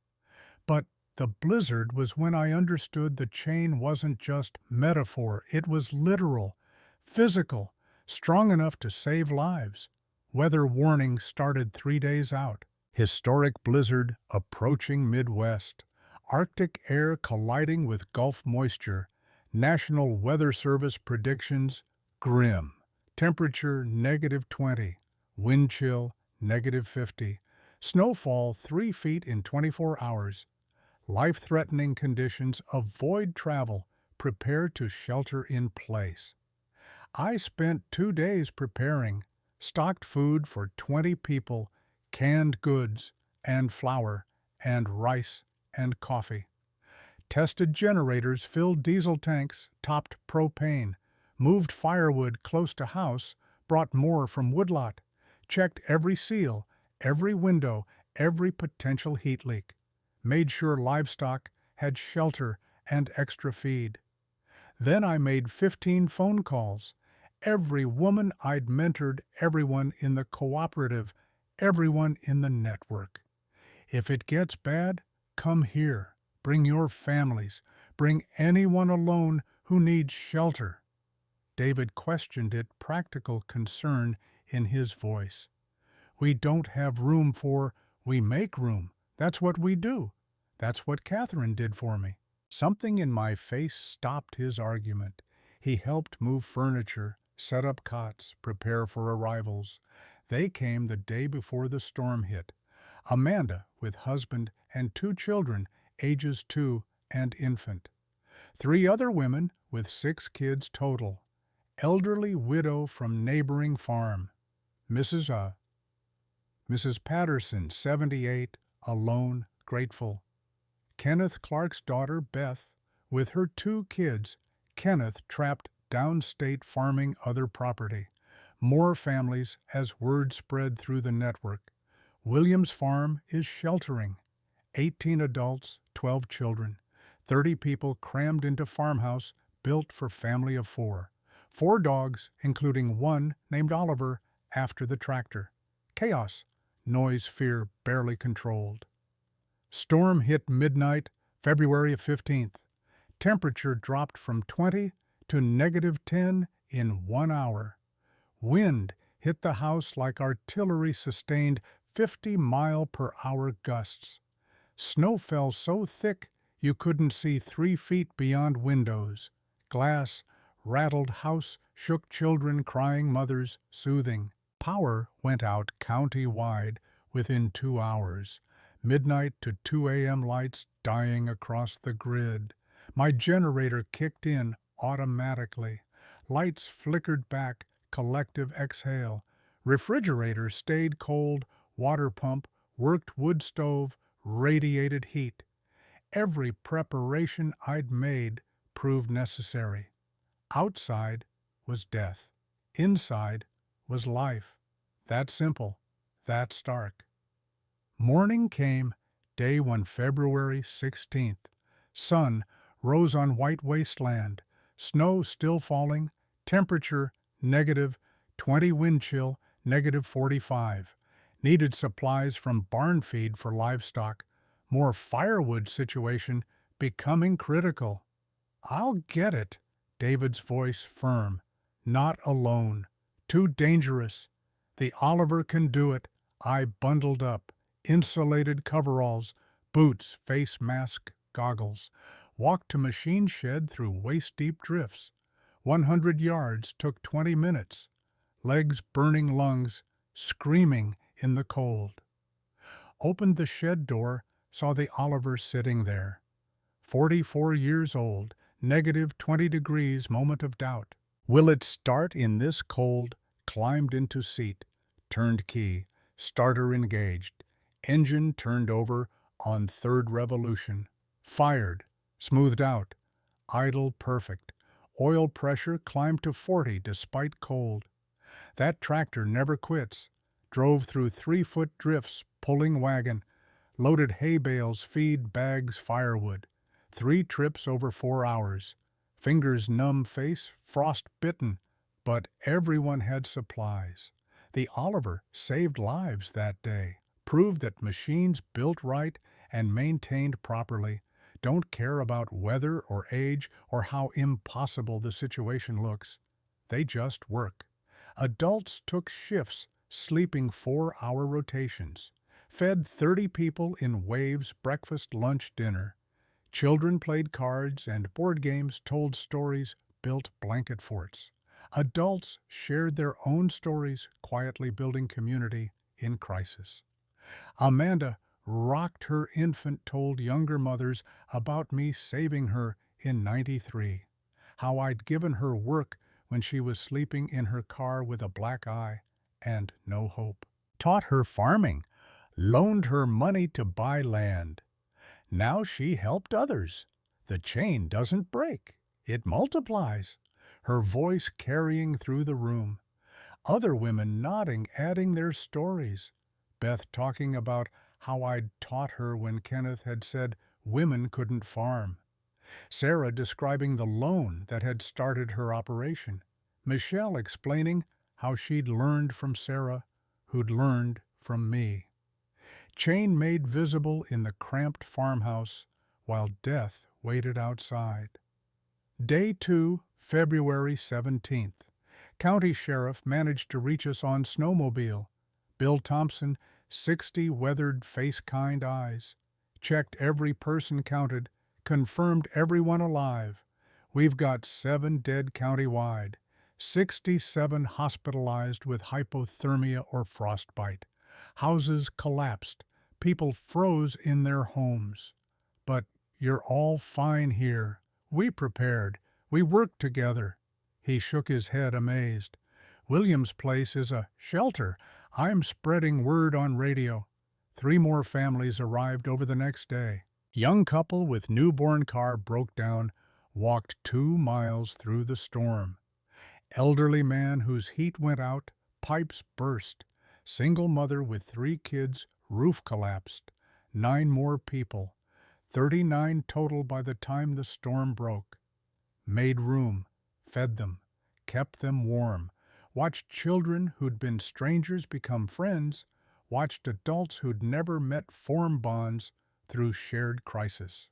But the blizzard was when I understood the chain wasn't just metaphor, it was literal, physical, strong enough to save lives. Weather warning started 3 days out. Historic blizzard approaching Midwest. Arctic air colliding with Gulf moisture. National Weather Service predictions grim. Temperature -20. Wind chill -50. Snowfall 3 feet in 24 hours. Life-threatening conditions. Avoid travel. Prepare to shelter in place. I spent 2 days preparing, stocked food for 20 people, canned goods, and flour, and rice, and coffee. Tested generators, filled diesel tanks, topped propane, moved firewood close to house, brought more from woodlot, checked every seal, every window, every potential heat leak, made sure livestock had shelter and extra feed. Then I made 15 phone calls. Every woman I'd mentored, everyone in the cooperative, everyone in the network. If it gets bad, come here. Bring your families. Bring anyone alone who needs shelter. David questioned it, practical concern in his voice. We don't have room for, we make room. That's what we do. That's what Catherine did for me. Something in my face stopped his argument. He helped move furniture, set up cots, prepare for arrivals. They came the day before the storm hit. Amanda, with husband and 2 children, ages 2 and infant. 3 other women with 6 kids total. Elderly widow from neighboring farm. Mrs. Patterson, 78, alone, grateful. Kenneth Clark's daughter, Beth, with her 2 kids. Kenneth trapped downstate farming other property. More families as word spread through the network. Williams Farm is sheltering. 18 adults, 12 children. 30 people crammed into farmhouse built for family of 4. 4 dogs, including one named Oliver, after the tractor. Chaos, noise, fear barely controlled. Storm hit midnight, February 15th. Temperature dropped from 20 to -10 in 1 hour. Wind hit the house like artillery, sustained 50-mile-per-hour gusts. Snow fell so thick you couldn't see 3 feet beyond windows. Glass rattled house, shook children, crying mothers, soothing. Power went out county-wide within 2 hours. Midnight to 2 a.m. lights dying across the grid. My generator kicked in automatically. Lights flickered back, collective exhale. Refrigerator stayed cold, water pump, worked wood stove, radiated heat. Every preparation I'd made proved necessary. Outside was death. Inside was life. That simple, that stark. Morning came, day 1, February 16th. Sun rose on white wasteland. Snow still falling. Temperature -20, wind chill -45. Needed supplies from barn feed for livestock. More firewood situation becoming critical. I'll get it, David's voice firm. Not alone. Too dangerous. The Oliver can do it. I bundled up. Insulated coveralls, boots, face mask, goggles. Walked to machine shed through waist-deep drifts. 100 yards took 20 minutes. Legs burning, lungs screaming in the cold. Opened the shed door, saw the Oliver sitting there. 44 years old, -20 degrees, moment of doubt. Will it start in this cold? Climbed into seat, turned key, starter engaged. Engine turned over on 3rd revolution. Fired, smoothed out. Idle perfect. Oil pressure climbed to 40 despite cold. That tractor never quits. Drove through 3-foot drifts, pulling wagon. Loaded hay bales, feed, bags, firewood. 3 trips over 4 hours. Fingers numb, face frost-bitten. But everyone had supplies. The Oliver saved lives that day. Proved that machines built right and maintained properly don't care about weather or age or how impossible the situation looks. They just work. Adults took shifts, sleeping 4-hour rotations. Fed 30 people in waves, breakfast, lunch, dinner. Children played cards and board games, told stories, built blanket forts. Adults shared their own stories, quietly building community in crisis. Amanda rocked her infant, told younger mothers about me saving her in '93, how I'd given her work when she was sleeping in her car with a black eye and no hope. Taught her farming, loaned her money to buy land. Now she helped others. The chain doesn't break. It multiplies, her voice carrying through the room. Other women nodding, adding their stories. Beth talking about how I'd taught her when Kenneth had said women couldn't farm. Sarah describing the loan that had started her operation. Michelle explaining how she'd learned from Sarah, who'd learned from me. Chain made visible in the cramped farmhouse while death waited outside. Day 2, February 17th. County Sheriff managed to reach us on snowmobile. Bill Thompson, 60 weathered face-kind eyes. Checked every person counted, confirmed everyone alive. We've got 7 dead countywide, 67 hospitalized with hypothermia or frostbite. Houses collapsed, people froze in their homes. But you're all fine here. We prepared. We worked together. He shook his head amazed. William's place is a shelter. I'm spreading word on radio. 3 more families arrived over the next day. Young couple with newborn car broke down, walked 2 miles through the storm. Elderly man whose heat went out, pipes burst. Single mother with 3 kids, roof collapsed. 9 more people. 39 total by the time the storm broke. Made room, fed them, kept them warm, watched children who'd been strangers become friends, watched adults who'd never met form bonds through shared crisis.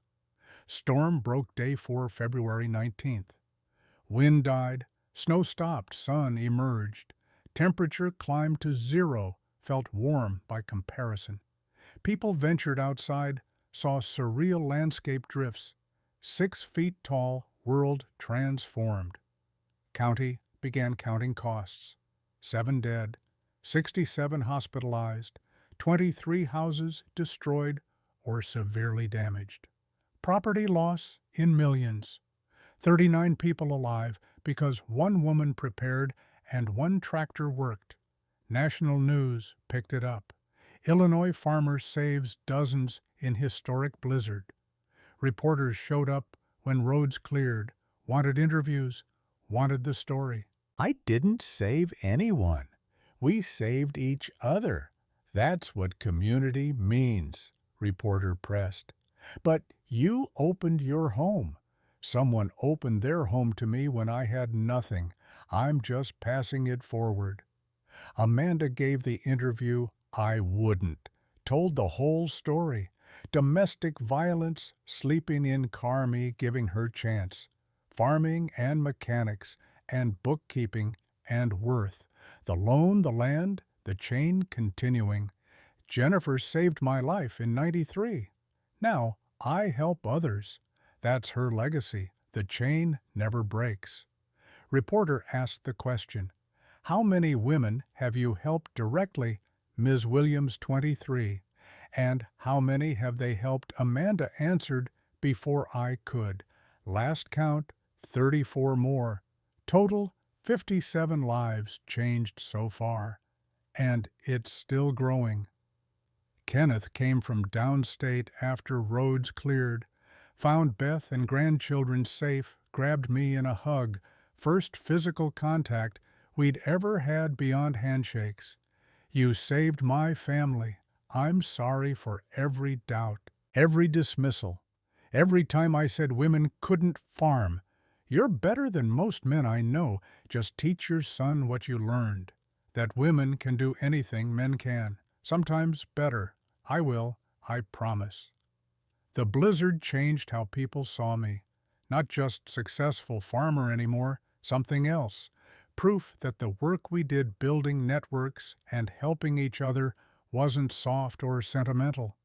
Storm broke day 4, February 19th. Wind died, snow stopped, sun emerged. Temperature climbed to 0, felt warm by comparison. People ventured outside, saw surreal landscape drifts. 6 feet tall, world transformed. County began counting costs. 7 dead, 67 hospitalized, 23 houses destroyed or severely damaged. Property loss in millions. 39 people alive because 1 woman prepared and 1 tractor worked. National news picked it up. Illinois farmer saves dozens in historic blizzard. Reporters showed up when roads cleared, wanted interviews, wanted the story. I didn't save anyone. We saved each other. That's what community means, reporter pressed. But you opened your home. Someone opened their home to me when I had nothing. I'm just passing it forward. Amanda gave the interview I wouldn't. Told the whole story. Domestic violence, sleeping in car me giving her chance. Farming and mechanics and bookkeeping and worth. The loan, the land, the chain continuing. Jennifer saved my life in '93. Now I help others. That's her legacy. The chain never breaks. Reporter asked the question, how many women have you helped directly? Ms. Williams, 23. And how many have they helped? Amanda answered before I could. Last count, 34 more. Total, 57 lives changed so far. And it's still growing. Kenneth came from downstate after roads cleared, found Beth and grandchildren safe, grabbed me in a hug, first physical contact we'd ever had beyond handshakes. You saved my family. I'm sorry for every doubt, every dismissal, every time I said women couldn't farm. You're better than most men I know. Just teach your son what you learned, that women can do anything men can, sometimes better. I will, I promise. The blizzard changed how people saw me. Not just successful farmer anymore, something else. Proof that the work we did building networks and helping each other wasn't soft or sentimental.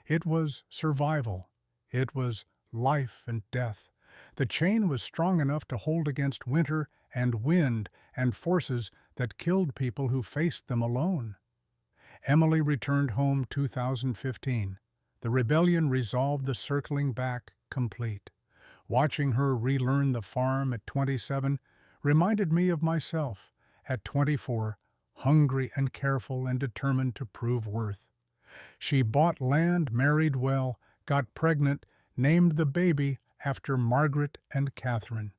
It was survival. It was life and death. The chain was strong enough to hold against winter and wind and forces that killed people who faced them alone. Emily returned home 2015. The rebellion resolved the circling back complete. Watching her relearn the farm at 27, reminded me of myself at 24, hungry and careful and determined to prove worth. She bought land, married well, got pregnant, named the baby after Margaret and Catherine.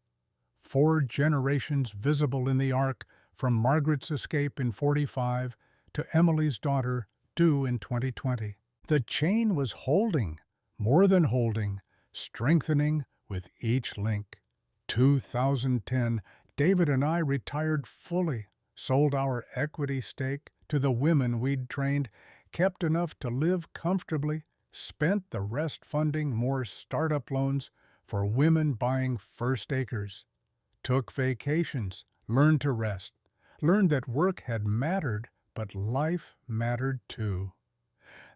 4 generations visible in the arc from Margaret's escape in 45 to Emily's daughter due in 2020. The chain was holding, more than holding, strengthening with each link. 2010, David and I retired fully, sold our equity stake to the women we'd trained, kept enough to live comfortably, spent the rest funding more startup loans for women buying first acres. Took vacations, learned to rest, learned that work had mattered, but life mattered too.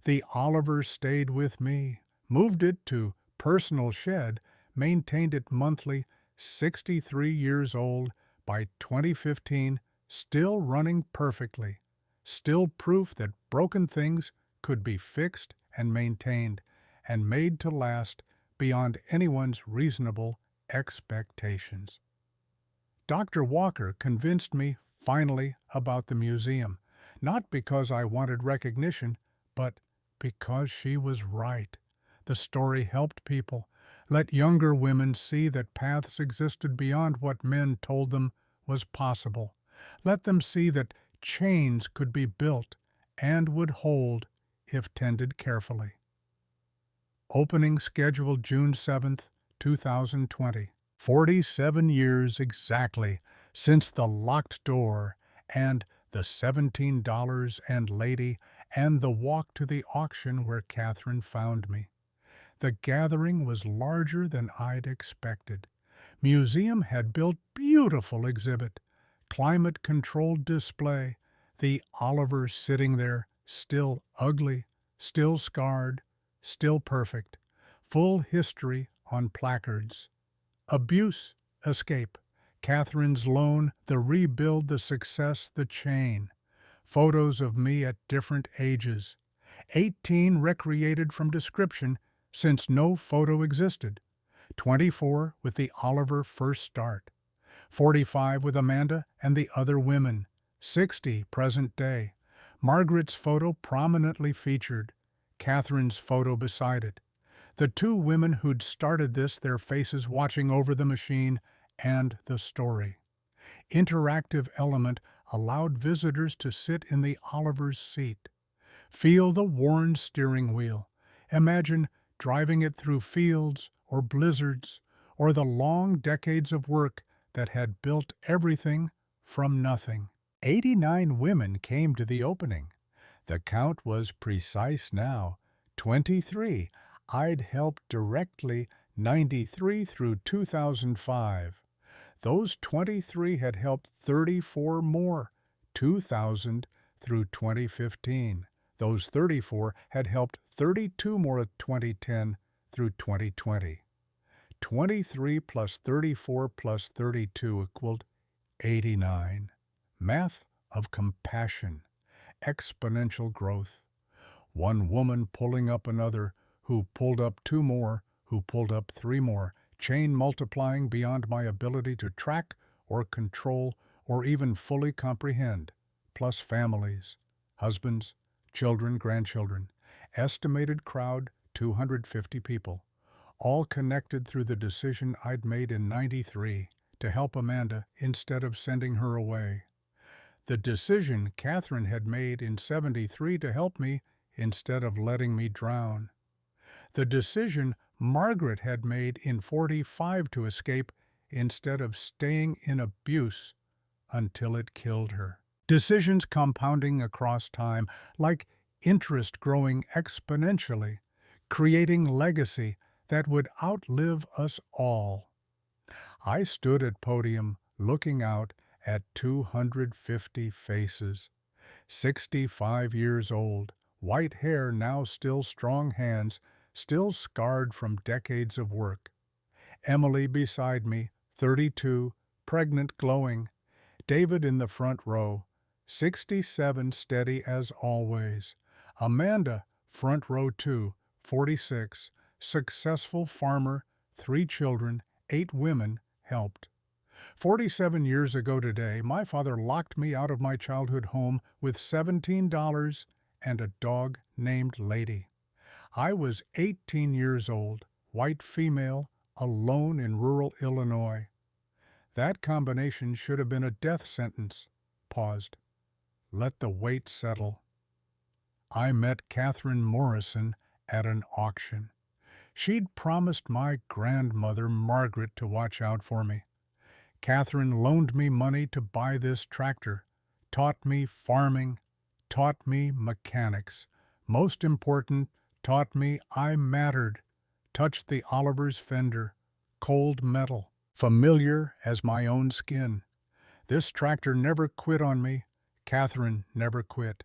The Oliver stayed with me, moved it to personal shed, maintained it monthly, 63 years old, by 2015, still running perfectly, still proof that broken things could be fixed and maintained and made to last beyond anyone's reasonable expectations. Dr. Walker convinced me finally about the museum, not because I wanted recognition, but because she was right. The story helped people, let younger women see that paths existed beyond what men told them was possible. Let them see that chains could be built and would hold if tended carefully. Opening scheduled June 7th, 2020. 47 years exactly since the locked door and the $17 and lady and the walk to the auction where Catherine found me. The gathering was larger than I'd expected. Museum had built beautiful exhibit, climate-controlled display, the Oliver sitting there, still ugly, still scarred, still perfect, full history on placards. Abuse, escape, Catherine's loan, the rebuild, the success, the chain. Photos of me at different ages. 18 recreated from description since no photo existed. 24 with the Oliver first start. 45 with Amanda and the other women. 60 present day. Margaret's photo prominently featured. Catherine's photo beside it. The 2 women who'd started this, their faces watching over the machine and the story. Interactive element allowed visitors to sit in the Oliver's seat. Feel the worn steering wheel. Imagine driving it through fields or blizzards or the long decades of work that had built everything from nothing. 89 women came to the opening. The count was precise now, 23. I'd helped directly 93 through 2005. Those 23 had helped 34 more, 2,000 through 2015. Those 34 had helped 32 more at 2010 through 2020. 23 plus 34 plus 32 equaled 89. Math of compassion, exponential growth. One woman pulling up another, who pulled up 2 more, who pulled up 3 more, chain multiplying beyond my ability to track or control or even fully comprehend, plus families, husbands, children, grandchildren, estimated crowd 250 people, all connected through the decision I'd made in 93 to help Amanda instead of sending her away. The decision Catherine had made in 73 to help me instead of letting me drown. The decision Margaret had made in 45 to escape instead of staying in abuse until it killed her. Decisions compounding across time, like interest growing exponentially, creating legacy that would outlive us all. I stood at podium looking out at 250 faces. 65 years old, white hair, now still strong hands, still scarred from decades of work. Emily beside me, 32, pregnant, glowing. David in the front row, 67, steady as always. Amanda, front row too, 46, successful farmer, 3 children, 8 women, helped. 47 years ago today, my father locked me out of my childhood home with $17 and a dog named Lady. I was 18 years old, white female, alone in rural Illinois. That combination should have been a death sentence. Paused. Let the weight settle. I met Catherine Morrison at an auction. She'd promised my grandmother Margaret to watch out for me. Catherine loaned me money to buy this tractor, taught me farming, taught me mechanics. Most important, taught me I mattered. Touched the Oliver's fender, cold metal, familiar as my own skin. This tractor never quit on me. Catherine never quit.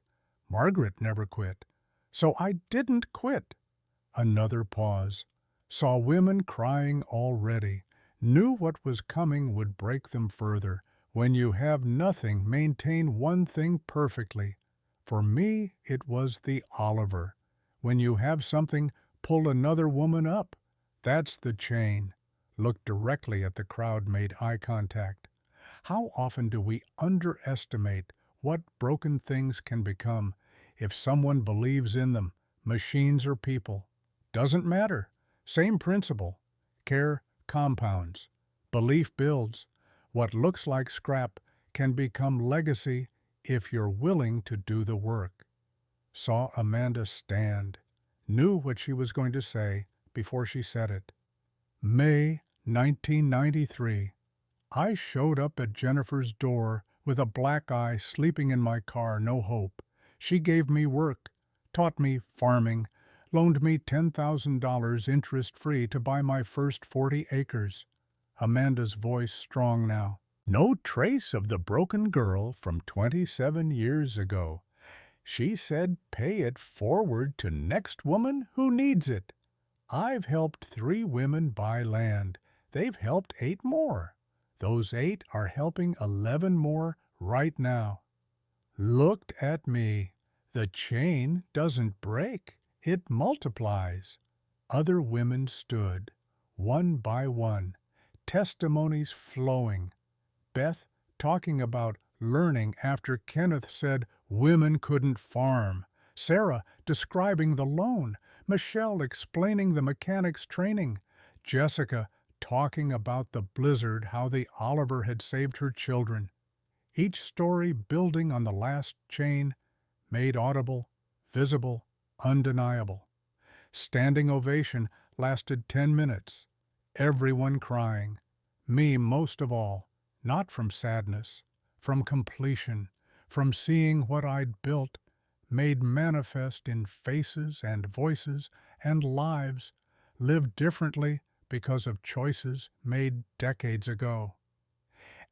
Margaret never quit. So I didn't quit. Another pause. Saw women crying already. Knew what was coming would break them further. When you have nothing, maintain one thing perfectly. For me, it was the Oliver. When you have something, pull another woman up. That's the chain. Looked directly at the crowd, made eye contact. How often do we underestimate what broken things can become if someone believes in them, machines or people? Doesn't matter. Same principle. Care compounds. Belief builds. What looks like scrap can become legacy if you're willing to do the work. Saw Amanda stand. Knew what she was going to say before she said it. May 1993. I showed up at Jennifer's door with a black eye, sleeping in my car, no hope. She gave me work, taught me farming, loaned me $10,000 interest-free to buy my first 40 acres. Amanda's voice strong now. No trace of the broken girl from 27 years ago. She said, pay it forward to next woman who needs it. I've helped 3 women buy land. They've helped 8 more. Those 8 are helping 11 more right now. Looked at me. The chain doesn't break. It multiplies. Other women stood, one by one, testimonies flowing. Beth talking about learning after Kenneth said women couldn't farm. Sarah describing the loan. Michelle explaining the mechanics training. Jessica talking about the blizzard, how the Oliver had saved her children. Each story building on the last chain, made audible, visible, undeniable. Standing ovation lasted 10 minutes. Everyone crying. Me most of all, not from sadness, from completion, from seeing what I'd built, made manifest in faces and voices and lives, lived differently because of choices made decades ago.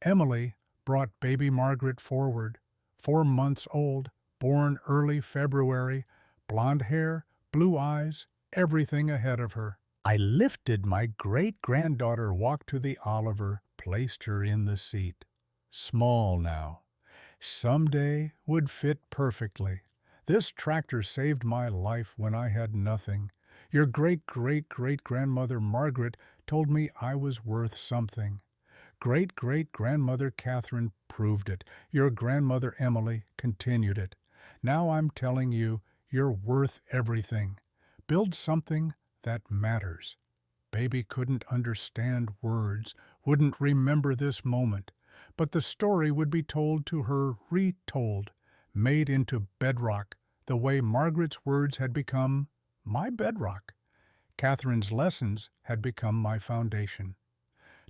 Emily brought baby Margaret forward, 4 months old, born early February, blonde hair, blue eyes, everything ahead of her. I lifted my great-granddaughter, walked to the Oliver, placed her in the seat. Small now. Someday would fit perfectly. This tractor saved my life when I had nothing. Your great-great-great-grandmother Margaret told me I was worth something. Great-great-grandmother Catherine proved it. Your grandmother Emily continued it. Now I'm telling you, you're worth everything. Build something that matters. Baby couldn't understand words, wouldn't remember this moment, but the story would be told to her, retold, made into bedrock, the way Margaret's words had become my bedrock. Catherine's lessons had become my foundation.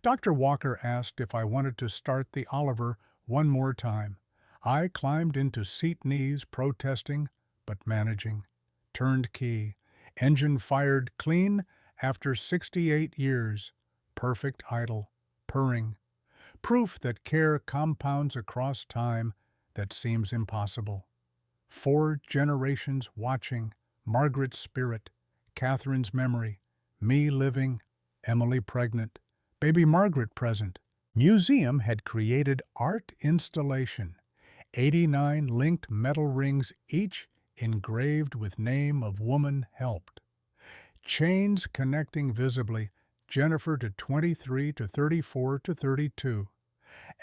Dr. Walker asked if I wanted to start the Oliver one more time. I climbed into seat knees, protesting, but managing. Turned key. Engine fired clean after 68 years. Perfect idle. Purring. Proof that care compounds across time that seems impossible. 4 generations watching. Margaret's spirit. Catherine's memory. Me living. Emily pregnant. Baby Margaret present. Museum had created art installation. 89 linked metal rings, each engraved with name of woman helped. Chains connecting visibly, Jennifer to 23 to 34 to 32.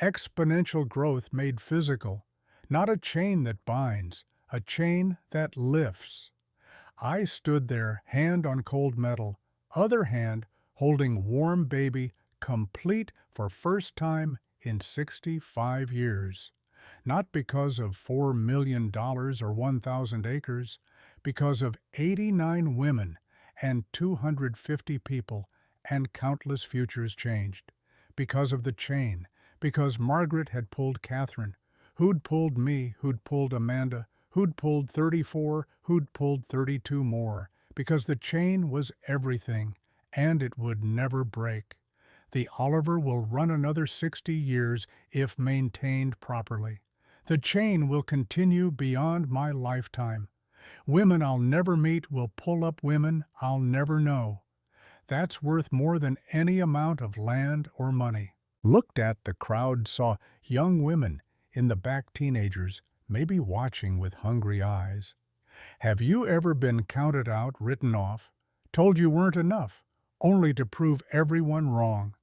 Exponential growth made physical, not a chain that binds, a chain that lifts. I stood there, hand on cold metal, other hand holding warm baby, complete for first time in 65 years. Not because of $4 million or 1,000 acres, because of 89 women and 250 people and countless futures changed. Because of the chain, because Margaret had pulled Catherine, who'd pulled me, who'd pulled Amanda, who'd pulled 34, who'd pulled 32 more, because the chain was everything, and it would never break. The Oliver will run another 60 years if maintained properly. The chain will continue beyond my lifetime. Women I'll never meet will pull up women I'll never know. That's worth more than any amount of land or money. Looked at, the crowd saw young women, in the back teenagers, maybe watching with hungry eyes. Have you ever been counted out, written off, told you weren't enough, only to prove everyone wrong?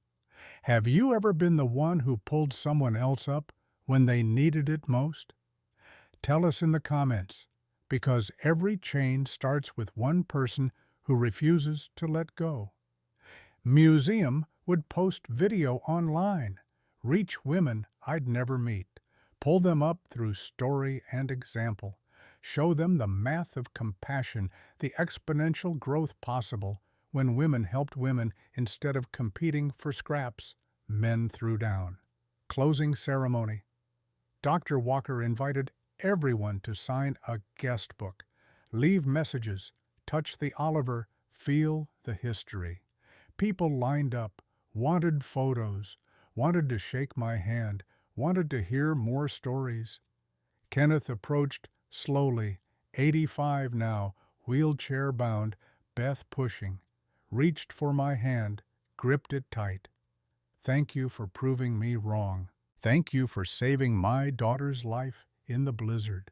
Have you ever been the one who pulled someone else up when they needed it most? Tell us in the comments, because every chain starts with one person who refuses to let go. Museum would post video online, reach women I'd never meet, pull them up through story and example, show them the math of compassion, the exponential growth possible when women helped women instead of competing for scraps men threw down. Closing ceremony. Dr. Walker invited everyone to sign a guest book, leave messages, touch the Oliver, feel the history. People lined up, wanted photos, wanted to shake my hand, wanted to hear more stories. Kenneth approached slowly, 85 now, wheelchair-bound, Beth pushing, reached for my hand, gripped it tight. Thank you for proving me wrong. Thank you for saving my daughter's life in the blizzard.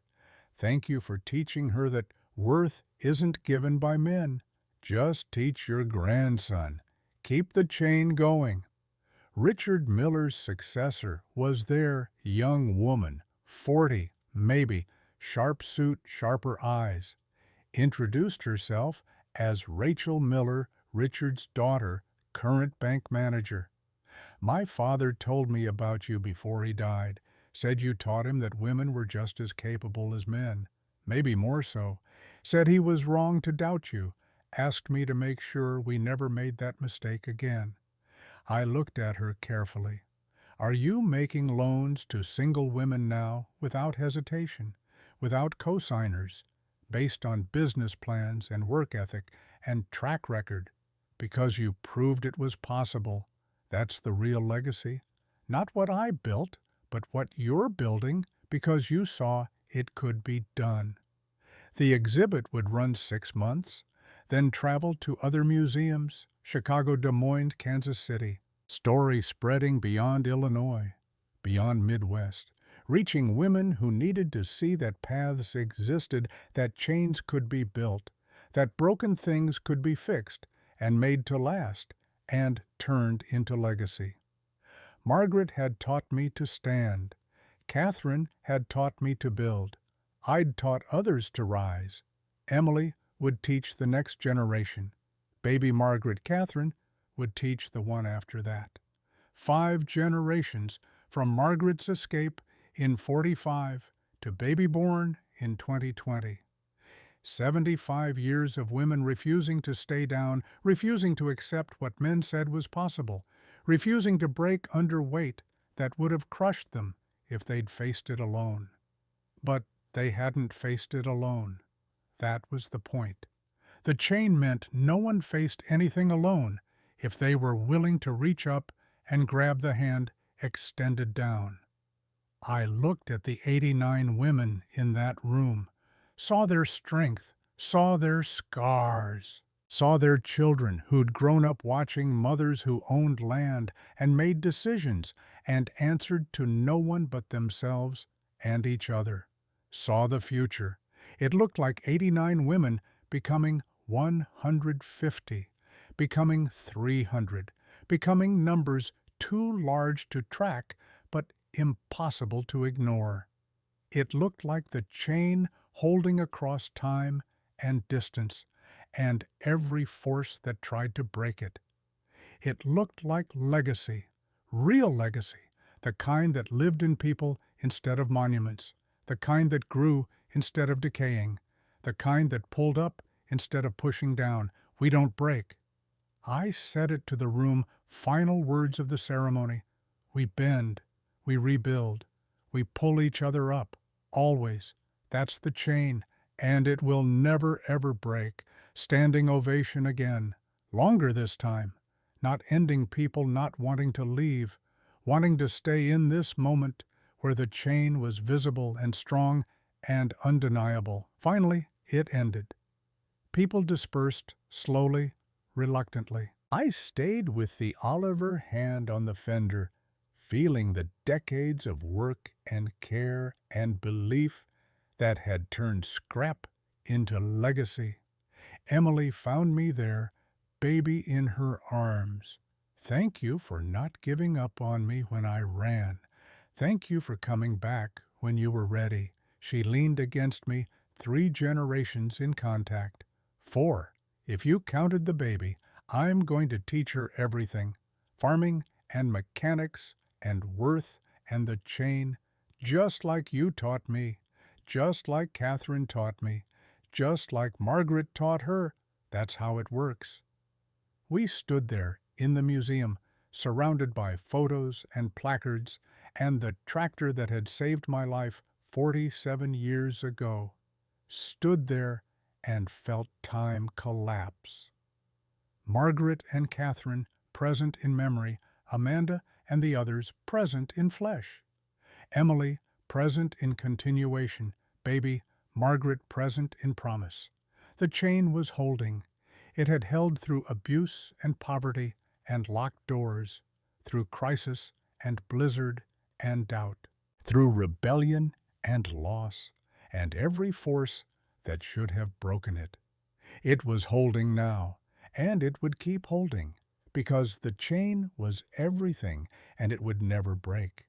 Thank you for teaching her that worth isn't given by men. Just teach your grandson. Keep the chain going. Richard Miller's successor was their young woman, 40, maybe, sharp suit, sharper eyes. Introduced herself as Rachel Miller, Richard's daughter, current bank manager. My father told me about you before he died, said you taught him that women were just as capable as men, maybe more so, said he was wrong to doubt you, asked me to make sure we never made that mistake again. I looked at her carefully. Are you making loans to single women now without hesitation, without cosigners, based on business plans and work ethic and track record, because you proved it was possible? That's the real legacy. Not what I built, but what you're building because you saw it could be done. The exhibit would run 6 months, then travel to other museums, Chicago, Des Moines, Kansas City. Story spreading beyond Illinois, beyond Midwest, reaching women who needed to see that paths existed, that chains could be built, that broken things could be fixed and made to last, and turned into legacy. Margaret had taught me to stand. Catherine had taught me to build. I'd taught others to rise. Emily would teach the next generation. Baby Margaret Catherine would teach the one after that. 5 generations from Margaret's escape in 45 to baby born in 2020. 75 years of women refusing to stay down, refusing to accept what men said was possible, refusing to break under weight that would have crushed them if they'd faced it alone. But they hadn't faced it alone. That was the point. The chain meant no one faced anything alone if they were willing to reach up and grab the hand extended down. I looked at the 89 women in that room, saw their strength, saw their scars, saw their children who'd grown up watching mothers who owned land and made decisions and answered to no one but themselves and each other, saw the future. It looked like 89 women becoming 150, becoming 300, becoming numbers too large to track impossible to ignore. It looked like the chain holding across time and distance and every force that tried to break it. It looked like legacy, real legacy, the kind that lived in people instead of monuments, the kind that grew instead of decaying, the kind that pulled up instead of pushing down. We don't break. I said it to the room, final words of the ceremony. We bend, we rebuild, we pull each other up, always. That's the chain, and it will never ever break. Standing ovation again, longer this time, not ending people not wanting to leave, wanting to stay in this moment where the chain was visible and strong and undeniable. Finally, it ended. People dispersed slowly, reluctantly. I stayed with the Oliver hand on the fender, feeling the decades of work and care and belief that had turned scrap into legacy. Emily found me there, baby in her arms. Thank you for not giving up on me when I ran. Thank you for coming back when you were ready. She leaned against me, 3 generations in contact. 4, if you counted the baby. I'm going to teach her everything. Farming and mechanics and worth and the chain, just like you taught me, just like Catherine taught me, just like Margaret taught her. That's how it works. We stood there in the museum, surrounded by photos and placards, and the tractor that had saved my life 47 years ago. Stood there and felt time collapse. Margaret and Catherine present in memory, Amanda and the others present in flesh. Emily present in continuation, baby Margaret present in promise. The chain was holding. It had held through abuse and poverty and locked doors, through crisis and blizzard and doubt, through rebellion and loss, and every force that should have broken it. It was holding now, and it would keep holding, because the chain was everything and it would never break.